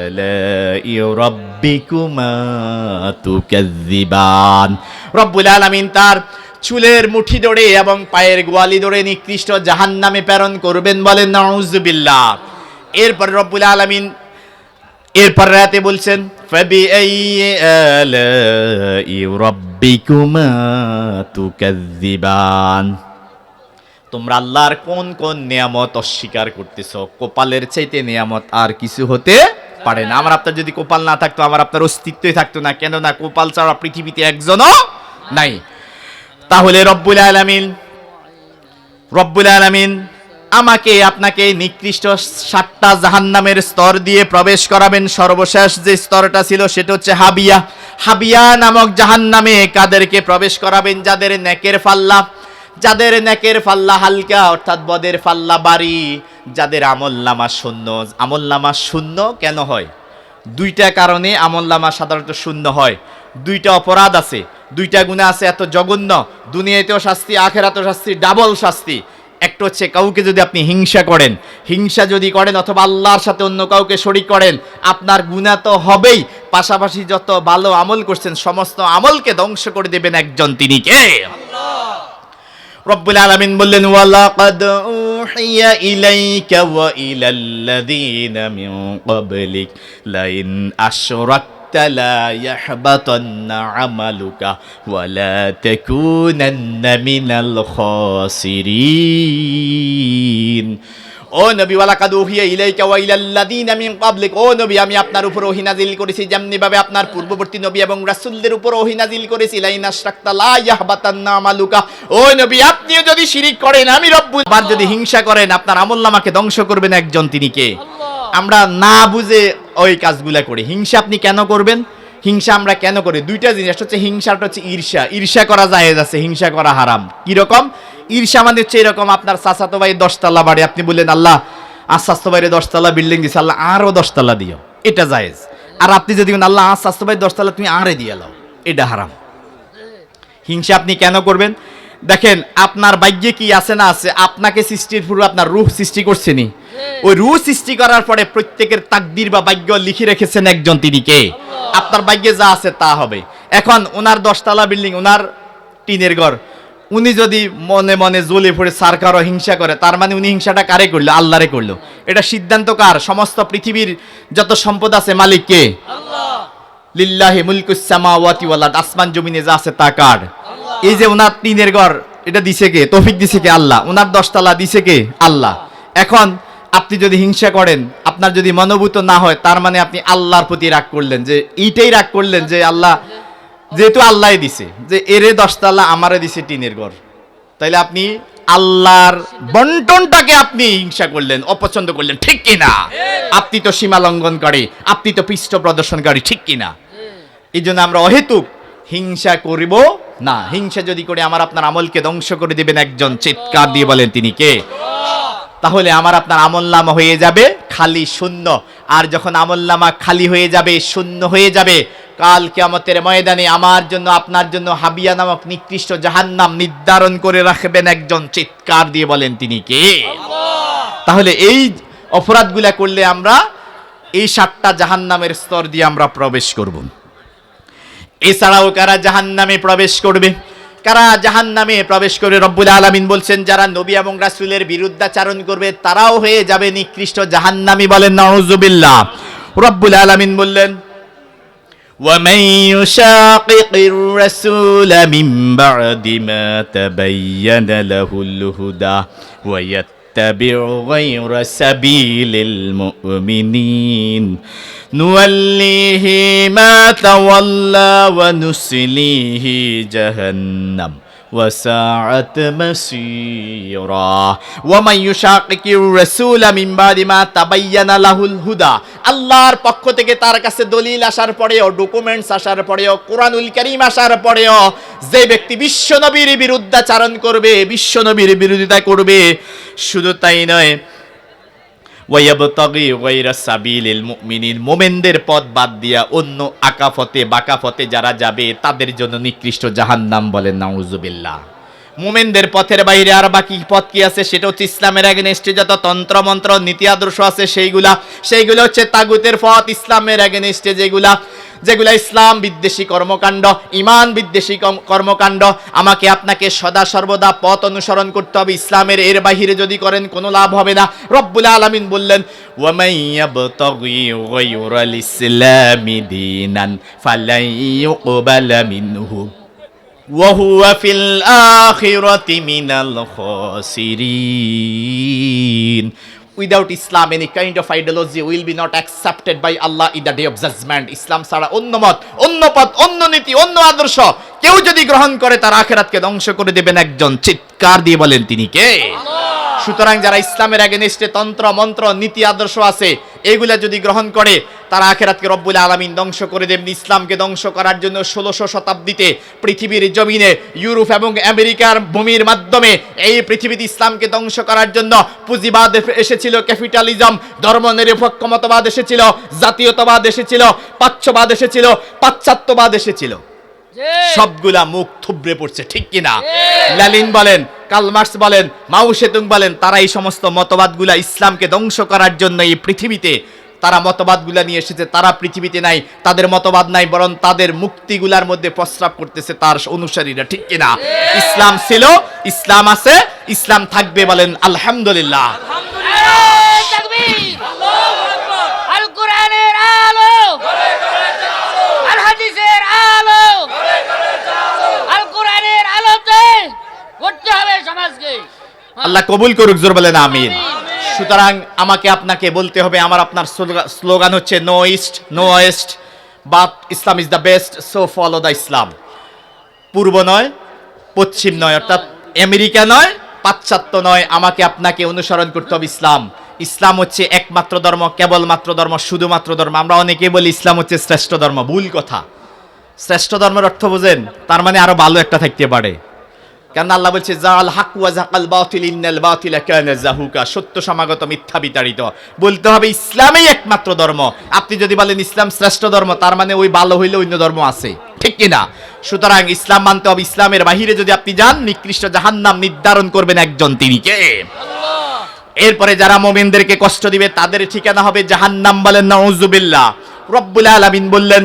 আলাই রাব্বিকুমা তুকাযযিবান। রব্বুল আলামিন তার চুলের মুঠি ধরে এবং পায়ের গোয়ালি ধরে নিকৃষ্ট জাহান্নামে প্রেরণ করবেন, বলেন নাউযুবিল্লাহ। এরপর রব্বুল আলামিন এরপর রাতে বলছেন ফাবিআইয়ি আলাই রাব্বিকুমা তুকাযযিবান। তোমরা আল্লাহর কোন কোন নিয়ামত অস্বীকার করতেছো? কপালের চাইতে নিয়ামত আর কিছু হতে পারে না। আমার আপনার যদি কপাল না থাকতো, আমার আপনার অস্তিত্বই থাকতো না, কেননা কপাল ছাড়া পৃথিবীতে একজনও নাই। তাহলে রব্বুল আলামিন আমাকে আপনাকে নিকৃষ্ট 7টা জাহান্নামের স্তর দিয়ে প্রবেশ করাবেন। সর্বশেষ যে স্তরটা ছিল সেটা হচ্ছে হাবিয়া নামক জাহান্নামে কাদেরকে প্রবেশ করাবেন? যাদের নেকের পাল্লা হালকা, অর্থাৎ বদের পাল্লা ভারী, যাদের আমলনামা শূন্য। কেন হয়? 2টা কারণে আমলনামা সাধারণত শূন্য হয়। 2টা অপরাধ আছে, 2টা গুনাহ আছে এত জঘন্য, দুনিয়াতেও শাস্তি, আখিরাতেও শাস্তি, ডাবল শাস্তি। একটা হচ্ছে কাউকে যদি আপনি হিংসা যদি করেন অথবা আল্লাহর সাথে অন্য কাউকে শরীক করেন, আপনার গুনাহ তো হবেই, পাশাপাশি যত ভালো আমল করছেন সমস্ত আমলকে ধ্বংস করে দেবেন একজন, তিনি কে? রব্বুল আলামিন বললেন ওয়ালাকাদ উহিয়া ইলাইকা ওয়া ইলাল্লাযীনা মিন ক্বাবলিক লাইন আশরাকতা লা ইয়াহবাতান্না আমালুকা ওয়া লা তাকুনান্না মিনাল খাসিরিন। ও নবী, ওয়ালাকাদ উহিয়া ইলাইকা ওয়া ইলাল্লাযীনা মিন ক্বাবলিক, ও নবী আমি আপনার উপর ওহী নাযিল করেছি যেমনি ভাবে আপনার পূর্ববর্তী নবী এবং রাসূলদের উপর ওহী নাযিল করেছি। লাইন আশরাকতা লা ইয়াহবাতান্না আমালুকা, ও নবী আপনিও যদি শিরিক করেন, আমি রব্বুল আবার যদি হিংসা করেন, আপনার আমলনামাকে ধ্বংস করবেন একজন, তিনি কে? আমরা না বুঝে ওই কাজগুলা করি। হিংসা আপনি কেন করবেন? হিংসা আমরা কেন করি? 2টা জিনিস হচ্ছে, হিংসাটা হচ্ছে ঈর্ষা করা জায়েজ আছে, হিংসা করা হারাম। কি রকম ঈর্ষা? মানে হচ্ছে এরকম, আপনার চাচাতো ভাই 10 তলা বাড়ি, আপনি বললেন আল্লাহ চাচাতো ভাইরে 10 তলা বিল্ডিং দিছে, আল্লাহ আরো 10 তলা দিও, এটা জায়েজ। আর আপনি যদি আল্লাহ চাচাতো ভাই 10 তলা তুমি আরে দিয়ে লাও, এটা হারাম। হিংসা আপনি কেন করবেন? দেখেন আপনার ভাগ্যে কি আছে না আছে, আপনাকে সৃষ্টির পূর্বে আপনার রূহ সৃষ্টি করছেনি, ওই রূহ সৃষ্টি করার পরে প্রত্যেকের তাকদীর বা ভাগ্য লিখে রেখেছেন একজন, তিনি কে? আপনার ভাগ্যে যা আছে তা হবে। এখন ওনার 10 তলা বিল্ডিং, ওনার টিনের ঘর, উনি যদি মনে মনে জ্বলে পড়ে সারকারও হিংসা করে, তার মানে উনি হিংসাটা কারে করলো? আল্লাহরে করলো। এটা সিদ্ধান্ত কার? সমস্ত পৃথিবীর যত সম্পদ আছে মালিক কে? আল্লাহ। লিল্লাহি মুলকুস সামাওয়াতি ওয়াল আরদ, আসমান জমিনে যা আছে তা কার? এই যে ওনার টিনের ঘর, এটা দিছে কে? তৌফিক দিছে কে? আল্লাহ। ওনার 10 তলা দিছে কে? আল্লাহ। এখন আপনি যদি হিংসা করেন, আপনার যদি মনোভূত না হয়, তার মানে আপনি আল্লাহর প্রতি রাগ করলেন, যে এইটাই রাগ করলেন যে আল্লাহ, যেহেতু আল্লাহই দিছে, যে এরে 10 তলা আমারে দিছে টিনের ঘর, তাইলে আপনি আল্লাহর বন্টনটাকে আপনি হিংসা করলেন, অপছন্দ করলেন, ঠিক কিনা? আপনি তো সীমা লঙ্ঘনকারী, আপনি তো পৃষ্ঠ প্রদর্শনকারী, ঠিক কিনা? এই জন্য আমরা অহেতুক হিংসা করিব না। হিংসা যদি করে আমার আপনার আমলকে ধ্বংস করে দিবেন একজন, চিৎকার দিয়ে বলেন তিনি কে? তাহলে আমার আপনার আমলনামা হয়ে যাবে খালি, শূন্য। আর যখন আমলনামা খালি হয়ে যাবে, শূন্য হয়ে যাবে, কাল কিয়ামতের ময়দানে আমার জন্য আপনার জন্য হাবিয়া নামক নিকৃষ্ট জাহান্নাম নির্ধারণ করে রাখবেন একজন, চিৎকার দিয়ে বলেন তিনি কে? তাহলে এই অপরাধগুলা করলে আমরা এই 7টা জাহান্নামের স্তর দিয়ে আমরা প্রবেশ করব। এছাড়াও কারা জাহান্নামে প্রবেশ করবে? কারা জাহান্নামে প্রবেশ করে? রব্বুল আলামিন বলছেন যারা নবী এবং রাসূলের বিরুদ্ধাচরণ করবে তারাও হয়ে যাবে নিকৃষ্ট জাহান্নামী, বলেন নাউযুবিল্লাহ। রব্বুল আলামিন বললেন وَمَن يُشَاقِقِ الرَّسُولَ مِن بَعْدِ مَا تَبَيَّنَ لَهُ الْهُدَى وَيَتَّبِعْ غَيْرَ سَبِيلِ الْمُؤْمِنِينَ نُوَلِّهِ مَا تَوَلَّى وَنُصْلِيهِ جَهَنَّمَ وَسَاءَتْ مَصِيرًا وَمَن يُشَاقِقِ الرَّسُولَ مِن بَعْدِ مَا تَبَيَّنَ لَهُ الْهُدَى, আল্লাহর পক্ষ থেকে তার কাছে দলিল আসার পরেও, ডকুমেন্টস আসার পরেও, কোরআনুল কারীম আসার পরেও যে ব্যক্তি বিশ্বনবীর বিরুদ্ধাচরণ করবে, বিশ্বনবীর বিরোধিতা করবে, শুধু তাই নয়, ওয়ায়াবতাগি গায়রা সাবিলিল মুমিনিন, মুমিনদের পথ বাদ দিয়া অন্য আকা পথে বাঁকা পথে যারা যাবে তাদের জন্য নিকৃষ্ট জাহান্নাম। বলেন নাউজুবিল্লাহ। মুমিনদের পথের বাইরে আর বাকি পথ কি আছে? সেটা হচ্ছে ইসলামের এগেনস্টে যত তন্ত্র মন্ত্র নীতি আদর্শ আছে সেইগুলো হচ্ছে তাগুতের পথ। ইসলামের এগেনস্টে যেগুলা ইসলাম বিদ্বেষী কর্মকাণ্ড, ইমান বিদ্বেষী কর্মকাণ্ড, আমাকে আপনাকে সদা সর্বদা পথ অনুসরণ করতে হবে ইসলামের। এর বাহিরে যদি করেন কোনো লাভ হবে না। রব্বুল আলামিন বললেন ওয়ামাইয়াবতাগি গায়রাল ইসলামি দীনান ফালাই ইউকবালা মিনহু ওয়া হুয়া ফিল আখিরাতি মিনাল খাসিরিন। Without Islam, any kind of ideology will be not accepted by Allah in the day of judgment. ইসলাম ছাড়া অন্য মত, অন্য পথ, অন্য নীতি, অন্য আদর্শ কেউ যদি গ্রহণ করে তার আখিরাতকে ধ্বংস করে দেবেন একজন। চিৎকার দিয়ে বলেন তিনি কে? সুতরাং যারা ইসলামের এগেনস্টে তন্ত্র মন্ত্র নীতি আদর্শ আছে এগুলা যদি গ্রহণ করে তারা আখিরাতকে রব্বুল আলামিন ধ্বংস করে দেবেন। ইসলামকে ধ্বংস করার জন্য 1600 শতাব্দীতে পৃথিবীর জমিনে ইউরোপ এবং আমেরিকার ভূমির মাধ্যমে এই পৃথিবীতে ইসলামকে ধ্বংস করার জন্য পুঁজিবাদ এসেছিল, ক্যাপিটালিজম, ধর্মনিরপেক্ষ মতবাদ এসেছিল, জাতীয়তাবাদ এসেছিল, পাচ্যবাদ এসেছিল, পাশ্চাত্যবাদ এসেছিল। সবগুলা মুখ থুবড়ে পড়ছে, ঠিক কিনা? লেনিন বলেন, কার্ল মার্কস বলেন, মাও সেতুং বলেন, তারা এই সমস্ত মতবাদগুলা ইসলামকে ধ্বংস করার জন্য এই পৃথিবীতে তারা মতবাদগুলা নিয়ে এসেছে। তারা পৃথিবীতে নাই, তাদের মতবাদ নাই, বরং তাদের মুক্তিগুলার মধ্যে প্রস্রাব করতেছে তার অনুসারীরা, ঠিক কিনা? ইসলাম ছিল, ইসলাম আছে, ইসলাম থাকবে। বলেন আলহামদুলিল্লাহ। আল কোরআনের আলো, আল হাদিসের আলো, আল কোরআনের আলোতে গড়তে হবে সমাজকে। আল্লাহ কবুল করুক, জোর বলেন আমিন। সুতরাং আমাকে আপনাকে বলতে হবে, আমার আপনার স্লোগান হচ্ছে no east, no west, but Islam is the best, so follow the Islam. পূর্ব নয়, পশ্চিম নয়, অর্থাৎ আমেরিকা নয়, পাশ্চাত্য নয়, আমাকে আপনাকে অনুসরণ করতে হবে ইসলাম। ইসলাম হচ্ছে একমাত্র ধর্ম, কেবলমাত্র ধর্ম, শুধুমাত্র ধর্ম। আমরা অনেকে বলি ইসলাম হচ্ছে শ্রেষ্ঠ ধর্ম, ভুল কথা। শ্রেষ্ঠ ধর্মের অর্থ বোঝেন? তার মানে আরো ভালো একটা থাকতে পারে। কারণ আল্লাহ বলছে জাল হাক ওয়া যাকাল বাতিল ইন্নাল বাতিলা কানা যাহুকা, সত্য সমাগত মিথ্যা বিতাড়িত। বলতে হবে ইসলামই একমাত্র ধর্ম। আপনি যদি বলেন ইসলাম শ্রেষ্ঠ ধর্ম, তার মানে ওই ভালো হইলে অন্য ধর্ম আছে, ঠিক কিনা? সুতরাং ইসলাম মানতে হবে। ইসলামের বাহিরে যদি আপনি যান, নিকৃষ্ট জাহান্নাম নির্ধারণ করবেন একজন, তিনি কে? এরপরে যারা মুমিনদেরকে কষ্ট দিবে তাদের ঠিকানা হবে জাহান্নাম। বলেন নাউজুবিল্লাহ। রব্বুল আলামিন বললেন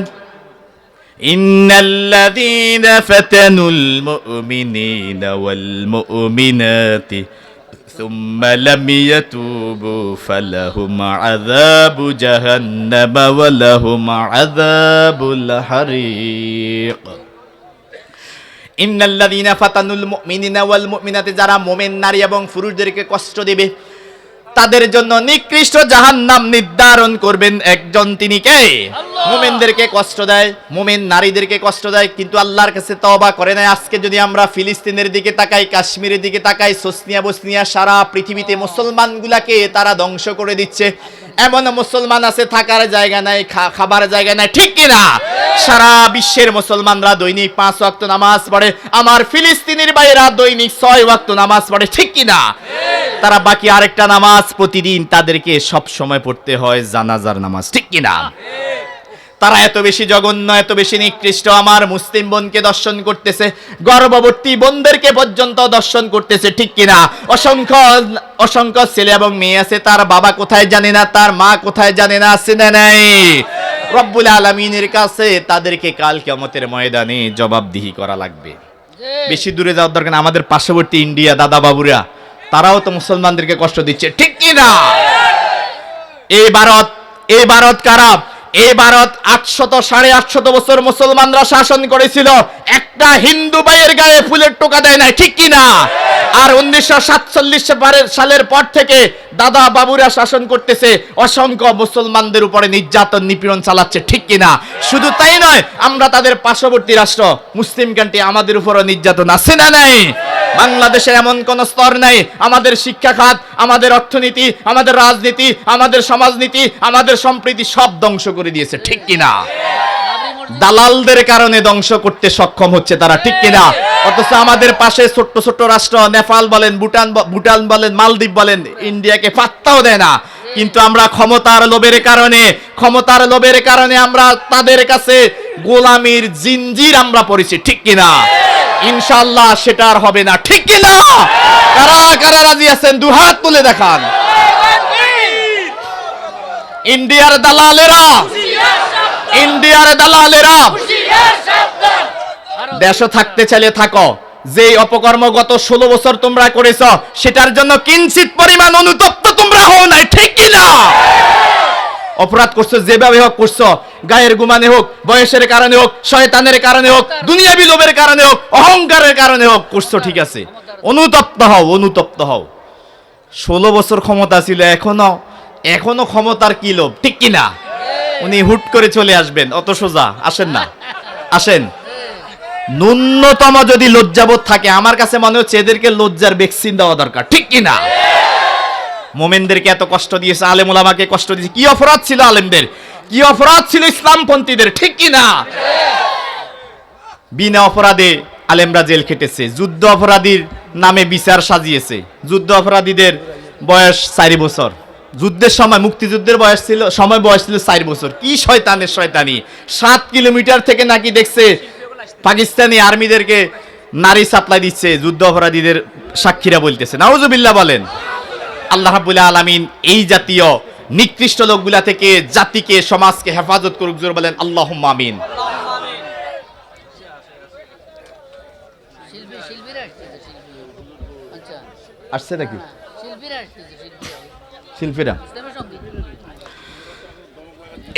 ইন্নাল্লাযীনা ফাতানুল মুমিনিনা ওয়াল মুমিনাতি সুম্মা লাম ইয়াতুবু ফালাহুম আযাবু জাহান্নাম ওয়া লাহুম আযাবুল হারিক। ইন্নাল্লাযীনা ফাতানুল মুমিনিনা ওয়াল মুমিনাতি, যারা মুমিন নারী এবং পুরুষদেরকে কষ্ট দিবে তাদের জন্য নিকৃষ্ট জাহান্নাম নির্ধারণ করবেন একজন, তিনি কে? মুমিনদেরকে কষ্ট দেয়, মুমিন নারীদেরকে কষ্ট দেয়, কিন্তু আল্লাহর কাছে তওবা করে না। আজকে যদি আমরা ফিলিস্তিনের দিকে তাকাই, কাশ্মীরের দিকে তাকাই, সোসনিয়া বসনিয়া, সারা পৃথিবীতে মুসলমানগুলাকে তারা ধ্বংস করে দিচ্ছে। এমন মুসলমান আছে থাকার জায়গা নাই, খাবার জায়গা নাই, ঠিক কিনা? সারা বিশ্বের মুসলমানরা দৈনিক 5 ওয়াক্ত নামাজ পড়ে, আমার ফিলিস্তিনের ভাইরা দৈনিক 6 ওয়াক্ত নামাজ পড়ে, ঠিক কিনা? তারা বাকি আরেকটা নামাজ প্রতিদিন তাদেরকে সব সময় পড়তে হয়, জানাজার নামাজ, ঠিক কিনা? তারা এত বেশি জঘন্য, এত বেশি নিকৃষ্ট, আমার মুসলিম বোনকে দর্শন করতেছে, গর্ভবতী বোনদেরকে পর্যন্ত দর্শন করতেছে, ঠিক কিনা? অসংখ্য ছেলে এবং মেয়ে আছে, তার বাবা কোথায় জানে না, তার মা কোথায় জানে না, আছে না নাই? রব্বুল আলামিনের কাছে তাদেরকে কাল কিয়ামতের ময়দানে জবাবদিহি করা লাগবে। বেশি দূরে যাওয়ার দরকার না, আমাদের পার্শ্ববর্তী ইন্ডিয়া, দাদা বাবুরা, তারাও তো মুসলমানদেরকে কষ্ট দিচ্ছে, ঠিক কিনা? এই ভারত কারা? এই ভারত 800-850 বছর মুসলমানরা শাসন করেছিল, একটা হিন্দু ভাইয়ের গায়ে ফুলের টোকা দেয় নাই, ঠিক কিনা? আর 1947 সালের পর থেকে দাদা বাবুরা শাসন করতেছে, অসংখ্য মুসলমানদের উপরে নির্যাতন নিপীড়ন চালাচ্ছে, ঠিক কিনা? শুধু তাই নয়, আমরা তাদের পার্শ্ববর্তী রাষ্ট্র মুসলিম কান্ট্রি, আমাদের উপরও নির্যাতন আছে না নাই? বাংলাদেশে এমন কোন স্তর নাই, আমাদের শিক্ষা খাত, আমাদের অর্থনীতি, আমাদের রাজনীতি, আমাদের সমাজনীতি, আমাদের সম্প্রীতি সব ধ্বংস করে দিয়েছে, ঠিক কিনা? দালালদের কারণে ধ্বংস করতে সক্ষম হচ্ছে তারা, ঠিক কিনা? অথচ আমাদের পাশে ছোট্ট ছোট্ট রাষ্ট্র নেপাল বলেন, ভুটান বলেন, মালদ্বীপ বলেন, ইন্ডিয়াকে পাত্তাও দেয় না। কিন্তু আমরা ক্ষমতার লোভের কারণে আমরা তাদের কাছে গোলামির জিনজির আমরা পড়েছি, ঠিক কিনা? ইনশাআল্লাহ সেটা আর হবে না, ঠিক কিনা? কারা কারা রাজি আছেন দুহাত তুলে দেখান। ইন্ডিয়ার দালালেরা দেশে থাকতে চাইলে থাকো, যে অপকর্ম গত 16 বছর তোমরা করেছ সেটার জন্য কিঞ্চিত পরিমাণ অনুতপ্ত তোমরা হও নাই, ঠিক কিনা? অপরাধ করছো যেভাবে হোক করছো, গায়ের গুমানে হোক, বয়সের কারণে হোক, শয়তানের কারণে হোক, দুনিয়াবি লোভের কারণে হোক, অহংকারের কারণে হোক করছো, ঠিক আছে, অনুতপ্ত হও। 16 বছর ক্ষমতা ছিল, এখনো ক্ষমতার কি লোভ, ঠিক কিনা? উনি হুট করে চলে আসবেন, অত সোজা আসেন না, আসেন। ন্যূনতম যদি লজ্জাবোধ থাকে, আমার কাছে মনে হচ্ছে এদেরকে লজ্জার ভ্যাকসিন দেওয়া দরকার, ঠিক কিনা? মোমেনদেরকে এত কষ্ট দিয়েছে, আলেম ওলামাকে কষ্ট দিয়েছে, কি অপরাধ ছিল আলেমদের, কি অপরাধ ছিল ইসলামপন্থীদের, ঠিক কিনা? বিনা অপরাধে আলেমরা জেল খেটেছে, যুদ্ধ অপরাধীর নামে বিচার সাজিয়েছে, যুদ্ধ অপরাধীদের বয়স 4 বছর, যুদ্ধের সময় মুক্তিযুদ্ধের বয়স ছিল 4 বছর। কি শয়তানি 7 কিলোমিটার থেকে নাকি দেখছে পাকিস্তানি আর্মিদেরকে নারী সাপ্লাই দিচ্ছে, যুদ্ধ অপরাধীদের সাক্ষীরা বলতেছে, নাউজুবিল্লাহ বলেন। আল্লাহ রাব্বুল আলামিন এই জাতীয় নিকৃষ্ট লোকগুলা থেকে জাতিকে, সমাজকে হেফাজত করুক, জোরে বলেন আল্লাহুম্মা আমিন। আসছে নাকি শিল্পীরা?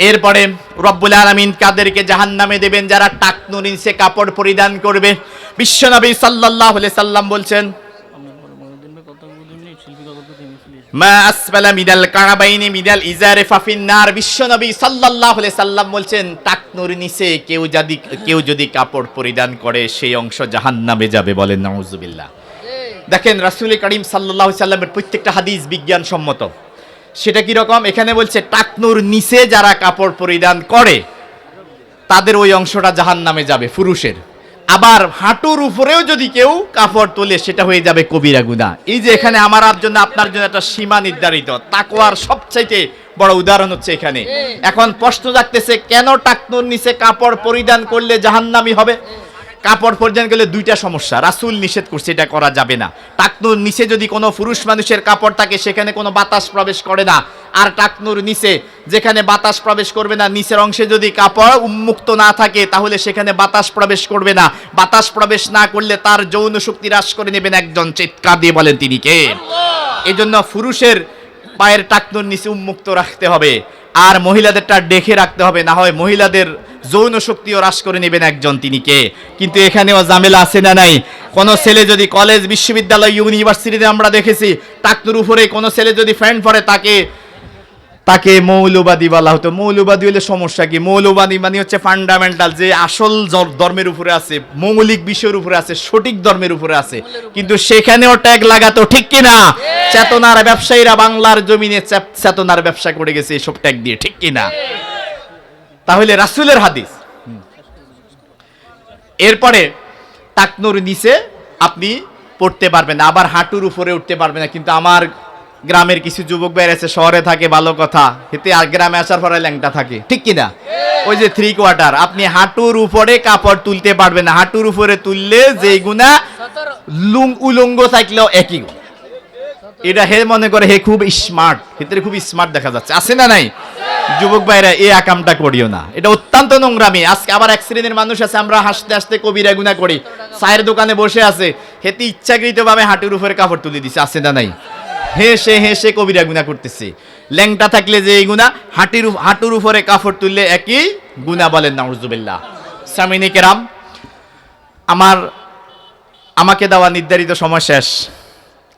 এরপরে রব্বুল আলামিন কাদেরকে জাহান্নামে দেবেন? যারা টাকনুর নিচে কাপড় পরিধান করবে। বিশ্বনবী সাল্লাল্লাহু আলাইহি সাল্লাম বলছেন, মা আসফালা মিনাল কারাবাইনি মিনাল ইজারে ফাফিন নার। বিশ্বনবী সাল্লাল্লাহু আলাইহি সাল্লাম বলছেন, টাকনুর নিচে কেউ যদি কাপড় পরিধান করে সেই অংশ জাহান্নামে যাবে, বলেন নাউজুবিল্লাহ। দেখেন রাসূল করিম সাল্লাল্লাহু আলাইহি সাল্লামের প্রত্যেকটা হাদিস বিজ্ঞানসম্মত। সেটা কি রকম? এখানে বলছে টাকনুর নিচে যারা কাপড় পরিধান করে তাদের ওই অংশটা জাহান্নামে যাবে, পুরুষের। আবার হাঁটুর উপরেও যদি কেউ কাপড় তোলে সেটা হয়ে যাবে কবিরা গুনাহ। এই যে এখানে আমার জন্য আপনার জন্য একটা সীমা নির্ধারিত, তাকওয়ার সবচাইতে বড় উদাহরণ হচ্ছে এখানে। এখন প্রশ্ন জাগতেছে, কেন টাকনুর নিচে কাপড় পরিধান করলে জাহান্নামী হবে? কাপড় পরিধান করলে দুইটা সমস্যা, রাসূল নিষেধ করছে এটা করা যাবে না। টাকনুর নিচে যদি কোনো পুরুষ মানুষের কাপড় থাকে সেখানে কোনো বাতাস প্রবেশ করে না, আর টাকনুর নিচে যেখানে বাতাস প্রবেশ করবে না, নিচের অংশে যদি কাপড় উন্মুক্ত না থাকে তাহলে সেখানে বাতাস প্রবেশ করবে না। বাতাস প্রবেশ না করলে তার যৌন শক্তি হ্রাস করে নেবেন একজন, চিৎকার দিয়ে বলেন তিনি কে? এজন্য পুরুষের পায়ের টাকনুর নিচে উন্মুক্ত রাখতে হবে, আর মহিলাদেরটা ডেকে রাখতে হবে, না হয় মহিলাদের যৌন শক্তিও হ্রাস করে নেবেন একজন, তিনি কে? কিন্তু এখানেও ঝামেলা আছে না নাই? কোন ছেলে যদি কলেজ, বিশ্ববিদ্যালয়, ইউনিভার্সিটিতে আমরা দেখেছি টাকনুর উপরে কোন ছেলে যদি ফ্যান পরে তাকে মৌলবাদী বলা হতো। মৌলবাদী হলে সমস্যা কি? মৌলবাদী মানে হচ্ছে ফান্ডামেন্টাল, যে আসল ধর্মের উপরে আছে, মৌলিক বিষয়ের উপরে আছে, সঠিক ধর্মের উপরে আছে, কিন্তু সেখানেও ট্যাগ লাগাতো, ঠিক কিনা? চেতনার ব্যবসায়ীরা বাংলার জমিনে চেতনার ব্যবসা করে গেছে এসব ট্যাগ দিয়ে, ঠিক কিনা? তাহলে রাসূলের হাদিস। এরপরে টাকনুর নিচে আপনি পড়তে পারবেন না, আবার হাঁটুর উপরে উঠতে পারবেন না। কিন্তু আমার গ্রামের কিছু যুবক ভাই আছে, শহরে থাকে, ভালো কথা, এতে আর গ্রামে আসার পরে ল্যাংটা থাকে, ঠিক কিনা? ওই যে 3 কোয়ার্টার, আপনি হাঁটুর উপরে কাপড় তুলতে পারবেন না। হাঁটুর উপরে তুললে যে গুণা উলঙ্গ থাকলেও একই গুণ। এটা হে মনে করে হে খুব স্মার্ট, ভিতরে খুব স্মার্ট দেখা যাচ্ছে, আছে না নাই? যুবক ভাইরা এই আকামটা করিও না, এটা অত্যন্ত নোংরামি। আজকে আবার এক শ্রেণীর মানুষ আছে, আমরা হাসতে হাসতে কবিরা গুনাহ করি, চায়ের দোকানে বসে আছে, হেতে ইচ্ছাকৃতভাবে হাঁটুর উপরে কাপড় তুলে দিছে, আছে না নাই? হেসে কবিরা গুনাহ করতেছে। ল্যাংটা থাকলে যে এই গুনাহ, হাঁটুর উপরে কাপড় তুললে একই গুনাহ, বলেন নাউজুবিল্লাহ। সামিনে কেরাম, আমাকে দেওয়া নির্ধারিত সময় শেষ।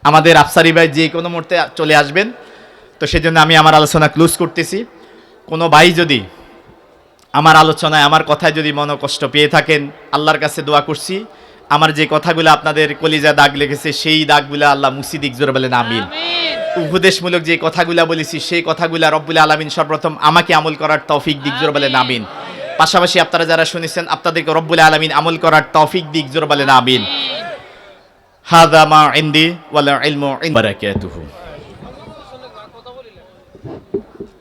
আমাদের আফসারি ভাই যে কোনো মুহূর্তে চলে আসবেন, তো সেজন্য আমি আমার আলোচনা ক্লোজ করতেছি। কোনো ভাই যদি আমার আলোচনায়, আমার কথায় যদি মনোকষ্ট পেয়ে থাকেন, আল্লাহর কাছে দোয়া করছি আমার যে কথাগুলো আপনাদের কলিজা দাগ লেগেছে সেই দাগগুলো আল্লাহ মুছি দিক, জোরে বলেন আমিন। উপদেশমূলক যে কথাগুলো বলেছি সেই কথাগুলো রব্বুল আলামিন সর্বপ্রথম আমাকে আমল করার তৌফিক দিক, জোরে বলেন আমিন। পাশাপাশি আপনারা যারা শুনেছেন আপনাদেরকে রব্বুল আলামিন আমল করার তৌফিক দিক, জোরে বলেন আমিন। হাযা মা ইনদি ওয়াল ইলমু ইনদাল্লাহি।